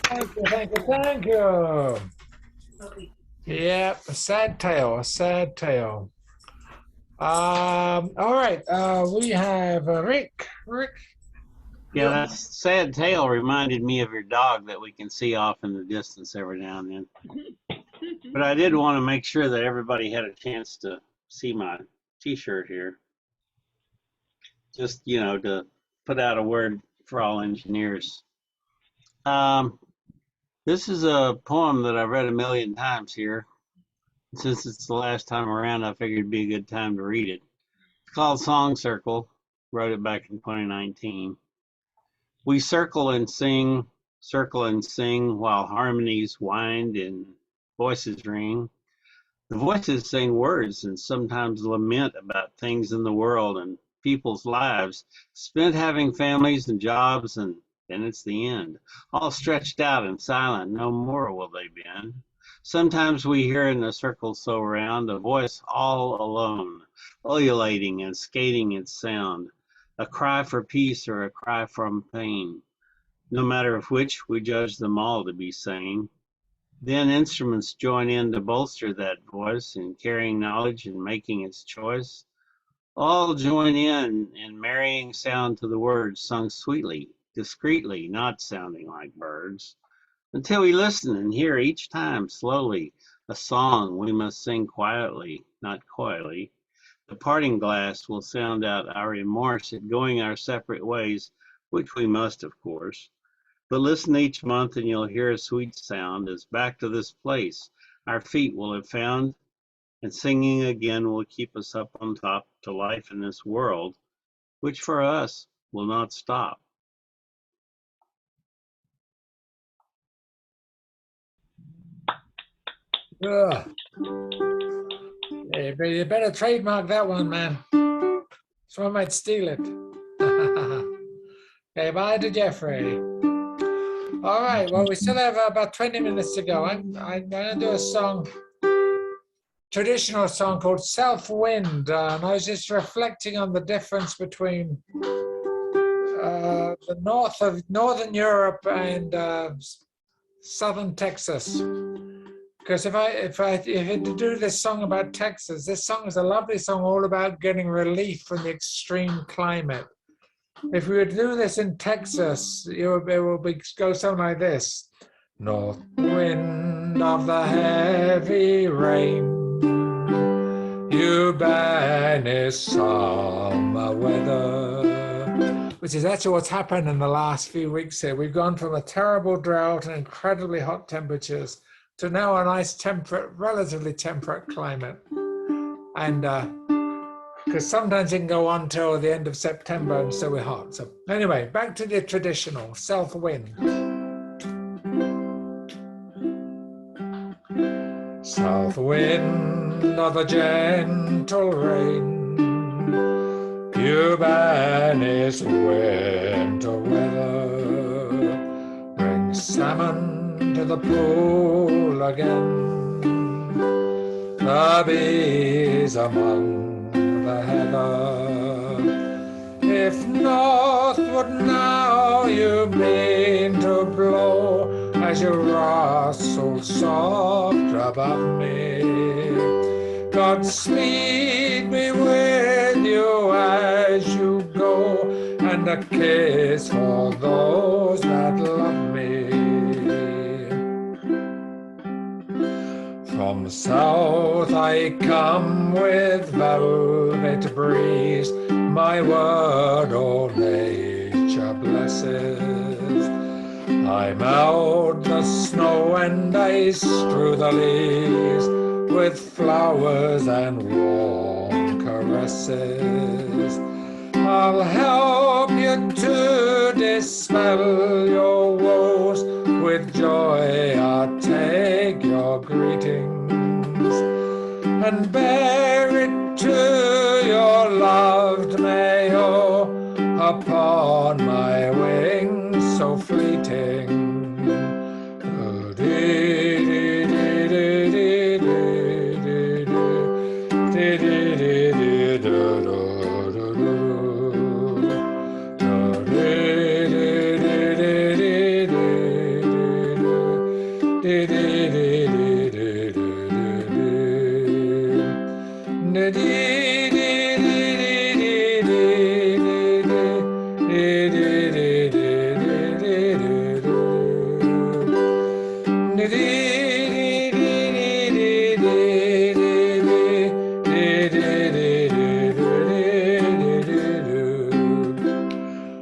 Thank you, thank you, thank you. Yep, a sad tale, a sad tale. All right, we have Rick. Rick, Yeah, that sad tale reminded me of your dog that we can see off in the distance every now and then. But I did want to make sure that everybody had a chance to see my T-shirt here. Just, to put out a word for all engineers. This is a poem that I've read a million times here. Since it's the last time around, I figured it'd be a good time to read it. It's called Song Circle. Wrote it back in 2019. We circle and sing while harmonies wind and voices ring. The voices sing words and sometimes lament about things in the world and people's lives, spent having families and jobs, and then it's the end. All stretched out and silent, no more will they bend. Sometimes we hear in a circle so round a voice all alone, ululating and skating its sound, a cry for peace or a cry from pain. No matter of which, we judge them all to be sane. Then instruments join in to bolster that voice in carrying knowledge and making its choice. All join in marrying sound to the words sung sweetly, discreetly, not sounding like birds. Until we listen and hear each time slowly a song we must sing quietly, not coyly. The parting glass will sound out our remorse at going our separate ways, which we must, of course. But listen each month and you'll hear a sweet sound as back to this place our feet will have found, and singing again will keep us up on top to life in this world, which for us will not stop. Ugh. Yeah, you better trademark that one, man. Someone might steal it. Okay, bye to Jeffrey. All right, well, we still have about 20 minutes to go. I'm going to do a song, traditional song called South Wind. And I was just reflecting on the difference between the north of Northern Europe and Southern Texas. Because if I had to do this song about Texas, this song is a lovely song all about getting relief from the extreme climate. If we would do this in Texas, it will go something like this. North wind of the heavy rain, you banish summer weather. Which is actually what's happened in the last few weeks here. We've gone from a terrible drought and incredibly hot temperatures to now a nice temperate, relatively temperate climate. And because sometimes it can go on till the end of September and so we're hot. So anyway, back to the traditional south wind. South wind of the gentle rain, you banish winter weather, bring salmon to the pool again, the bees among the heather. If northward now you mean to blow, as you rustle soft above me, Godspeed be with you as you go, and a kiss for those that love me. From south I come with velvet breeze, my word all nature blesses. I melt the snow and I strew the leaves with flowers and warm caresses. I'll help you to dispel your woes, with joy I'll take your greetings and bear it to your loved Mayo upon my wings so fleeting.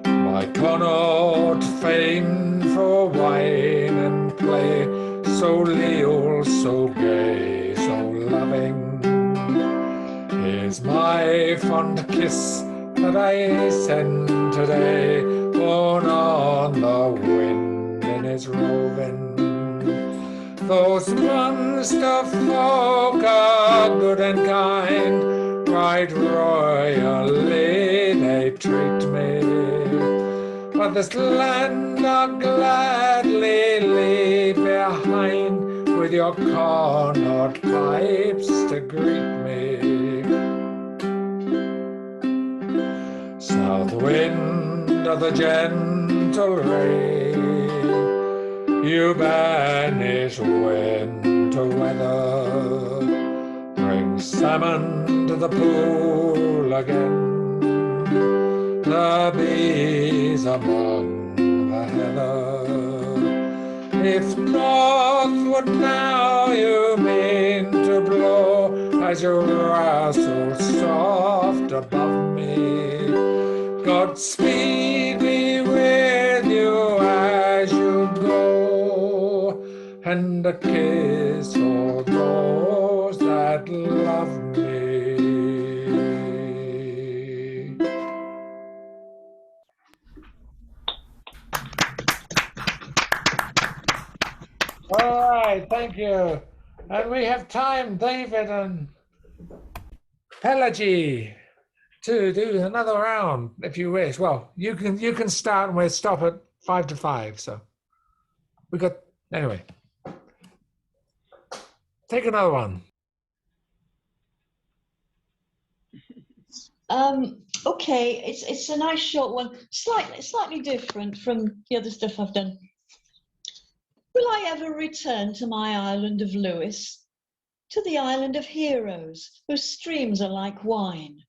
My Connaught famed for wine and play, so leal, so gay, so loving, is my fond kiss that I send today, borne on the wind in its roving. Those monster folk are good and kind, right royally they treat me, but this land I'll gladly leave behind, with with your cornet pipes to greet me. South wind of the gentle rain, you banish winter weather, bring salmon to the pool again, the bees among the heather. If northward now you mean to blow, as you rustle soft above me, Godspeed be with you as you go, and a kiss for those that love me. All right, thank you. And we have time, David and Pelagie, to do another round if you wish. Well, you can start and we'll stop at 5 to 5. So we got, anyway. Take another one. Okay, it's a nice short one, slightly different from the other stuff I've done. Will I ever return to my island of Lewis, to the island of heroes whose streams are like wine?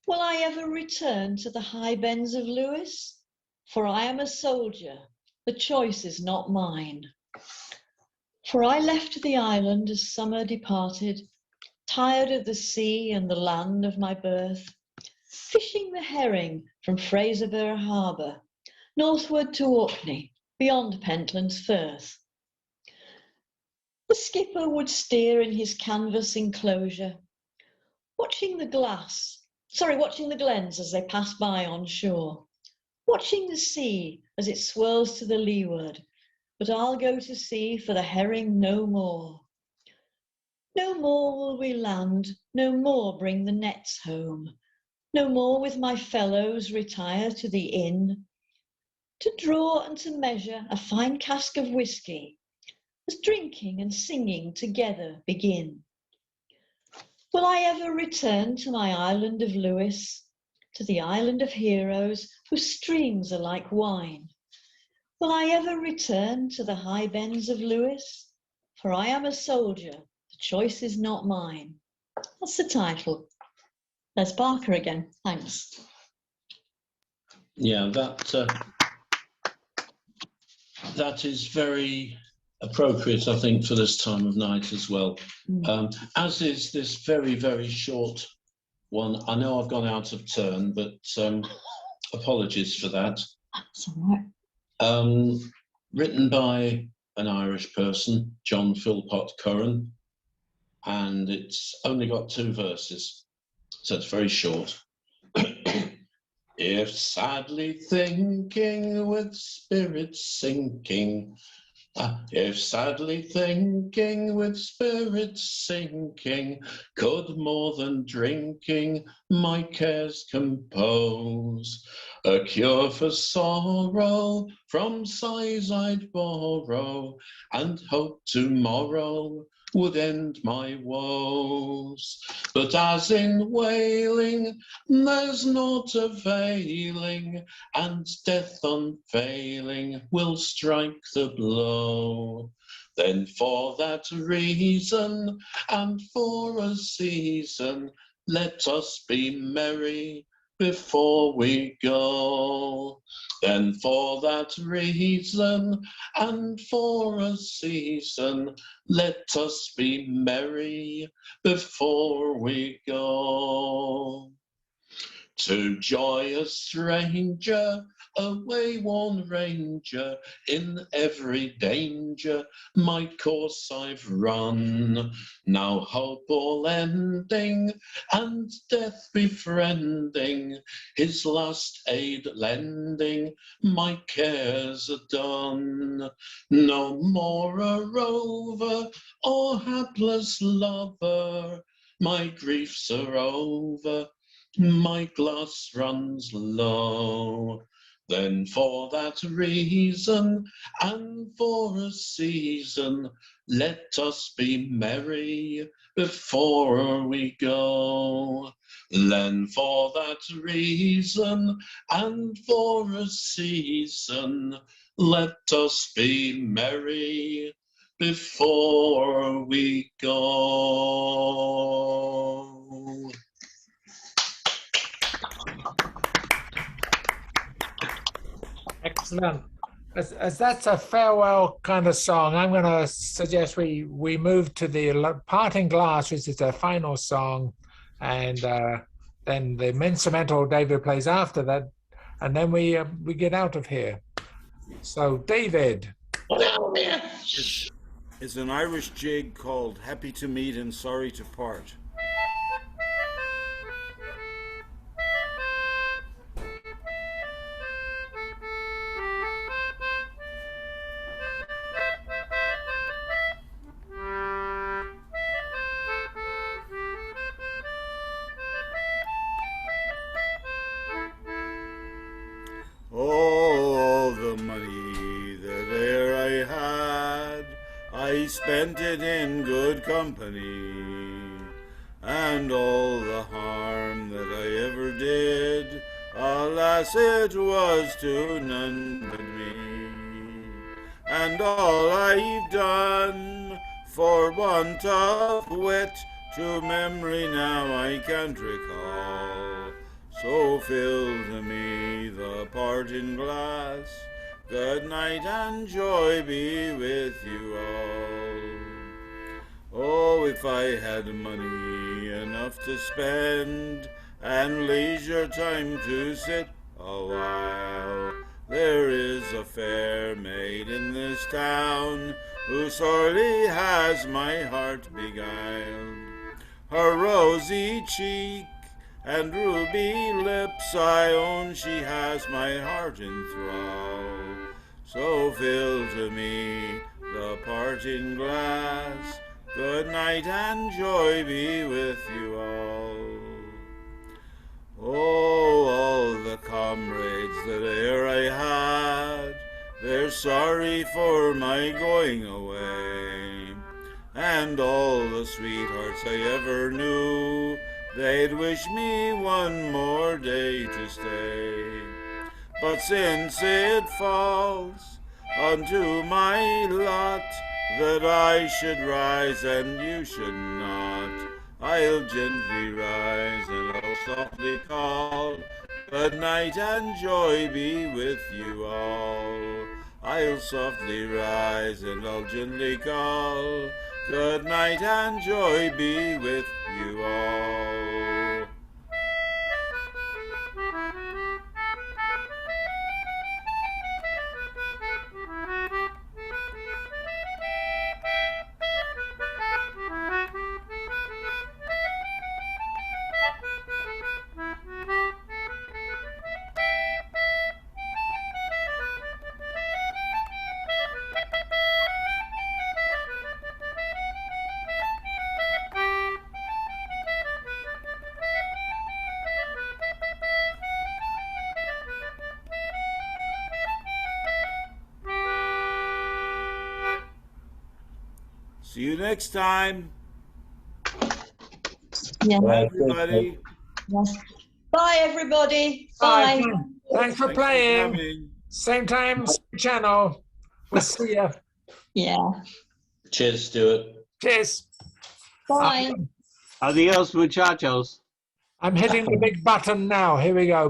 Will I ever return to the high bends of Lewis? For I am a soldier, the choice is not mine. For I left the island as summer departed, tired of the sea and the land of my birth, fishing the herring from Fraserburgh harbour, northward to Orkney, beyond Pentland's Firth. The skipper would steer in his canvas enclosure, watching the glens as they pass by on shore, watching the sea as it swirls to the leeward, but I'll go to sea for the herring no more. No more will we land, no more bring the nets home, no more with my fellows retire to the inn, to draw and to measure a fine cask of whisky, as drinking and singing together begin. Will I ever return to my island of Lewis, to the island of heroes whose streams are like wine? Will I ever return to the high bends of Lewis? For I am a soldier, the choice is not mine. That's the title. Les Barker again, thanks. Yeah, that is very appropriate, I think, for this time of night as well. As is this very, very short one. I know I've gone out of turn, but apologies for that. That's all right. Written by an Irish person, John Philpott Curran, and it's only got 2 verses, so it's very short. If sadly thinking with spirits sinking, if sadly thinking with spirits sinking, could more than drinking my cares compose, a cure for sorrow from sighs I'd borrow, and hope tomorrow would end my woes. But as in wailing there's naught availing, and death unfailing will strike the blow, then for that reason and for a season, let us be merry before we go. Then for that reason and for a season, let us be merry before we go. To joyous stranger, a wayworn ranger, in every danger my course I've run. Now hope all ending, and death befriending, his last aid lending, my cares are done. No more a rover or hapless lover, my griefs are over, my glass runs low. Then for that reason and for a season, let us be merry before we go. Then for that reason and for a season, let us be merry before we go. Excellent. As that's a farewell kind of song, I'm going to suggest we move to the parting glass, which is the final song, and then the instrumental David plays after that, and then we get out of here. So, David. It's an Irish jig called Happy to Meet and Sorry to Part. All the money that e'er I had, I spent it in good company, and all the harm that I ever did, alas, it was to none but me. And all I've done for want of wit, to memory now I can't recall. So fill to me the parting glass, good night and joy be with you all. Oh, if I had money enough to spend, and leisure time to sit a while, there is a fair maid in this town, who sorely has my heart beguiled. Her rosy cheek and ruby lips, I own she has my heart in thrall. So fill to me the parting glass, good night and joy be with you all. Oh, all the comrades that e'er I had, they're sorry for my going away, and all the sweethearts I ever knew, they'd wish me one more day to stay. But since it falls unto my lot that I should rise and you should not, I'll gently rise and I'll softly call, good night and joy be with you all. I'll softly rise and I'll gently call, good night and joy be with you all. See you next time. Yeah. Bye, everybody. Yes. Bye, everybody. Bye. Bye. Thanks for playing. Same time, same channel. We'll see you. Yeah. Cheers, Stuart. Cheers. Bye. Adios, muchachos. I'm hitting the big button now. Here we go.